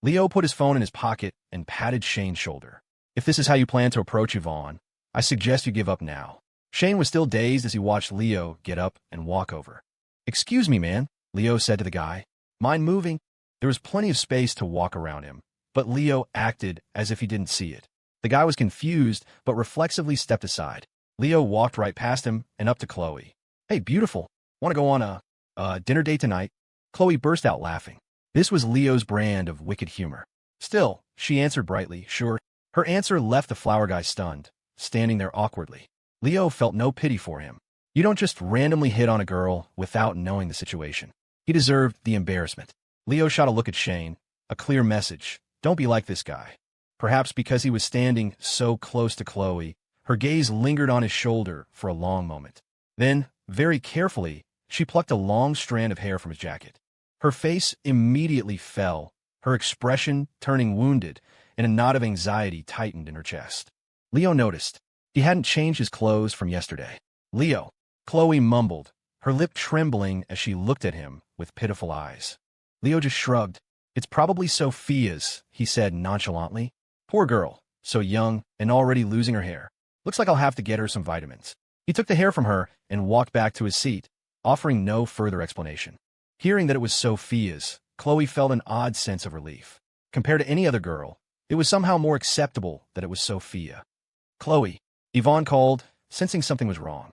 Leo put his phone in his pocket and patted Shane's shoulder. "If this is how you plan to approach Yvonne, I suggest you give up now." Shane was still dazed as he watched Leo get up and walk over. "Excuse me, man," Leo said to the guy. "Mind moving?" There was plenty of space to walk around him, but Leo acted as if he didn't see it. The guy was confused, but reflexively stepped aside. Leo walked right past him and up to Chloe. "Hey, beautiful. Want to go on a dinner date tonight?" Chloe burst out laughing. This was Leo's brand of wicked humor. "Still," she answered brightly, "sure." Her answer left the flower guy stunned, standing there awkwardly. Leo felt no pity for him. You don't just randomly hit on a girl without knowing the situation. He deserved the embarrassment. Leo shot a look at Shane, a clear message. Don't be like this guy. Perhaps because he was standing so close to Chloe, her gaze lingered on his shoulder for a long moment. Then, very carefully, she plucked a long strand of hair from his jacket. Her face immediately fell, her expression turning wounded, and a knot of anxiety tightened in her chest. Leo noticed. He hadn't changed his clothes from yesterday. "Leo," Chloe mumbled, her lip trembling as she looked at him with pitiful eyes. Leo just shrugged. "It's probably Sophia's," he said nonchalantly. "Poor girl, so young and already losing her hair. Looks like I'll have to get her some vitamins." He took the hair from her and walked back to his seat, offering no further explanation. Hearing that it was Sophia's, Chloe felt an odd sense of relief. Compared to any other girl, it was somehow more acceptable that it was Sophia. "Chloe," Yvonne called, sensing something was wrong.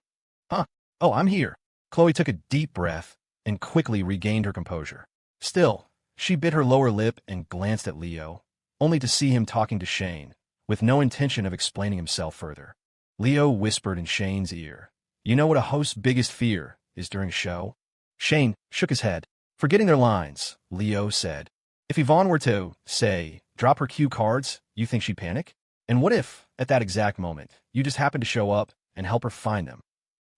"Huh? Oh, I'm here." Chloe took a deep breath and quickly regained her composure. Still, she bit her lower lip and glanced at Leo, only to see him talking to Shane, with no intention of explaining himself further. Leo whispered in Shane's ear, "You know what a host's biggest fear is during a show?" Shane shook his head. "Forgetting their lines," Leo said. "If Yvonne were to, say, drop her cue cards, you think she'd panic? And what if, at that exact moment, you just happened to show up and help her find them?"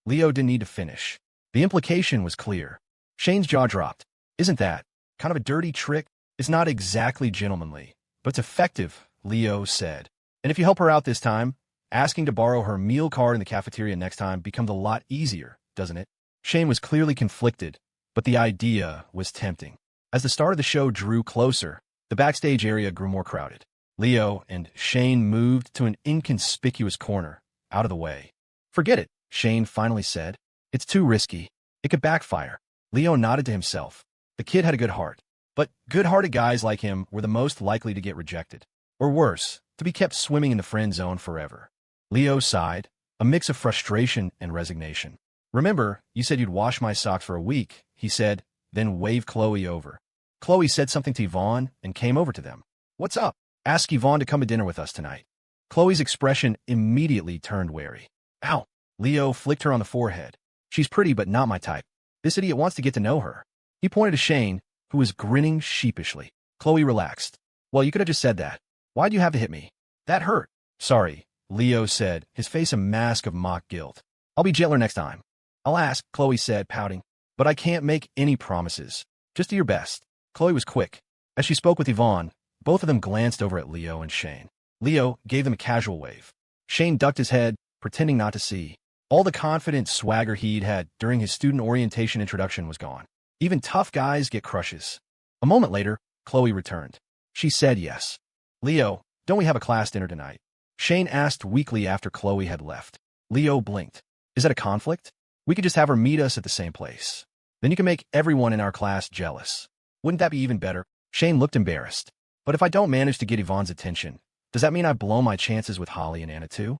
Leo didn't need to finish. The implication was clear. Shane's jaw dropped. "Isn't that kind of a dirty trick? It's not exactly gentlemanly, but it's effective," Leo said. "And if you help her out this time, asking to borrow her meal card in the cafeteria next time becomes a lot easier, doesn't it?" Shane was clearly conflicted, but the idea was tempting. As the start of the show drew closer, the backstage area grew more crowded. Leo and Shane moved to an inconspicuous corner, out of the way. "Forget it," Shane finally said. "It's too risky. It could backfire." Leo nodded to himself. The kid had a good heart, but good-hearted guys like him were the most likely to get rejected. Or worse, to be kept swimming in the friend zone forever. Leo sighed, a mix of frustration and resignation. "Remember, you said you'd wash my socks for a week," he said, then waved Chloe over. Chloe said something to Yvonne and came over to them. "What's up? Ask Yvonne to come to dinner with us tonight." Chloe's expression immediately turned wary. "Ow!" Leo flicked her on the forehead. "She's pretty but not my type. This idiot wants to get to know her." He pointed to Shane, who was grinning sheepishly. Chloe relaxed. "Well, you could have just said that. Why'd you have to hit me? That hurt." "Sorry," Leo said, his face a mask of mock guilt. "I'll be gentler next time." "I'll ask," Chloe said, pouting. "But I can't make any promises. Just do your best." Chloe was quick. As she spoke with Yvonne, both of them glanced over at Leo and Shane. Leo gave them a casual wave. Shane ducked his head, pretending not to see. All the confident swagger he'd had during his student orientation introduction was gone. Even tough guys get crushes. A moment later, Chloe returned. She said yes. "Leo, don't we have a class dinner tonight?" Shane asked weakly after Chloe had left. Leo blinked. "Is that a conflict? We could just have her meet us at the same place. Then you can make everyone in our class jealous. Wouldn't that be even better?" Shane looked embarrassed. "But if I don't manage to get Yvonne's attention, does that mean I blow my chances with Holly and Anna too?"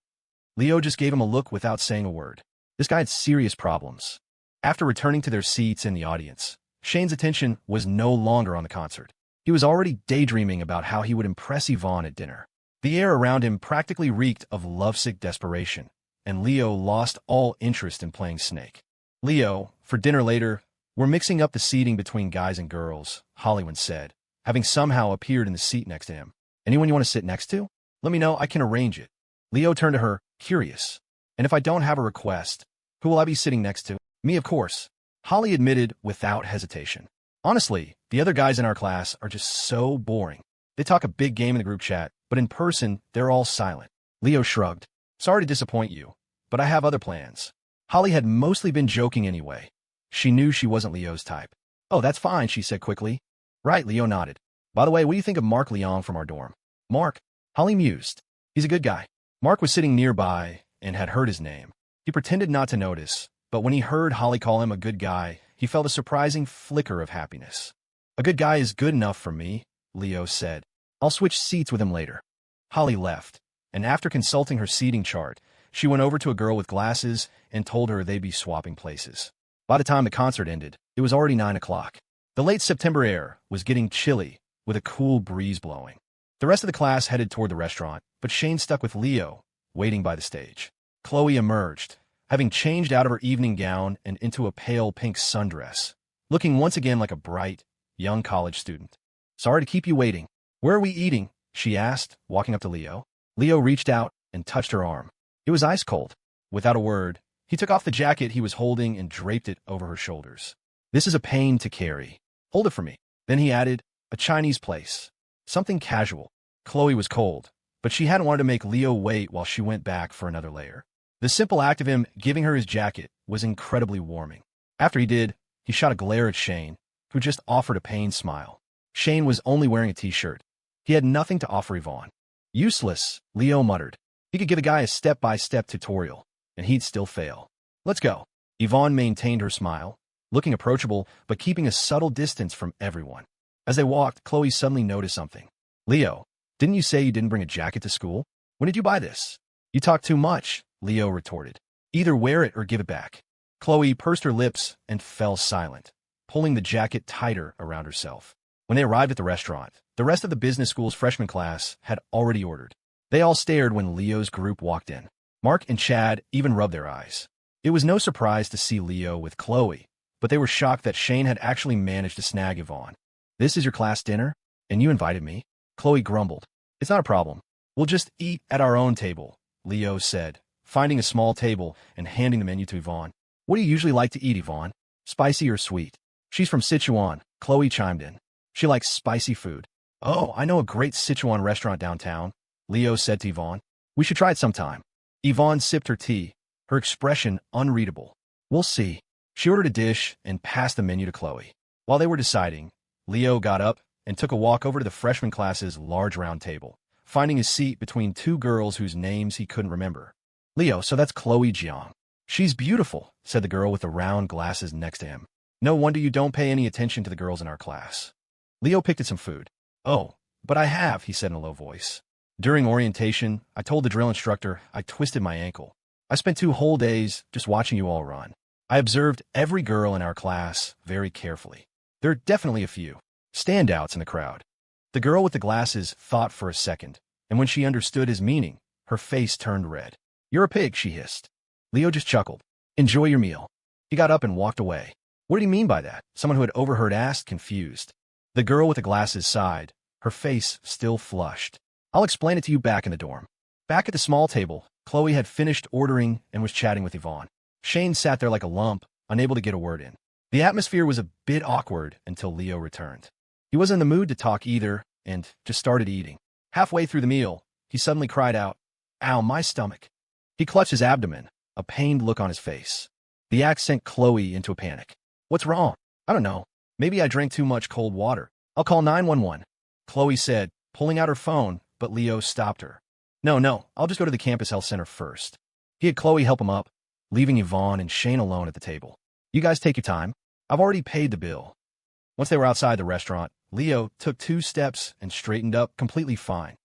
Leo just gave him a look without saying a word. This guy had serious problems. After returning to their seats in the audience, Shane's attention was no longer on the concert. He was already daydreaming about how he would impress Yvonne at dinner. The air around him practically reeked of lovesick desperation, and Leo lost all interest in playing Snake. "Leo, for dinner later, we're mixing up the seating between guys and girls," Hollywood said, having somehow appeared in the seat next to him. "Anyone you want to sit next to? Let me know, I can arrange it." Leo turned to her, curious. "And if I don't have a request, who will I be sitting next to?" "Me, of course." Holly admitted without hesitation. Honestly, the other guys in our class are just so boring. They talk a big game in the group chat, but in person, they're all silent. Leo shrugged. Sorry to disappoint you, but I have other plans. Holly had mostly been joking anyway. She knew she wasn't Leo's type. Oh, that's fine, she said quickly. Right, Leo nodded. By the way, what do you think of Mark Leong from our dorm? Mark? Holly mused. He's a good guy. Mark was sitting nearby and had heard his name. He pretended not to notice, but when he heard Holly call him a good guy, he felt a surprising flicker of happiness. A good guy is good enough for me, Leo said. I'll switch seats with him later. Holly left, and after consulting her seating chart, she went over to a girl with glasses and told her they'd be swapping places. By the time the concert ended, it was already 9 o'clock. The late September air was getting chilly, with a cool breeze blowing. The rest of the class headed toward the restaurant, but Shane stuck with Leo, waiting by the stage. Chloe emerged, having changed out of her evening gown and into a pale pink sundress, looking once again like a bright, young college student. Sorry to keep you waiting. Where are we eating? She asked, walking up to Leo. Leo reached out and touched her arm. It was ice cold. Without a word, he took off the jacket he was holding and draped it over her shoulders. This is a pain to carry. Hold it for me. Then he added, a Chinese place. Something casual. Chloe was cold, but she hadn't wanted to make Leo wait while she went back for another layer. The simple act of him giving her his jacket was incredibly warming. After he did, he shot a glare at Shane, who just offered a pained smile. Shane was only wearing a t-shirt. He had nothing to offer Yvonne. Useless, Leo muttered. He could give a guy a step-by-step tutorial, and he'd still fail. Let's go. Yvonne maintained her smile, looking approachable but keeping a subtle distance from everyone. As they walked, Chloe suddenly noticed something. Leo, didn't you say you didn't bring a jacket to school? When did you buy this? You talk too much, Leo retorted. Either wear it or give it back. Chloe pursed her lips and fell silent, pulling the jacket tighter around herself. When they arrived at the restaurant, the rest of the business school's freshman class had already ordered. They all stared when Leo's group walked in. Mark and Chad even rubbed their eyes. It was no surprise to see Leo with Chloe, but they were shocked that Shane had actually managed to snag Yvonne. This is your class dinner? And you invited me? Chloe grumbled. It's not a problem. We'll just eat at our own table, Leo said, finding a small table and handing the menu to Yvonne. What do you usually like to eat, Yvonne? Spicy or sweet? She's from Sichuan, Chloe chimed in. She likes spicy food. Oh, I know a great Sichuan restaurant downtown, Leo said to Yvonne. We should try it sometime. Yvonne sipped her tea, her expression unreadable. We'll see. She ordered a dish and passed the menu to Chloe. While they were deciding, Leo got up and took a walk over to the freshman class's large round table, finding his seat between two girls whose names he couldn't remember. Leo, so that's Chloe Jiang. She's beautiful, said the girl with the round glasses next to him. No wonder you don't pay any attention to the girls in our class. Leo picked at some food. Oh, but I have, he said in a low voice. During orientation, I told the drill instructor I twisted my ankle. I spent 2 whole days just watching you all run. I observed every girl in our class very carefully. There are definitely a few standouts in the crowd. The girl with the glasses thought for a second, and when she understood his meaning, her face turned red. You're a pig, she hissed. Leo just chuckled. Enjoy your meal. He got up and walked away. What did he mean by that? Someone who had overheard asked, confused. The girl with the glasses sighed, her face still flushed. I'll explain it to you back in the dorm. Back at the small table, Chloe had finished ordering and was chatting with Yvonne. Shane sat there like a lump, unable to get a word in. The atmosphere was a bit awkward until Leo returned. He wasn't in the mood to talk either, and just started eating. Halfway through the meal, he suddenly cried out, Ow, my stomach. He clutched his abdomen, a pained look on his face. The act sent Chloe into a panic. What's wrong? I don't know. Maybe I drank too much cold water. I'll call 911. Chloe said, pulling out her phone, but Leo stopped her. No, I'll just go to the campus health center first. He had Chloe help him up, leaving Yvonne and Shane alone at the table. You guys take your time. I've already paid the bill. Once they were outside the restaurant, Leo took 2 steps and straightened up, completely fine.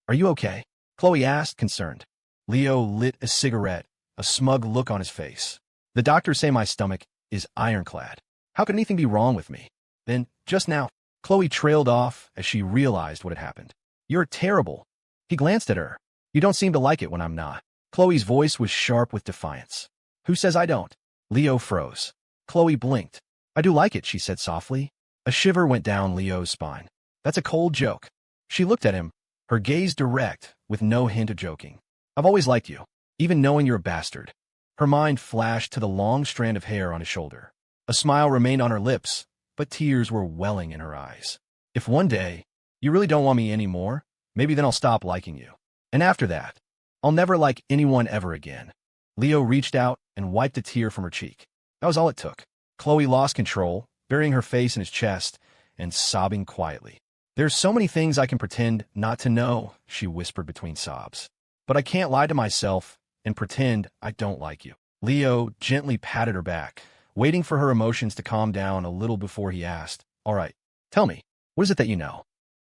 Are you okay? Chloe asked, concerned. Leo lit a cigarette, a smug look on his face. The doctors say my stomach is ironclad. How could anything be wrong with me? Then, just now, Chloe trailed off as she realized what had happened. You're terrible. He glanced at her. You don't seem to like it when I'm not. Chloe's voice was sharp with defiance. Who says I don't? Leo froze. Chloe blinked. I do like it, she said softly. A shiver went down Leo's spine. That's a cold joke. She looked at him, her gaze direct, with no hint of joking. I've always liked you, even knowing you're a bastard. Her mind flashed to the long strand of hair on his shoulder. A smile remained on her lips, but tears were welling in her eyes. If one day you really don't want me anymore, maybe then I'll stop liking you. And after that, I'll never like anyone ever again. Leo reached out and wiped a tear from her cheek. That was all it took. Chloe lost control, burying her face in his chest and sobbing quietly. There's so many things I can pretend not to know, she whispered between sobs. But I can't lie to myself and pretend I don't like you. Leo gently patted her back, waiting for her emotions to calm down a little before he asked, "All right, tell me, what is it that you know?"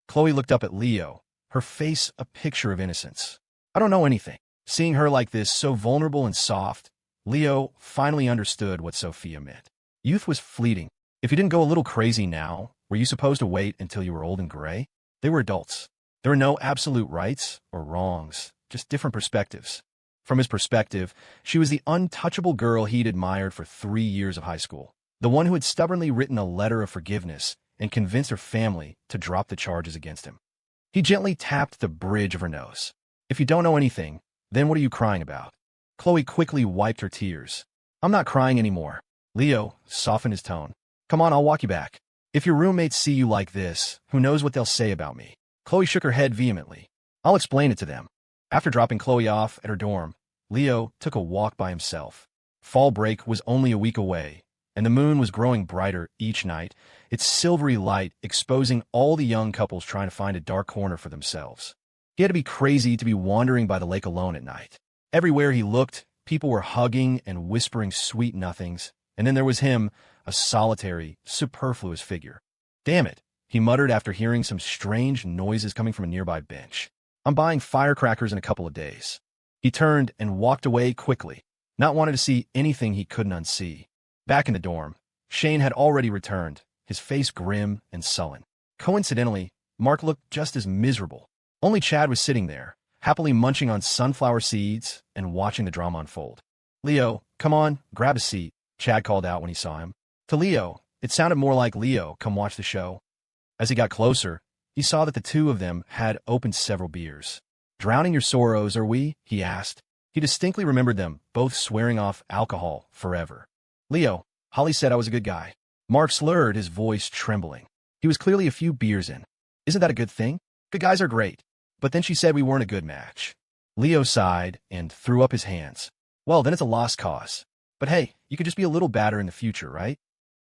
Chloe looked up at Leo, her face a picture of innocence. "I don't know anything." Seeing her like this, so vulnerable and soft, Leo finally understood what Sophia meant. Youth was fleeting. If you didn't go a little crazy now, were you supposed to wait until you were old and gray? They were adults. There were no absolute rights or wrongs, just different perspectives. From his perspective, she was the untouchable girl he'd admired for 3 years of high school, the one who had stubbornly written a letter of forgiveness and convinced her family to drop the charges against him. He gently tapped the bridge of her nose. "If you don't know anything, then what are you crying about?" Chloe quickly wiped her tears. "I'm not crying anymore." Leo softened his tone. "Come on, I'll walk you back. If your roommates see you like this, who knows what they'll say about me?" Chloe shook her head vehemently. "I'll explain it to them." After dropping Chloe off at her dorm, Leo took a walk by himself. Fall break was only a week away, and the moon was growing brighter each night, its silvery light exposing all the young couples trying to find a dark corner for themselves. He had to be crazy to be wandering by the lake alone at night. Everywhere he looked, people were hugging and whispering sweet nothings, and then there was him, a solitary, superfluous figure. "Damn it," he muttered after hearing some strange noises coming from a nearby bench. "I'm buying firecrackers in a couple of days." He turned and walked away quickly, not wanting to see anything he couldn't unsee. Back in the dorm, Shane had already returned, his face grim and sullen. Coincidentally, Mark looked just as miserable. Only Chad was sitting there, happily munching on sunflower seeds and watching the drama unfold. "Leo, come on, grab a seat," Chad called out when he saw him. To Leo, it sounded more like "Leo, come watch the show." As he got closer, he saw that the two of them had opened several beers. "Drowning your sorrows, are we?" he asked. He distinctly remembered them, both swearing off alcohol forever. "Leo, Holly said I was a good guy." Mark slurred, his voice trembling. He was clearly a few beers in. "Isn't that a good thing? Good guys are great. But then she said we weren't a good match." Leo sighed and threw up his hands. "Well, then it's a lost cause. But hey, you could just be a little badder in the future, right?"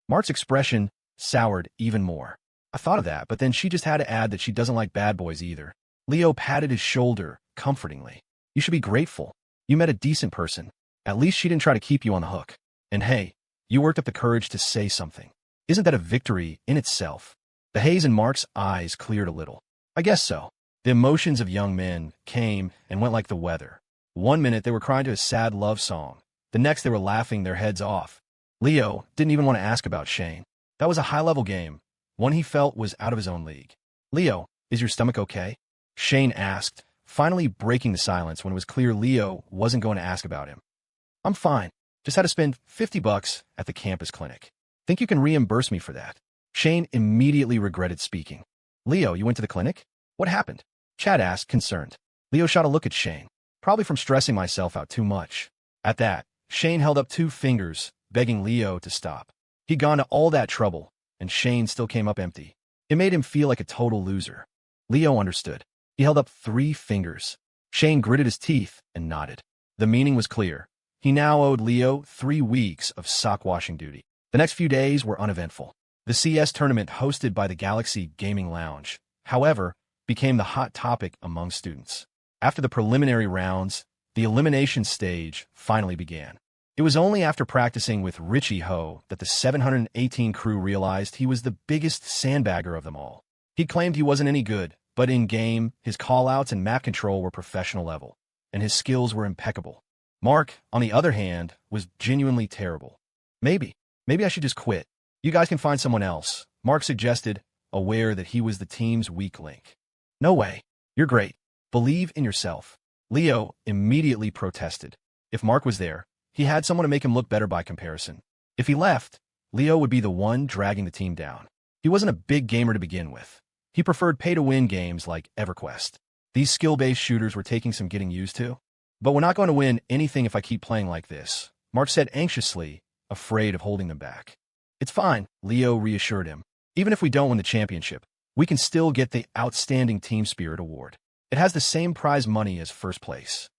Mark's expression soured even more. "I thought of that, but then she just had to add that she doesn't like bad boys either." Leo patted his shoulder comfortingly. "You should be grateful. You met a decent person. At least she didn't try to keep you on the hook. And hey, you worked up the courage to say something. Isn't that a victory in itself?" The haze in Mark's eyes cleared a little. "I guess so." The emotions of young men came and went like the weather. One minute they were crying to a sad love song. The next they were laughing their heads off. Leo didn't even want to ask about Shane. That was a high-level game, one he felt was out of his own league. "Leo, is your stomach okay?" Shane asked, finally breaking the silence when it was clear Leo wasn't going to ask about him. "I'm fine. Just had to spend $50 at the campus clinic. Think you can reimburse me for that?" Shane immediately regretted speaking. "Leo, you went to the clinic? What happened?" Chad asked, concerned. Leo shot a look at Shane. "Probably from stressing myself out too much." At that, Shane held up 2 fingers, begging Leo to stop. He'd gone to all that trouble, and Shane still came up empty. It made him feel like a total loser. Leo understood. He held up 3 fingers. Shane gritted his teeth and nodded. The meaning was clear. He now owed Leo 3 weeks of sock-washing duty. The next few days were uneventful. The CS tournament hosted by the Galaxy Gaming Lounge, however, became the hot topic among students. After the preliminary rounds, the elimination stage finally began. It was only after practicing with Richie Ho that the 718 crew realized he was the biggest sandbagger of them all. He claimed he wasn't any good, but in-game, his callouts and map control were professional level, and his skills were impeccable. Mark, on the other hand, was genuinely terrible. Maybe I should just quit. You guys can find someone else," Mark suggested, aware that he was the team's weak link. "No way. You're great. Believe in yourself." Leo immediately protested. If Mark was there, he had someone to make him look better by comparison. If he left, Leo would be the one dragging the team down. He wasn't a big gamer to begin with. He preferred pay-to-win games like EverQuest. These skill-based shooters were taking some getting used to. "But we're not going to win anything if I keep playing like this," Mark said anxiously, afraid of holding them back. It's fine, Leo reassured him. Even if we don't win the championship, we can still get the Outstanding Team Spirit Award. It has the same prize money as first place.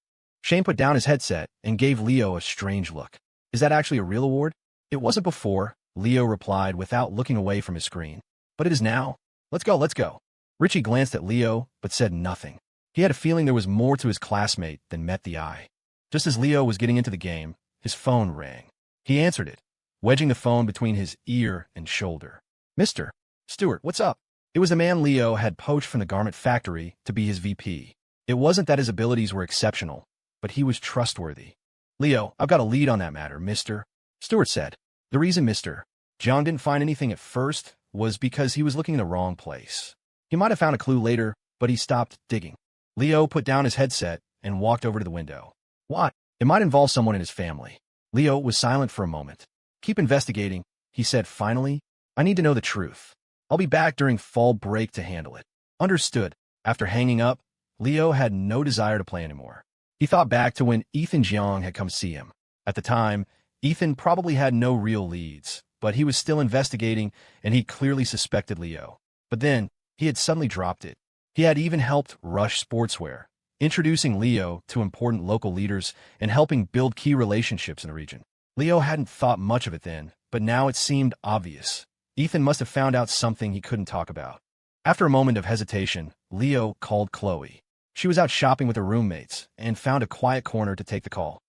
Shane put down his headset and gave Leo a strange look. Is that actually a real award? It wasn't before, Leo replied without looking away from his screen. But it is now. Let's go, let's go. Richie glanced at Leo, but said nothing. He had a feeling there was more to his classmate than met the eye. Just as Leo was getting into the game, his phone rang. He answered it, wedging the phone between his ear and shoulder. Mr. Stewart, what's up? It was the man Leo had poached from the garment factory to be his VP. It wasn't that his abilities were exceptional, but he was trustworthy. Leo, I've got a lead on that matter, Mr. Stewart said. The reason Mr. John didn't find anything at first was because he was looking in the wrong place. He might have found a clue later, but he stopped digging. Leo put down his headset and walked over to the window. What? It might involve someone in his family. Leo was silent for a moment. Keep investigating, he said finally. I need to know the truth. I'll be back during fall break to handle it. Understood. After hanging up, Leo had no desire to play anymore. He thought back to when Ethan Jiang had come see him. At the time, Ethan probably had no real leads, but he was still investigating and he clearly suspected Leo. But then, he had suddenly dropped it. He had even helped Rush Sportswear, introducing Leo to important local leaders and helping build key relationships in the region. Leo hadn't thought much of it then, but now it seemed obvious. Ethan must have found out something he couldn't talk about. After a moment of hesitation, Leo called Chloe. She was out shopping with her roommates and found a quiet corner to take the call.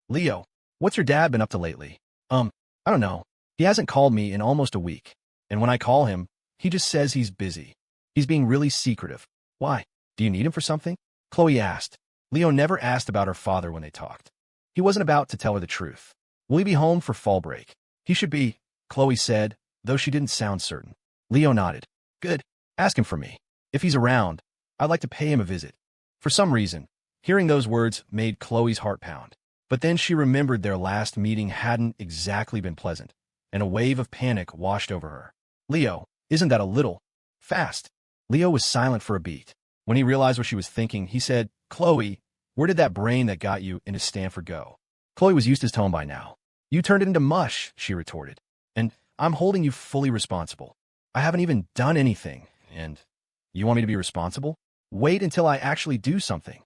Leo, what's your dad been up to lately? I don't know. He hasn't called me in almost a week. And when I call him, he just says he's busy. He's being really secretive. Why? Do you need him for something? Chloe asked. Leo never asked about her father when they talked. He wasn't about to tell her the truth. Will he be home for fall break? He should be, Chloe said, though she didn't sound certain. Leo nodded. Good. Ask him for me. If he's around, I'd like to pay him a visit. For some reason, hearing those words made Chloe's heart pound. But then she remembered their last meeting hadn't exactly been pleasant, and a wave of panic washed over her. Leo, isn't that a little fast? Leo was silent for a beat. When he realized what she was thinking, he said, Chloe, where did that brain that got you into Stanford go? Chloe was used to his tone by now. You turned it into mush, she retorted. And I'm holding you fully responsible. I haven't even done anything, and you want me to be responsible? Wait until I actually do something.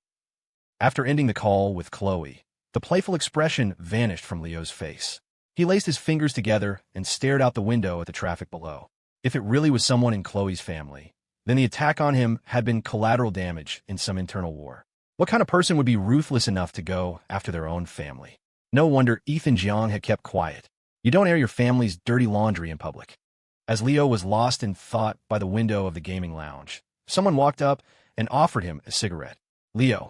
After ending the call with Chloe, the playful expression vanished from Leo's face. He laced his fingers together and stared out the window at the traffic below. If it really was someone in Chloe's family, then the attack on him had been collateral damage in some internal war. What kind of person would be ruthless enough to go after their own family? No wonder Ethan Jiang had kept quiet. You don't air your family's dirty laundry in public. As Leo was lost in thought by the window of the gaming lounge, someone walked up and offered him a cigarette. Leo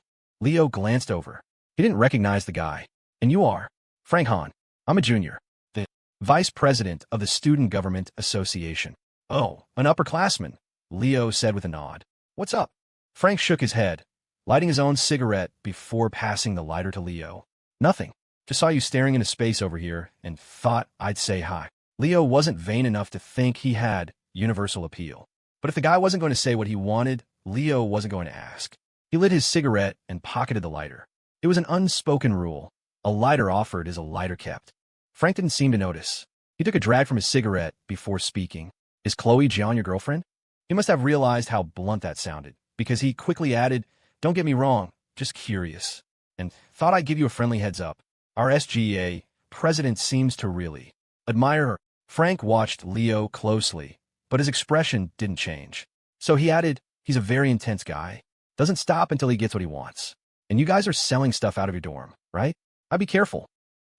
glanced over. He didn't recognize the guy. And you are? Frank Han. I'm a junior. The vice president of the Student Government Association. Oh, an upperclassman, Leo said with a nod. What's up? Frank shook his head, lighting his own cigarette before passing the lighter to Leo. Nothing. Just saw you staring into space over here and thought I'd say hi. Leo wasn't vain enough to think he had universal appeal. But if the guy wasn't going to say what he wanted, Leo wasn't going to ask. He lit his cigarette and pocketed the lighter. It was an unspoken rule. A lighter offered is a lighter kept. Frank didn't seem to notice. He took a drag from his cigarette before speaking. Is Chloe Jiang your girlfriend? He must have realized how blunt that sounded, because he quickly added, don't get me wrong, just curious, and thought I'd give you a friendly heads up. Our SGA president seems to really admire her. Frank watched Leo closely, but his expression didn't change. So he added, he's a very intense guy. Doesn't stop until he gets what he wants. And you guys are selling stuff out of your dorm, right? I'd be careful.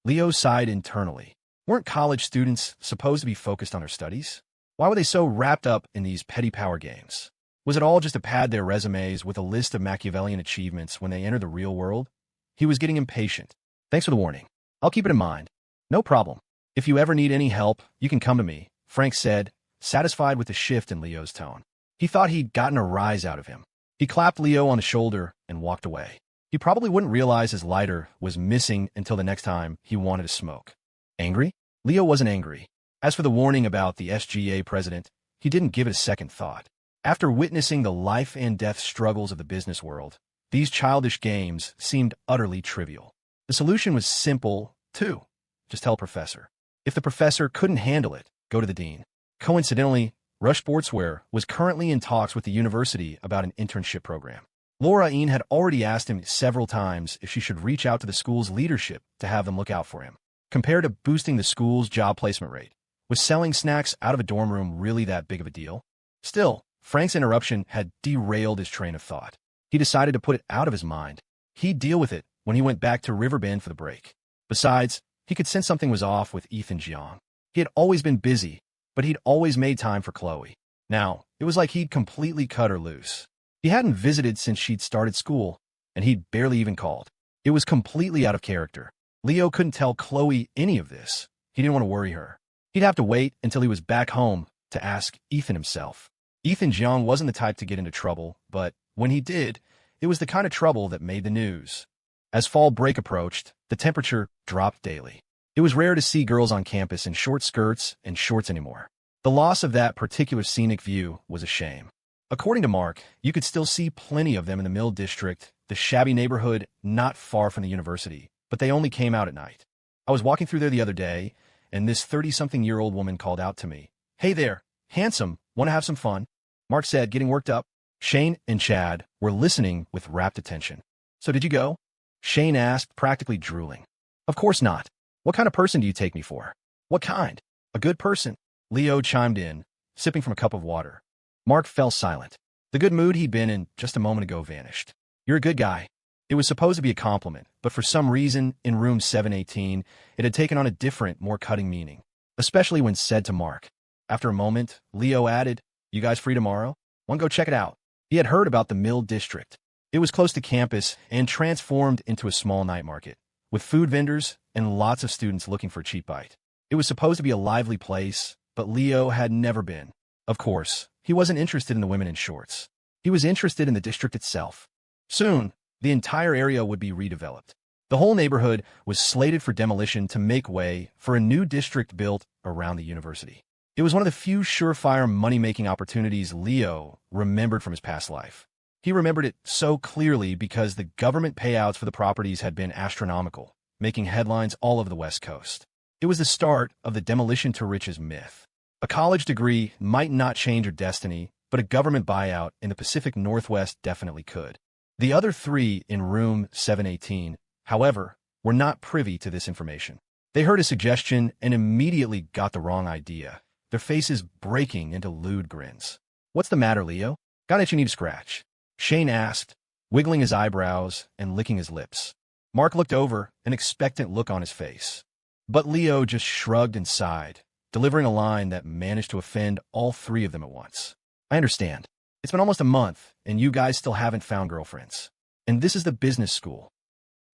Leo sighed internally. Weren't college students supposed to be focused on their studies? Why were they so wrapped up in these petty power games? Was it all just to pad their resumes with a list of Machiavellian achievements when they entered the real world? He was getting impatient. Thanks for the warning. I'll keep it in mind. No problem. If you ever need any help, you can come to me, Frank said, satisfied with the shift in Leo's tone. He thought he'd gotten a rise out of him. He clapped Leo on the shoulder and walked away. He probably wouldn't realize his lighter was missing until the next time he wanted to smoke. Angry? Leo wasn't angry. As for the warning about the SGA president, he didn't give it a second thought. After witnessing the life and death struggles of the business world, these childish games seemed utterly trivial. The solution was simple, too. Just tell Professor. If the professor couldn't handle it, go to the dean. Coincidentally, Rush Sportswear was currently in talks with the university about an internship program. Laura Ian had already asked him several times if she should reach out to the school's leadership to have them look out for him. Compared to boosting the school's job placement rate, was selling snacks out of a dorm room really that big of a deal? Still, Frank's interruption had derailed his train of thought. He decided to put it out of his mind. He'd deal with it when he went back to Riverbend for the break. Besides, he could sense something was off with Ethan Jiang. He had always been busy, but he'd always made time for Chloe. Now, it was like he'd completely cut her loose. He hadn't visited since she'd started school, and he'd barely even called. It was completely out of character. Leo couldn't tell Chloe any of this. He didn't want to worry her. He'd have to wait until he was back home to ask Ethan himself. Ethan Jiang wasn't the type to get into trouble, but when he did, it was the kind of trouble that made the news. As fall break approached, the temperature dropped daily. It was rare to see girls on campus in short skirts and shorts anymore. The loss of that particular scenic view was a shame. According to Mark, you could still see plenty of them in the Mill District, the shabby neighborhood not far from the university, but they only came out at night. I was walking through there the other day, and this 30-something-year-old woman called out to me. "Hey there, handsome, want to have some fun?" Mark said, getting worked up. Shane and Chad were listening with rapt attention. "So did you go?" Shane asked, practically drooling. "Of course not. What kind of person do you take me for?" "What kind?" "A good person," Leo chimed in, sipping from a cup of water. Mark fell silent. The good mood he'd been in just a moment ago vanished. "You're a good guy." It was supposed to be a compliment, but for some reason, in room 718, it had taken on a different, more cutting meaning, especially when said to Mark. After a moment, Leo added, "You guys free tomorrow? Want to go check it out?" He had heard about the Mill District. It was close to campus and transformed into a small night market, with food vendors and lots of students looking for a cheap bite. It was supposed to be a lively place, but Leo had never been. Of course, he wasn't interested in the women in shorts. He was interested in the district itself. Soon, the entire area would be redeveloped. The whole neighborhood was slated for demolition to make way for a new district built around the university. It was one of the few surefire money-making opportunities Leo remembered from his past life. He remembered it so clearly because the government payouts for the properties had been astronomical, making headlines all over the West Coast. It was the start of the demolition to riches myth. A college degree might not change your destiny, but a government buyout in the Pacific Northwest definitely could. The other three in room 718, however, were not privy to this information. They heard a suggestion and immediately got the wrong idea, their faces breaking into lewd grins. "What's the matter, Leo? Got an itch you need to scratch?" Shane asked, wiggling his eyebrows and licking his lips. Mark looked over, an expectant look on his face. But Leo just shrugged and sighed, delivering a line that managed to offend all three of them at once. "I understand. It's been almost a month, and you guys still haven't found girlfriends. And this is the business school."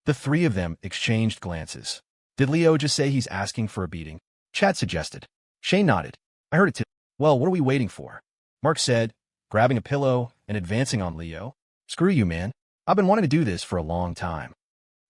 The three of them exchanged glances. Did Leo just say he's asking for a beating? Chad suggested. Shane nodded. "I heard it too." "Well, what are we waiting for?" Mark said, grabbing a pillow and advancing on Leo. "Screw you, man. I've been wanting to do this for a long time."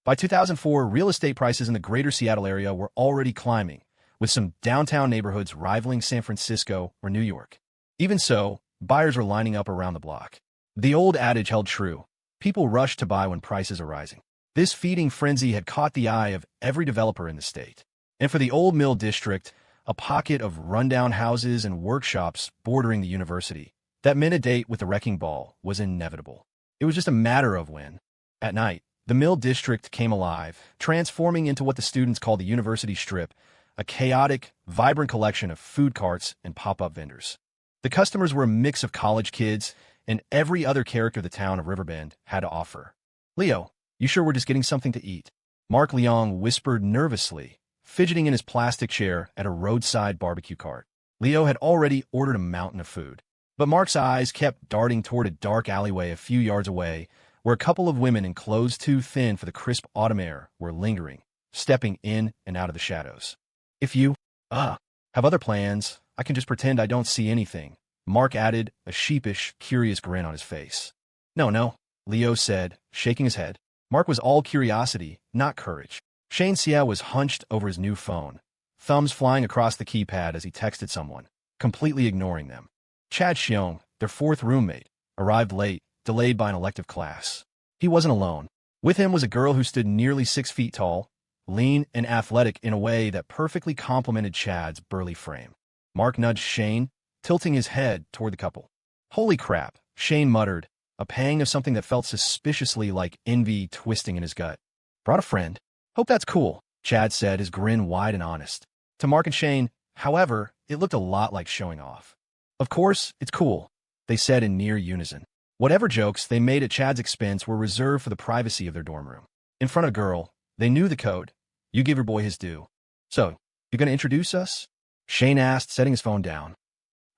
By 2004, real estate prices in the greater Seattle area were already climbing, with some downtown neighborhoods rivaling San Francisco or New York. Even so, buyers were lining up around the block. The old adage held true. People rushed to buy when prices are rising. This feeding frenzy had caught the eye of every developer in the state. And for the Old Mill District, a pocket of rundown houses and workshops bordering the university, that meant a date with the wrecking ball was inevitable. It was just a matter of when. At night, the Mill District came alive, transforming into what the students called the University Strip, a chaotic, vibrant collection of food carts and pop-up vendors. The customers were a mix of college kids and every other character the town of Riverbend had to offer. "Leo, you sure we're just getting something to eat?" Mark Leong whispered nervously, fidgeting in his plastic chair at a roadside barbecue cart. Leo had already ordered a mountain of food, but Mark's eyes kept darting toward a dark alleyway a few yards away, where a couple of women in clothes too thin for the crisp autumn air were lingering, stepping in and out of the shadows. "If you, have other plans, I can just pretend I don't see anything," Mark added, a sheepish, curious grin on his face. No, Leo said, shaking his head. Mark was all curiosity, not courage. Shane Sia was hunched over his new phone, thumbs flying across the keypad as he texted someone, completely ignoring them. Chad Xiong, their fourth roommate, arrived late, delayed by an elective class. He wasn't alone. With him was a girl who stood nearly 6 feet tall, lean and athletic in a way that perfectly complemented Chad's burly frame. Mark nudged Shane, tilting his head toward the couple. Holy crap, Shane muttered, a pang of something that felt suspiciously like envy twisting in his gut. Brought a friend. Hope that's cool, Chad said, his grin wide and honest. To Mark and Shane, however, it looked a lot like showing off. Of course, it's cool, they said in near unison. Whatever jokes they made at Chad's expense were reserved for the privacy of their dorm room. In front of a girl, they knew the code. You give your boy his due. So, you gonna introduce us? Shane asked, setting his phone down.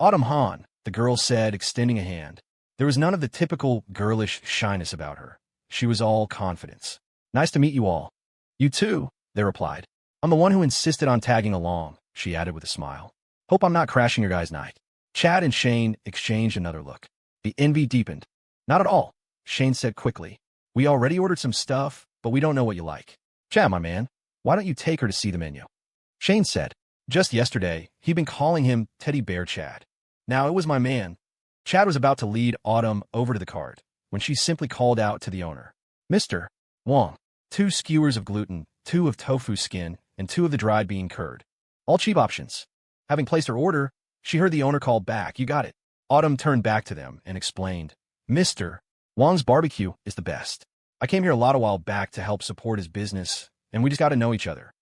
Autumn Han, the girl said, extending a hand. There was none of the typical girlish shyness about her. She was all confidence. Nice to meet you all. You too, they replied. I'm the one who insisted on tagging along, she added with a smile. Hope I'm not crashing your guys' night. Chad and Shane exchanged another look. The envy deepened. Not at all, Shane said quickly. We already ordered some stuff, but we don't know what you like. Chad, my man, why don't you take her to see the menu? Shane said. Just yesterday, he'd been calling him Teddy Bear Chad. Now it was my man. Chad was about to lead Autumn over to the cart when she simply called out to the owner. Mr. Wong, 2 skewers of gluten, 2 of tofu skin, and 2 of the dried bean curd. All cheap options. Having placed her order, she heard the owner call back. You got it. Autumn turned back to them and explained. Mr. Wong's barbecue is the best. I came here a while back to help support his business, and we just got to know each other.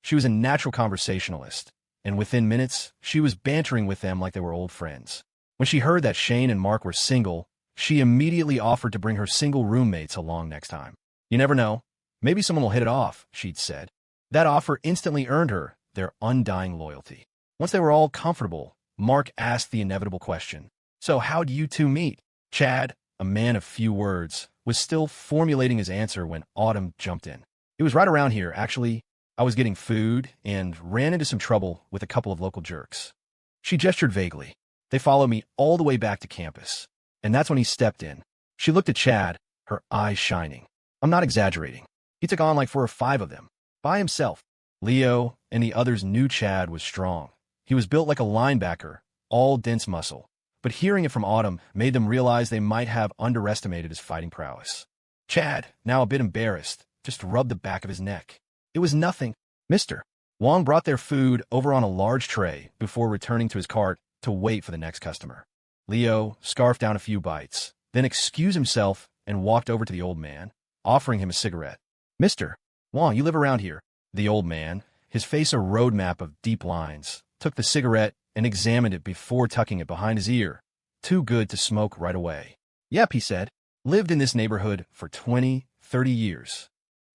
She was a natural conversationalist, and within minutes, she was bantering with them like they were old friends. When she heard that Shane and Mark were single, she immediately offered to bring her single roommates along next time. You never know. Maybe someone will hit it off, she'd said. That offer instantly earned her their undying loyalty. Once they were all comfortable, Mark asked the inevitable question. So how'd you two meet? Chad, a man of few words, was still formulating his answer when Autumn jumped in. It was right around here, actually. I was getting food and ran into some trouble with a couple of local jerks. She gestured vaguely. They followed me all the way back to campus. And that's when he stepped in. She looked at Chad, her eyes shining. I'm not exaggerating. He took on like 4 or 5 of them. By himself. Leo and the others knew Chad was strong. He was built like a linebacker, all dense muscle. But hearing it from Autumn made them realize they might have underestimated his fighting prowess. Chad, now a bit embarrassed, just rubbed the back of his neck. It was nothing. Mr. Wong brought their food over on a large tray before returning to his cart to wait for the next customer. Leo scarfed down a few bites, then excused himself and walked over to the old man, offering him a cigarette. Mr. Wong, you live around here. The old man, his face a roadmap of deep lines, took the cigarette and examined it before tucking it behind his ear. Too good to smoke right away. Yep, he said. Lived in this neighborhood for 20, 30 years.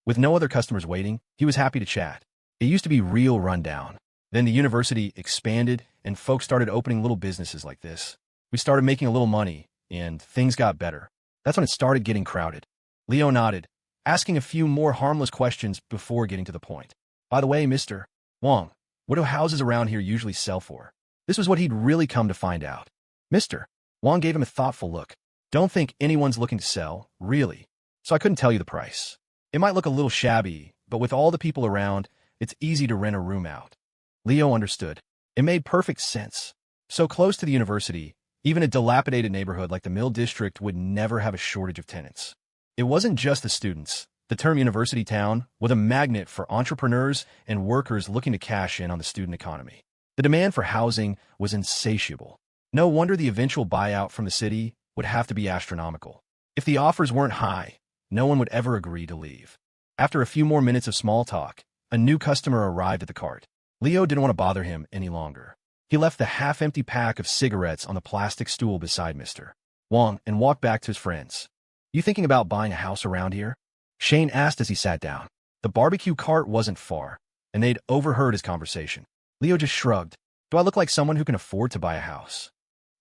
With no other customers waiting, he was happy to chat. It used to be real rundown. Then the university expanded, and folks started opening little businesses like this. We started making a little money, and things got better. That's when it started getting crowded. Leo nodded, asking a few more harmless questions before getting to the point. By the way, Mr. Wong, what do houses around here usually sell for? This was what he'd really come to find out. Mr. Wong gave him a thoughtful look. Don't think anyone's looking to sell, really. So I couldn't tell you the price. It might look a little shabby, but with all the people around, it's easy to rent a room out. Leo understood. It made perfect sense. So close to the university, even a dilapidated neighborhood like the Mill District would never have a shortage of tenants. It wasn't just the students. The term university town was a magnet for entrepreneurs and workers looking to cash in on the student economy. The demand for housing was insatiable. No wonder the eventual buyout from the city would have to be astronomical. If the offers weren't high, no one would ever agree to leave. After a few more minutes of small talk, a new customer arrived at the cart. Leo didn't want to bother him any longer. He left the half-empty pack of cigarettes on the plastic stool beside Mr. Wong and walked back to his friends. You thinking about buying a house around here? Shane asked as he sat down. The barbecue cart wasn't far, and they'd overheard his conversation. Leo just shrugged. Do I look like someone who can afford to buy a house?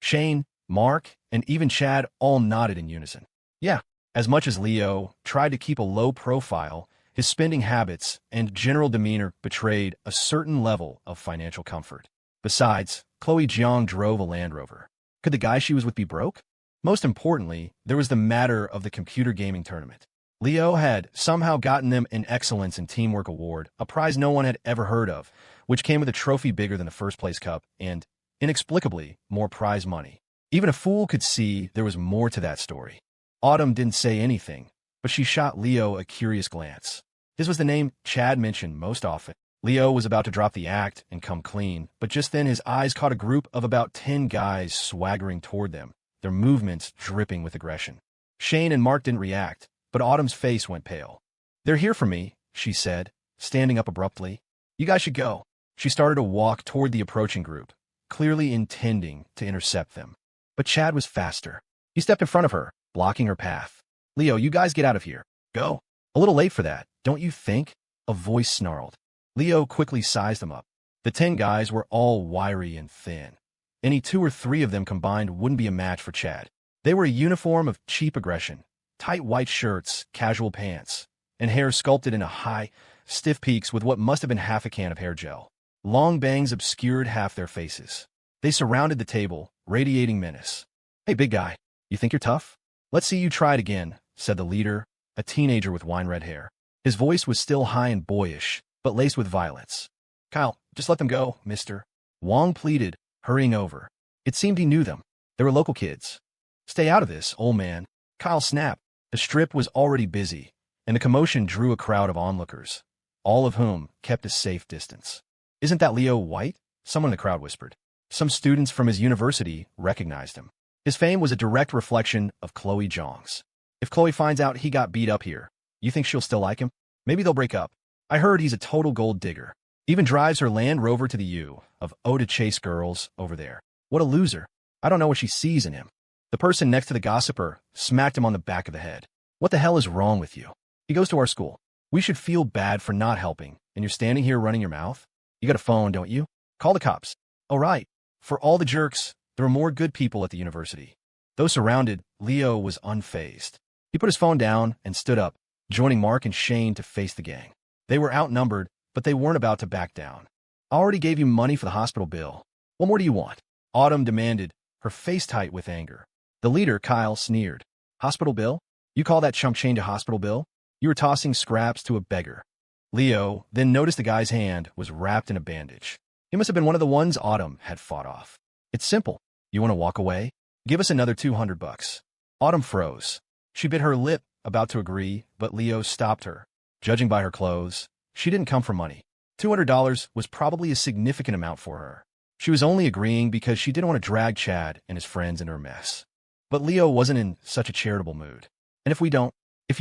Shane, Mark, and even Chad all nodded in unison. Yeah. As much as Leo tried to keep a low profile, his spending habits and general demeanor betrayed a certain level of financial comfort. Besides, Chloe Jiang drove a Land Rover. Could the guy she was with be broke? Most importantly, there was the matter of the computer gaming tournament. Leo had somehow gotten them an Excellence in Teamwork award, a prize no one had ever heard of, which came with a trophy bigger than the first-place cup and, inexplicably, more prize money. Even a fool could see there was more to that story. Autumn didn't say anything, but she shot Leo a curious glance. This was the name Chad mentioned most often. Leo was about to drop the act and come clean, but just then his eyes caught a group of about 10 guys swaggering toward them, their movements dripping with aggression. Shane and Mark didn't react, but Autumn's face went pale. "They're here for me," she said, standing up abruptly. "You guys should go." She started to walk toward the approaching group, clearly intending to intercept them. But Chad was faster. He stepped in front of her, blocking her path. "Leo, you guys get out of here. Go." "A little late for that, don't you think?" a voice snarled. Leo quickly sized them up. The 10 guys were all wiry and thin. Any 2 or 3 of them combined wouldn't be a match for Chad. They were a uniform of cheap aggression, tight white shirts, casual pants, and hair sculpted into high, stiff peaks with what must have been half a can of hair gel. Long bangs obscured half their faces. They surrounded the table, radiating menace. "Hey, big guy, you think you're tough? Let's see you try it again," said the leader, a teenager with wine-red hair. His voice was still high and boyish, but laced with violence. "Kyle, just let them go, mister," Wong pleaded, hurrying over. It seemed he knew them. They were local kids. "Stay out of this, old man." Kyle snapped. The strip was already busy, and the commotion drew a crowd of onlookers, all of whom kept a safe distance. "Isn't that Leo White?" someone in the crowd whispered. Some students from his university recognized him. His fame was a direct reflection of Chloe Zhang's. If Chloe finds out he got beat up here, you think she'll still like him? Maybe they'll break up. I heard he's a total gold digger. Even drives her Land Rover to the U of O to chase girls over there. What a loser. I don't know what she sees in him. The person next to the gossiper smacked him on the back of the head. "What the hell is wrong with you? He goes to our school. We should feel bad for not helping, and you're standing here running your mouth? You got a phone, don't you? Call the cops." "All right. For all the jerks, there were more good people at the university." Though surrounded, Leo was unfazed. He put his phone down and stood up, joining Mark and Shane to face the gang. They were outnumbered, but they weren't about to back down. "I already gave you money for the hospital bill. What more do you want?" Autumn demanded, her face tight with anger. The leader, Kyle, sneered. "Hospital bill? You call that chump change a hospital bill? You were tossing scraps to a beggar." Leo then noticed the guy's hand was wrapped in a bandage. He must have been one of the ones Autumn had fought off. "It's simple. You want to walk away? Give us another $200. Autumn froze. She bit her lip, about to agree, but Leo stopped her. Judging by her clothes, she didn't come for money. $200 was probably a significant amount for her. She was only agreeing because she didn't want to drag Chad and his friends into her mess. But Leo wasn't in such a charitable mood. "And if you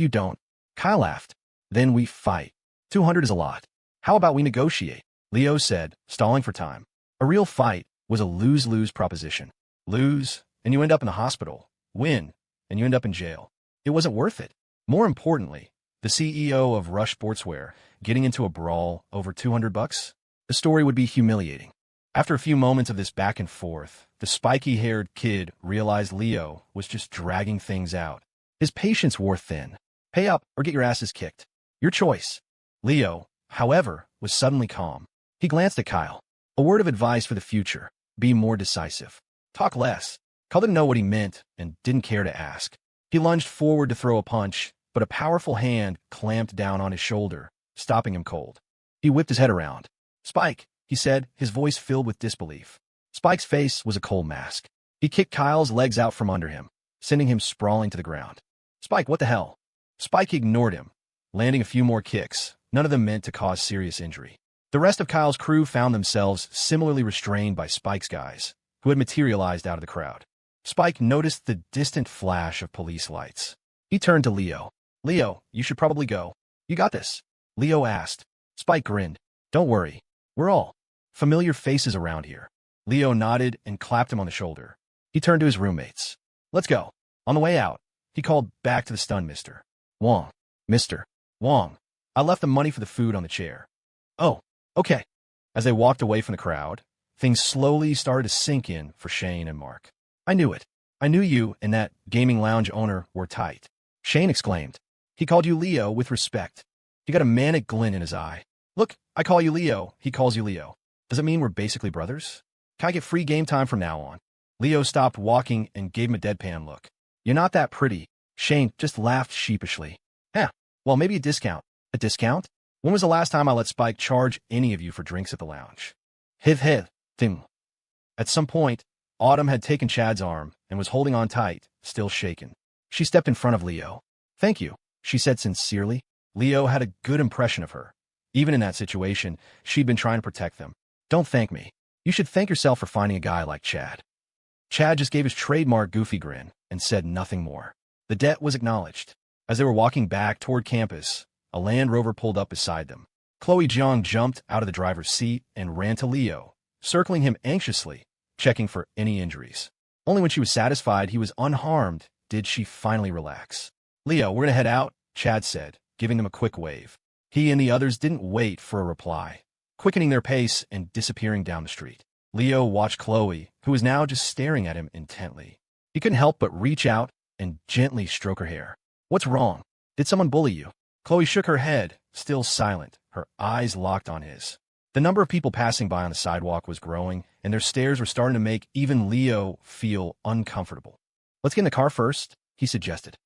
don't, Kyle laughed. "Then we fight. 200 is a lot. How about we negotiate?" Leo said, stalling for time. A real fight was a lose-lose proposition. Lose, and you end up in the hospital. Win, and you end up in jail. It wasn't worth it. More importantly, the CEO of Rush Sportswear getting into a brawl over $200? The story would be humiliating. After a few moments of this back and forth, the spiky-haired kid realized Leo was just dragging things out. His patience wore thin. "Pay up or get your asses kicked. Your choice." Leo, however, was suddenly calm. He glanced at Kyle. A word of advice for the future: be more decisive. Talk less. Kyle didn't know what he meant and didn't care to ask. He lunged forward to throw a punch, but a powerful hand clamped down on his shoulder, stopping him cold. He whipped his head around. "Spike," he said, his voice filled with disbelief. Spike's face was a cold mask. He kicked Kyle's legs out from under him, sending him sprawling to the ground. "Spike, what the hell?" Spike ignored him, landing a few more kicks, none of them meant to cause serious injury. The rest of Kyle's crew found themselves similarly restrained by Spike's guys, who had materialized out of the crowd. Spike noticed the distant flash of police lights. He turned to Leo. "Leo, you should probably go. You got this?" Leo asked. Spike grinned. "Don't worry. We're all familiar faces around here." Leo nodded and clapped him on the shoulder. He turned to his roommates. "Let's go." On the way out, he called back to the stunned Mr. Wong. "Mr. Wong, I left the money for the food on the chair." "Oh, okay." As they walked away from the crowd, things slowly started to sink in for Shane and Mark. "I knew it. I knew you and that gaming lounge owner were tight." Shane exclaimed. "He called you Leo with respect." He got a manic glint in his eye. "Look, I call you Leo, he calls you Leo. Does it mean we're basically brothers? Can I get free game time from now on?" Leo stopped walking and gave him a deadpan look. "You're not that pretty." Shane just laughed sheepishly. "Yeah, well, maybe a discount." "A discount? When was the last time I let Spike charge any of you for drinks at the lounge?" Hiv, thing. At some point, Autumn had taken Chad's arm and was holding on tight, still shaken. She stepped in front of Leo. "Thank you," she said sincerely. Leo had a good impression of her, Even in that situation, she'd been trying to protect them. Don't thank me. You should thank yourself for finding a guy like Chad. Chad just gave his trademark goofy grin and said nothing more. The debt was acknowledged. As they were walking back toward campus, a Land Rover pulled up beside them. Chloe Jiang jumped out of the driver's seat and ran to Leo, circling him anxiously, checking for any injuries. Only when she was satisfied he was unharmed did she finally relax. Leo, we're gonna head out, Chad said, giving them a quick wave. He and the others didn't wait for a reply, quickening their pace and disappearing down the street. Leo watched Chloe, who was now just staring at him intently. He couldn't help but reach out and gently stroke her hair. What's wrong? Did someone bully you? Chloe shook her head, still silent, her eyes locked on his. The number of people passing by on the sidewalk was growing, and their stares were starting to make even Leo feel uncomfortable. Let's get in the car first, he suggested.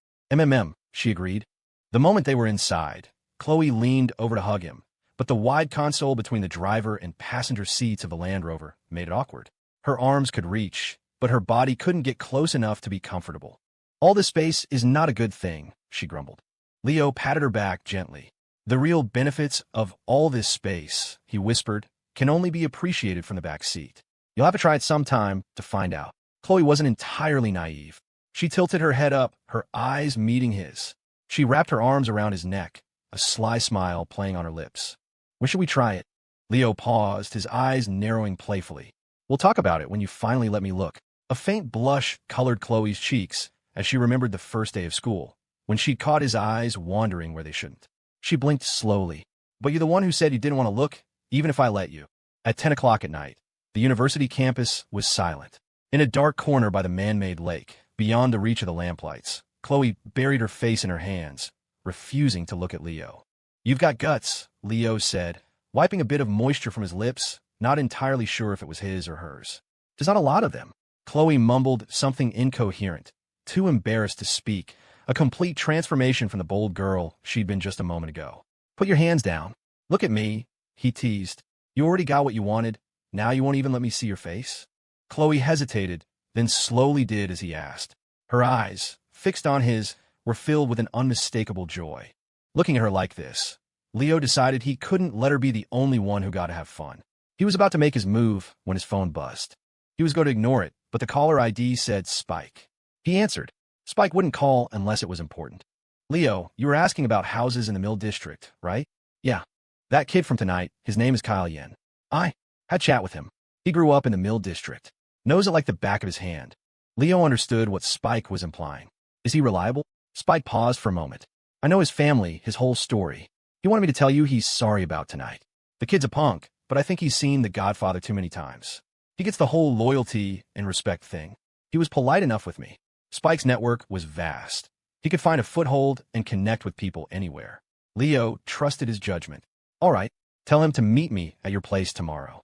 She agreed. The moment they were inside, Chloe leaned over to hug him, but the wide console between the driver and passenger seats of the Land Rover made it awkward. Her arms could reach, but her body couldn't get close enough to be comfortable. All this space is not a good thing, she grumbled. Leo patted her back gently. The real benefits of all this space, he whispered, can only be appreciated from the back seat. You'll have to try it sometime to find out. Chloe wasn't entirely naive. She tilted her head up, her eyes meeting his. She wrapped her arms around his neck, a sly smile playing on her lips. When should we try it? Leo paused, his eyes narrowing playfully. We'll talk about it when you finally let me look. A faint blush colored Chloe's cheeks as she remembered the first day of school, when she'd caught his eyes wandering where they shouldn't. She blinked slowly. But you're the one who said you didn't want to look, even if I let you. At 10 o'clock at night, the university campus was silent. In a dark corner by the man-made lake, beyond the reach of the lamplights, Chloe buried her face in her hands, refusing to look at Leo. You've got guts, Leo said, wiping a bit of moisture from his lips, not entirely sure if it was his or hers. There's not a lot of them. Chloe mumbled something incoherent, too embarrassed to speak, a complete transformation from the bold girl she'd been just a moment ago. Put your hands down. Look at me, he teased. You already got what you wanted. Now you won't even let me see your face? Chloe hesitated, then slowly did as he asked. Her eyes, fixed on his, were filled with an unmistakable joy. Looking at her like this, Leo decided he couldn't let her be the only one who got to have fun. He was about to make his move when his phone buzzed. He was going to ignore it, but the caller ID said Spike. He answered. Spike wouldn't call unless it was important. Leo, you were asking about houses in the Mill District, right? Yeah. That kid from tonight, his name is Kyle Yen. I had chat with him. He grew up in the Mill District. Knows it like the back of his hand. Leo understood what Spike was implying. Is he reliable? Spike paused for a moment. I know his family, his whole story. He wanted me to tell you he's sorry about tonight. The kid's a punk, but I think he's seen The Godfather too many times. He gets the whole loyalty and respect thing. He was polite enough with me. Spike's network was vast. He could find a foothold and connect with people anywhere. Leo trusted his judgment. All right, tell him to meet me at your place tomorrow.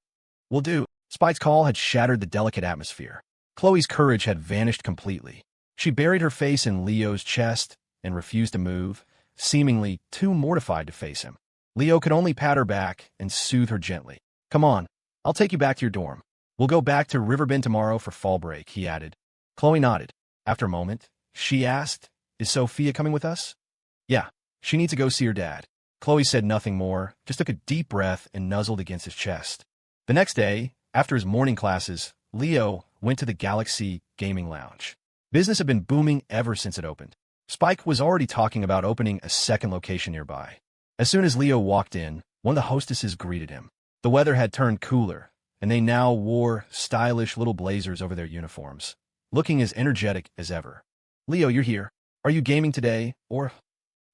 Will do. Spike's call had shattered the delicate atmosphere. Chloe's courage had vanished completely. She buried her face in Leo's chest and refused to move, seemingly too mortified to face him. Leo could only pat her back and soothe her gently. Come on, I'll take you back to your dorm. We'll go back to Riverbend tomorrow for fall break, he added. Chloe nodded. After a moment, she asked, Is Sophia coming with us? Yeah, she needs to go see her dad. Chloe said nothing more, just took a deep breath and nuzzled against his chest. The next day, after his morning classes, Leo went to the Galaxy Gaming Lounge. Business had been booming ever since it opened. Spike was already talking about opening a second location nearby. As soon as Leo walked in, one of the hostesses greeted him. The weather had turned cooler, and they now wore stylish little blazers over their uniforms, looking as energetic as ever. Leo, you're here. Are you gaming today, or?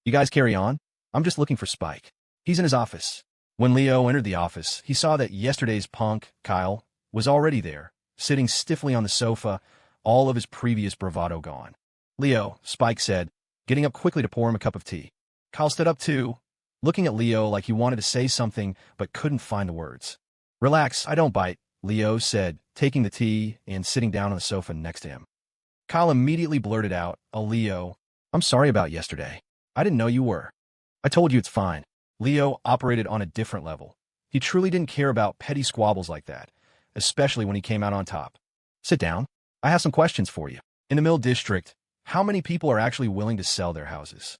You guys carry on? I'm just looking for Spike. He's in his office. When Leo entered the office, he saw that yesterday's punk, Kyle, was already there, sitting stiffly on the sofa, all of his previous bravado gone. Leo, Spike said, getting up quickly to pour him a cup of tea. Kyle stood up too, looking at Leo like he wanted to say something but couldn't find the words. Relax, I don't bite, Leo said, taking the tea and sitting down on the sofa next to him. Kyle immediately blurted out, Leo, I'm sorry about yesterday. I didn't know you were. I told you it's fine. Leo operated on a different level. He truly didn't care about petty squabbles like that, especially when he came out on top. Sit down. I have some questions for you. In the Mill District, how many people are actually willing to sell their houses?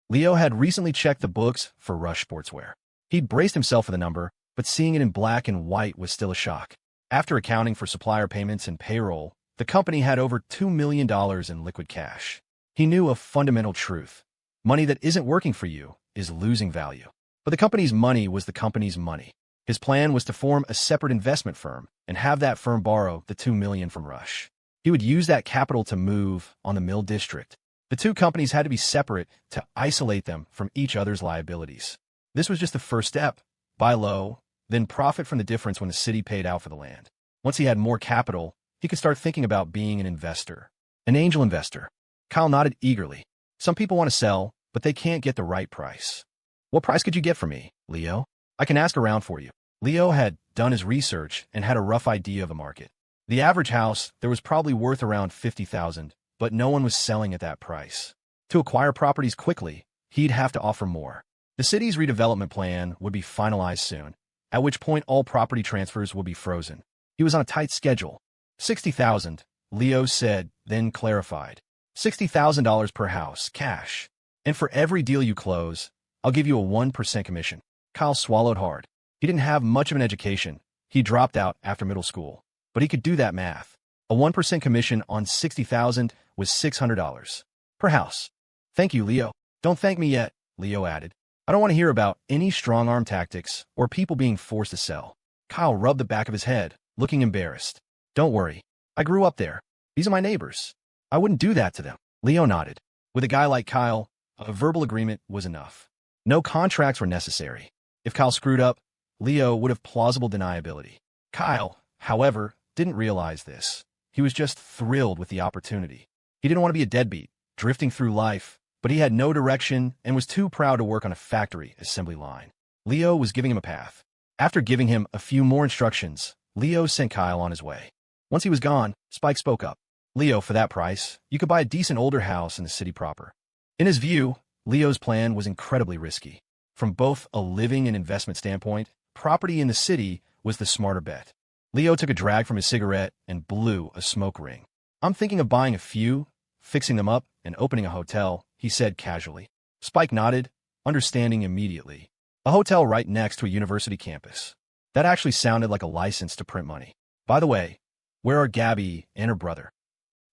Leo had recently checked the books for Rush Sportswear. He'd braced himself for the number, but seeing it in black and white was still a shock. After accounting for supplier payments and payroll, the company had over $2 million in liquid cash. He knew a fundamental truth. Money that isn't working for you is losing value. But the company's money was the company's money. His plan was to form a separate investment firm and have that firm borrow the $2 million from Rush. He would use that capital to move on the Mill District. The two companies had to be separate to isolate them from each other's liabilities. This was just the first step. Buy low, then profit from the difference when the city paid out for the land. Once he had more capital, he could start thinking about being an investor. An angel investor. Kyle nodded eagerly. Some people want to sell, but they can't get the right price. What price could you get for me, Leo? I can ask around for you. Leo had done his research and had a rough idea of the market. The average house there was probably worth around $50,000, but no one was selling at that price. To acquire properties quickly, he'd have to offer more. The city's redevelopment plan would be finalized soon, at which point all property transfers would be frozen. He was on a tight schedule. $60,000, Leo said, then clarified. $60,000 per house, cash. And for every deal you close, I'll give you a 1% commission. Kyle swallowed hard. He didn't have much of an education. He dropped out after middle school. But he could do that math. A 1% commission on $60,000 was $600 per house. Thank you, Leo. Don't thank me yet, Leo added. I don't want to hear about any strong-arm tactics or people being forced to sell. Kyle rubbed the back of his head, looking embarrassed. Don't worry. I grew up there. These are my neighbors. I wouldn't do that to them. Leo nodded. With a guy like Kyle, a verbal agreement was enough. No contracts were necessary. If Kyle screwed up, Leo would have plausible deniability. Kyle, however, didn't realize this. He was just thrilled with the opportunity. He didn't want to be a deadbeat, drifting through life, but he had no direction and was too proud to work on a factory assembly line. Leo was giving him a path. After giving him a few more instructions, Leo sent Kyle on his way. Once he was gone, Spike spoke up. Leo, for that price, you could buy a decent older house in the city proper. In his view, Leo's plan was incredibly risky. From both a living and investment standpoint, property in the city was the smarter bet. Leo took a drag from his cigarette and blew a smoke ring. I'm thinking of buying a few, fixing them up, and opening a hotel, he said casually. Spike nodded, understanding immediately. A hotel right next to a university campus. That actually sounded like a license to print money. By the way, where are Gabby and her brother?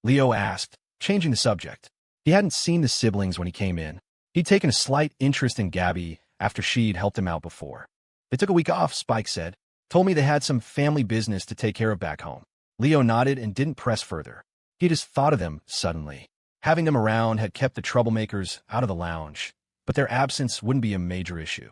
Leo asked, changing the subject. He hadn't seen the siblings when he came in. He'd taken a slight interest in Gabby after she'd helped him out before. They took a week off, Spike said. Told me they had some family business to take care of back home. Leo nodded and didn't press further. He just thought of them suddenly. Having them around had kept the troublemakers out of the lounge, but their absence wouldn't be a major issue.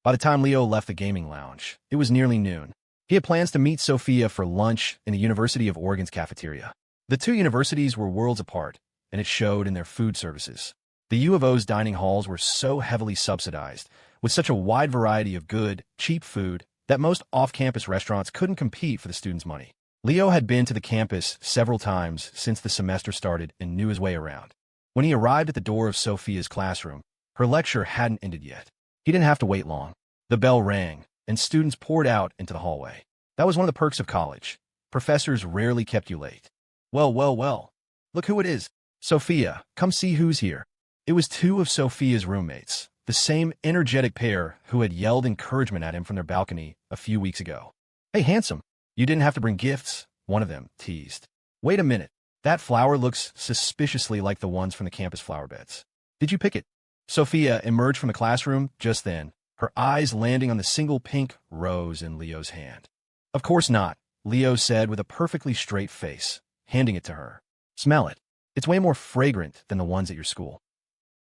By the time Leo left the gaming lounge, it was nearly noon. He had plans to meet Sophia for lunch in the University of Oregon's cafeteria. The two universities were worlds apart, and it showed in their food services. The U of O's dining halls were so heavily subsidized, with such a wide variety of good, cheap food, that most off-campus restaurants couldn't compete for the students' money. Leo had been to the campus several times since the semester started and knew his way around. When he arrived at the door of Sophia's classroom, her lecture hadn't ended yet. He didn't have to wait long. The bell rang, and students poured out into the hallway. That was one of the perks of college. Professors rarely kept you late. Well. Look who it is. Sophia, come see who's here. It was two of Sophia's roommates, the same energetic pair who had yelled encouragement at him from their balcony a few weeks ago. Hey, handsome, you didn't have to bring gifts, one of them teased. Wait a minute, that flower looks suspiciously like the ones from the campus flower beds. Did you pick it? Sophia emerged from the classroom just then, her eyes landing on the single pink rose in Leo's hand. Of course not, Leo said with a perfectly straight face, handing it to her. Smell it. It's way more fragrant than the ones at your school.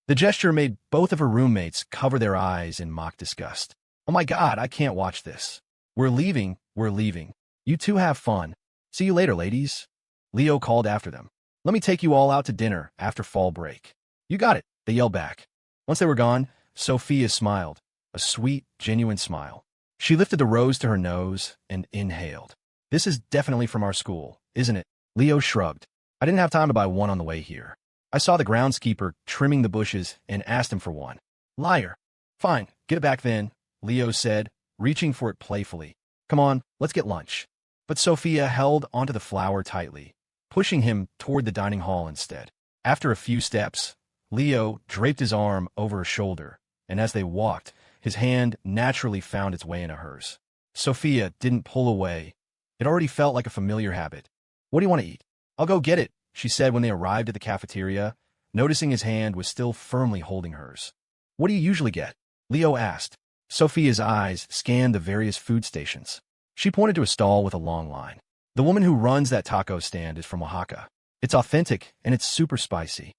The gesture made both of her roommates cover their eyes in mock disgust. Oh my God, I can't watch this. We're leaving. You two have fun. See you later, ladies. Leo called after them. Let me take you all out to dinner after fall break. You got it, they yelled back. Once they were gone, Sophia smiled, a sweet, genuine smile. She lifted the rose to her nose and inhaled. This is definitely from our school, isn't it? Leo shrugged. I didn't have time to buy one on the way here. I saw the groundskeeper trimming the bushes and asked him for one. Liar. Fine, get it back then, Leo said, reaching for it playfully. Come on, let's get lunch. But Sophia held onto the flower tightly, pushing him toward the dining hall instead. After a few steps, Leo draped his arm over her shoulder, and as they walked, his hand naturally found its way into hers. Sophia didn't pull away. It already felt like a familiar habit. "What do you want to eat?" "I'll go get it," she said when they arrived at the cafeteria, noticing his hand was still firmly holding hers. "What do you usually get?" Leo asked. Sophia's eyes scanned the various food stations. She pointed to a stall with a long line. "The woman who runs that taco stand is from Oaxaca. It's authentic, and it's super spicy."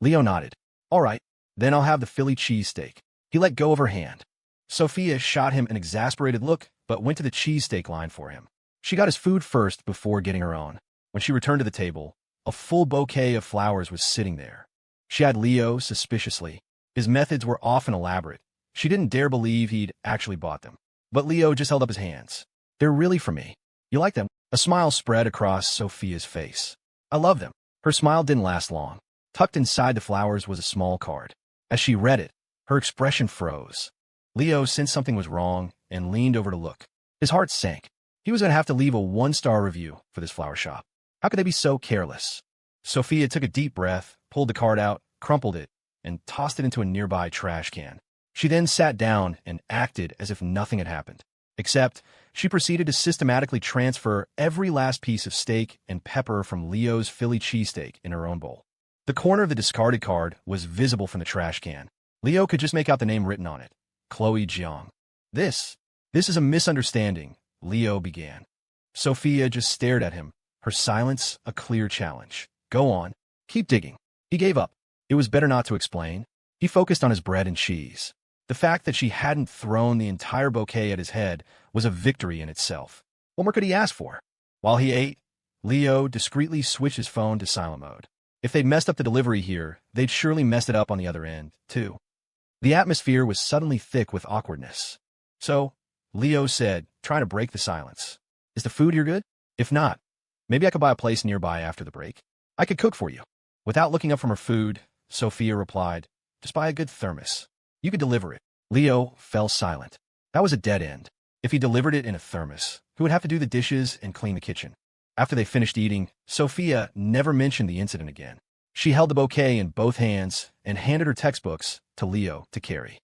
Leo nodded. "All right, then I'll have the Philly cheesesteak." He let go of her hand. Sophia shot him an exasperated look, but went to the cheesesteak line for him. She got his food first before getting her own. When she returned to the table, a full bouquet of flowers was sitting there. She eyed Leo suspiciously. His methods were often elaborate. She didn't dare believe he'd actually bought them. But Leo just held up his hands. "They're really for me. You like them?" A smile spread across Sophia's face. "I love them." Her smile didn't last long. Tucked inside the flowers was a small card. As she read it, her expression froze. Leo sensed something was wrong and leaned over to look. His heart sank. He was going to have to leave a 1-star review for this flower shop. How could they be so careless? Sophia took a deep breath, pulled the card out, crumpled it, and tossed it into a nearby trash can. She then sat down and acted as if nothing had happened. Except, she proceeded to systematically transfer every last piece of steak and pepper from Leo's Philly cheesesteak in her own bowl. The corner of the discarded card was visible from the trash can. Leo could just make out the name written on it. Chloe Jiang. This is a misunderstanding, Leo began. Sophia just stared at him, her silence a clear challenge. "Go on. Keep digging." He gave up. It was better not to explain. He focused on his bread and cheese. The fact that she hadn't thrown the entire bouquet at his head was a victory in itself. What more could he ask for? While he ate, Leo discreetly switched his phone to silent mode. If they'd messed up the delivery here, they'd surely messed it up on the other end, too. The atmosphere was suddenly thick with awkwardness. "So," Leo said, trying to break the silence, "is the food here good? If not, maybe I could buy a place nearby after the break. I could cook for you." Without looking up from her food, Sophia replied, "Just buy a good thermos. You could deliver it." Leo fell silent. That was a dead end. If he delivered it in a thermos, he would have to do the dishes and clean the kitchen. After they finished eating, Sophia never mentioned the incident again. She held the bouquet in both hands and handed her textbooks to Leo to carry.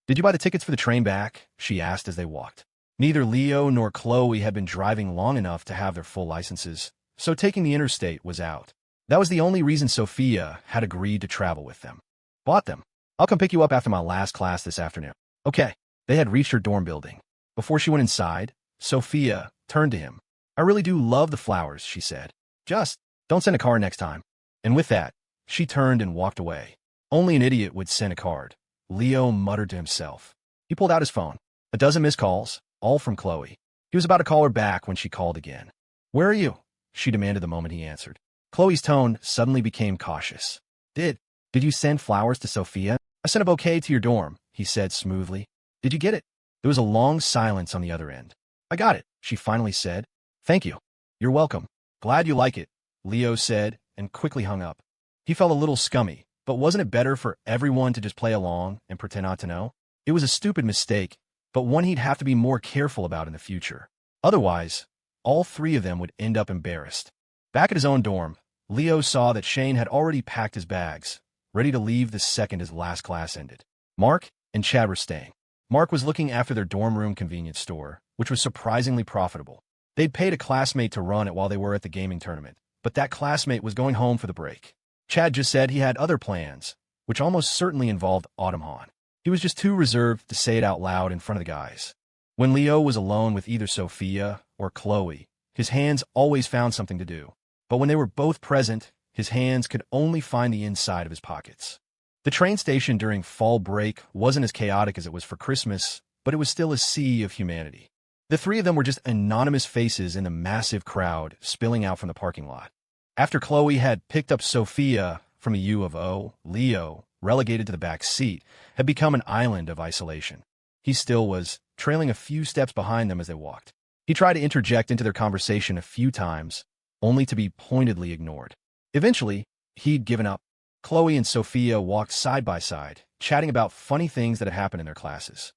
"Did you buy the tickets for the train back?" she asked as they walked. Neither Leo nor Chloe had been driving long enough to have their full licenses, so taking the interstate was out. That was the only reason Sophia had agreed to travel with them. "Bought them. I'll come pick you up after my last class this afternoon." "Okay." They had reached her dorm building. Before she went inside, Sophia turned to him. "I really do love the flowers," she said. "Just don't send a card next time." And with that, she turned and walked away. Only an idiot would send a card, Leo muttered to himself. He pulled out his phone. A dozen missed calls, all from Chloe. He was about to call her back when she called again. "Where are you?" she demanded the moment he answered. Chloe's tone suddenly became cautious. Did you send flowers to Sophia?" "I sent a bouquet to your dorm," he said smoothly. "Did you get it?" There was a long silence on the other end. "I got it," she finally said. "Thank you." "You're welcome. Glad you like it," Leo said, and quickly hung up. He felt a little scummy, but wasn't it better for everyone to just play along and pretend not to know? It was a stupid mistake, but one he'd have to be more careful about in the future. Otherwise, all three of them would end up embarrassed. Back at his own dorm, Leo saw that Shane had already packed his bags, ready to leave the second his last class ended. Mark and Chad were staying. Mark was looking after their dorm room convenience store, which was surprisingly profitable. They'd paid a classmate to run it while they were at the gaming tournament, but that classmate was going home for the break. Chad just said he had other plans, which almost certainly involved Autumn Hahn. He was just too reserved to say it out loud in front of the guys. When Leo was alone with either Sophia or Chloe, his hands always found something to do. But when they were both present, his hands could only find the inside of his pockets. The train station during fall break wasn't as chaotic as it was for Christmas, but it was still a sea of humanity. The three of them were just anonymous faces in the massive crowd spilling out from the parking lot. After Chloe had picked up Sophia from a U of O, Leo, relegated to the back seat, had become an island of isolation. He still was, trailing a few steps behind them as they walked. He tried to interject into their conversation a few times, only to be pointedly ignored. Eventually, he'd given up. Chloe and Sophia walked side by side, chatting about funny things that had happened in their classes.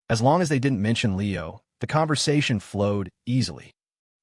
As long as they didn't mention Leo, the conversation flowed easily.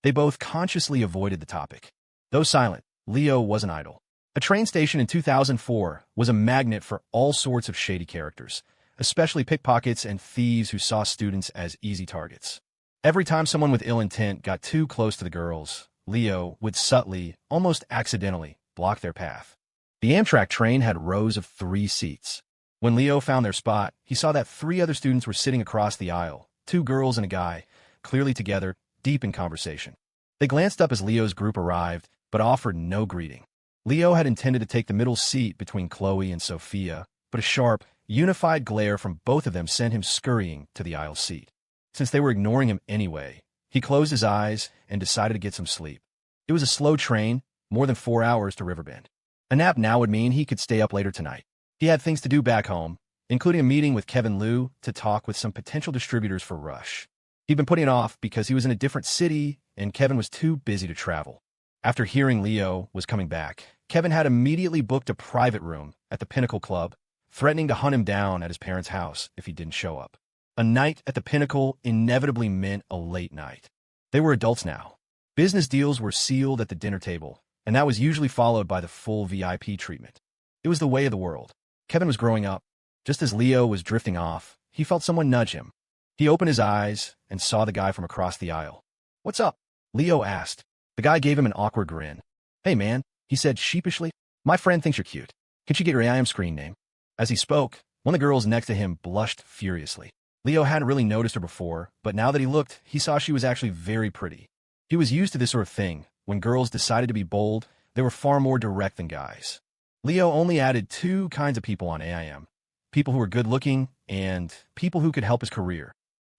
They both consciously avoided the topic. Though silent, Leo wasn't idle. A train station in 2004 was a magnet for all sorts of shady characters, especially pickpockets and thieves who saw students as easy targets. Every time someone with ill intent got too close to the girls, Leo would subtly, almost accidentally, block their path. The Amtrak train had rows of 3 seats. When Leo found their spot, he saw that 3 other students were sitting across the aisle, 2 girls and a guy, clearly together, deep in conversation. They glanced up as Leo's group arrived, but offered no greeting. Leo had intended to take the middle seat between Chloe and Sophia, but a sharp, unified glare from both of them sent him scurrying to the aisle seat. Since they were ignoring him anyway, he closed his eyes and decided to get some sleep. It was a slow train, more than 4 hours to Riverbend. A nap now would mean he could stay up later tonight. He had things to do back home, including a meeting with Kevin Liu to talk with some potential distributors for Rush. He'd been putting it off because he was in a different city and Kevin was too busy to travel. After hearing Leo was coming back, Kevin had immediately booked a private room at the Pinnacle Club, threatening to hunt him down at his parents' house if he didn't show up. A night at the Pinnacle inevitably meant a late night. They were adults now. Business deals were sealed at the dinner table, and that was usually followed by the full VIP treatment. It was the way of the world. Kevin was growing up. Just as Leo was drifting off, he felt someone nudge him. He opened his eyes and saw the guy from across the aisle. "What's up?" Leo asked. The guy gave him an awkward grin. "Hey, man," he said sheepishly. "My friend thinks you're cute. Can she get your AIM screen name?" As he spoke, one of the girls next to him blushed furiously. Leo hadn't really noticed her before, but now that he looked, he saw she was actually very pretty. He was used to this sort of thing. When girls decided to be bold, they were far more direct than guys. Leo only added 2 kinds of people on AIM. People who were good-looking and people who could help his career.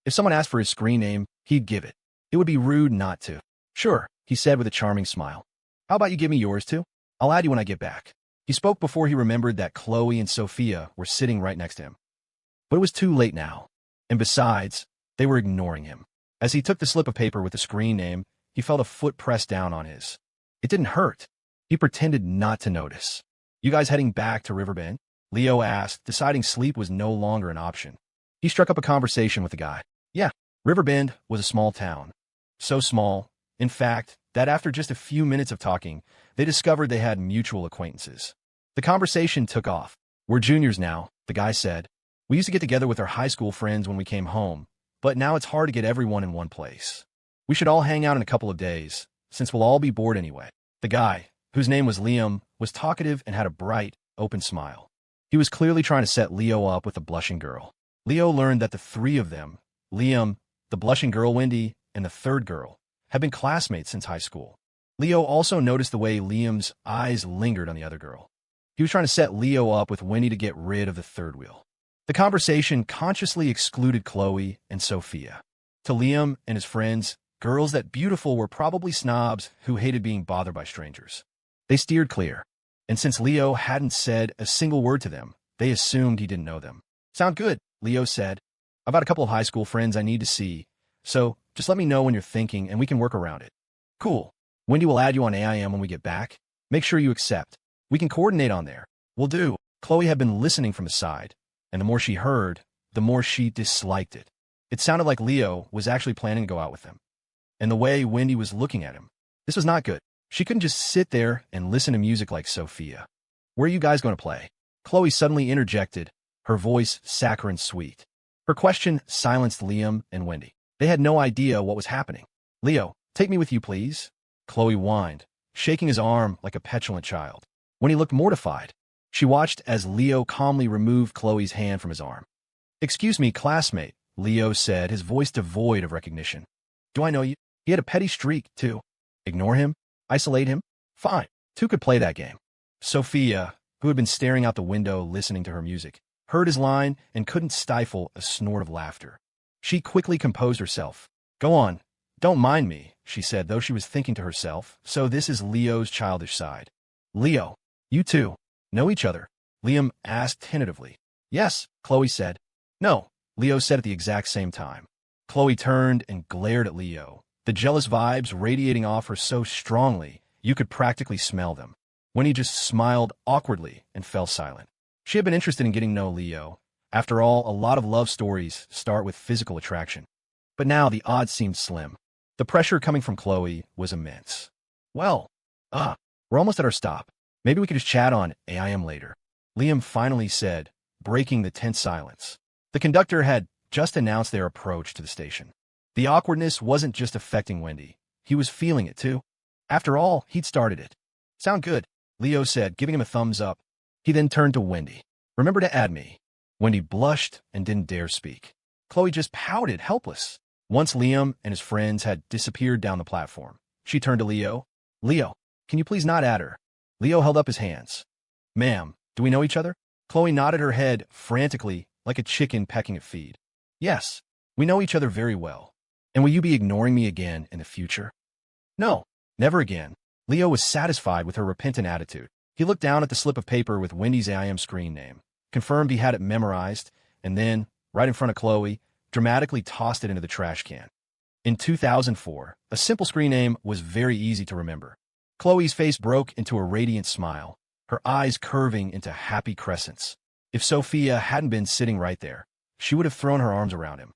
If someone asked for his screen name, he'd give it. It would be rude not to. "Sure," he said with a charming smile. "How about you give me yours too? I'll add you when I get back." He spoke before he remembered that Chloe and Sophia were sitting right next to him. But it was too late now. And besides, they were ignoring him. As he took the slip of paper with the screen name, he felt a foot pressed down on his. It didn't hurt. He pretended not to notice. "You guys heading back to Riverbend?" Leo asked, deciding sleep was no longer an option. He struck up a conversation with the guy. Yeah, Riverbend was a small town. So small, in fact, that after just a few minutes of talking, they discovered they had mutual acquaintances. The conversation took off. "We're juniors now," the guy said. "We used to get together with our high school friends when we came home, but now it's hard to get everyone in one place. We should all hang out in a couple of days, since we'll all be bored anyway." The guy, whose name was Liam, was talkative and had a bright, open smile. He was clearly trying to set Leo up with the blushing girl. Leo learned that the 3 of them, Liam, the blushing girl Wendy, and the 3rd girl, had been classmates since high school. Leo also noticed the way Liam's eyes lingered on the other girl. He was trying to set Leo up with Wendy to get rid of the 3rd wheel. The conversation consciously excluded Chloe and Sophia. To Liam and his friends, girls that beautiful were probably snobs who hated being bothered by strangers. They steered clear. And since Leo hadn't said a single word to them, they assumed he didn't know them. "Sound good," Leo said. "I've got a couple of high school friends I need to see, so just let me know when you're thinking and we can work around it." "Cool. Wendy will add you on AIM when we get back. Make sure you accept. We can coordinate on there." "Will do." Chloe had been listening from the side, and the more she heard, the more she disliked it. It sounded like Leo was actually planning to go out with them. And the way Wendy was looking at him, this was not good. She couldn't just sit there and listen to music like Sophia. "Where are you guys going to play?" Chloe suddenly interjected, her voice saccharine sweet. Her question silenced Liam and Wendy. They had no idea what was happening. "Leo, take me with you, please," Chloe whined, shaking his arm like a petulant child. When he looked mortified, she watched as Leo calmly removed Chloe's hand from his arm. "Excuse me, classmate," Leo said, his voice devoid of recognition. "Do I know you?" He had a petty streak, too. Ignore him? Isolate him? Fine. 2 could play that game. Sophia, who had been staring out the window listening to her music, heard his line and couldn't stifle a snort of laughter. She quickly composed herself. "Go on. Don't mind me," she said, though she was thinking to herself, so this is Leo's childish side. "Leo, you two know each other?" Liam asked tentatively. "Yes," Chloe said. "No," Leo said at the exact same time. Chloe turned and glared at Leo, the jealous vibes radiating off her so strongly you could practically smell them. When he just smiled awkwardly and fell silent. She had been interested in getting to know Leo. After all, a lot of love stories start with physical attraction. But now the odds seemed slim. The pressure coming from Chloe was immense. "Well, we're almost at our stop. Maybe we could just chat on AIM later," Liam finally said, breaking the tense silence. The conductor had just announced their approach to the station. The awkwardness wasn't just affecting Wendy. He was feeling it, too. After all, he'd started it. "Sound good," Leo said, giving him a thumbs up. He then turned to Wendy. "Remember to add me." Wendy blushed and didn't dare speak. Chloe just pouted, helpless. Once Liam and his friends had disappeared down the platform, she turned to Leo. "Leo, can you please not add her?" Leo held up his hands. "Ma'am, do we know each other?" Chloe nodded her head frantically, like a chicken pecking at feed. "Yes, we know each other very well. And will you be ignoring me again in the future?" "No, never again." Leo was satisfied with her repentant attitude. He looked down at the slip of paper with Wendy's IM screen name, confirmed he had it memorized, and then, right in front of Chloe, dramatically tossed it into the trash can. In 2004, a simple screen name was very easy to remember. Chloe's face broke into a radiant smile, her eyes curving into happy crescents. If Sophia hadn't been sitting right there, she would have thrown her arms around him.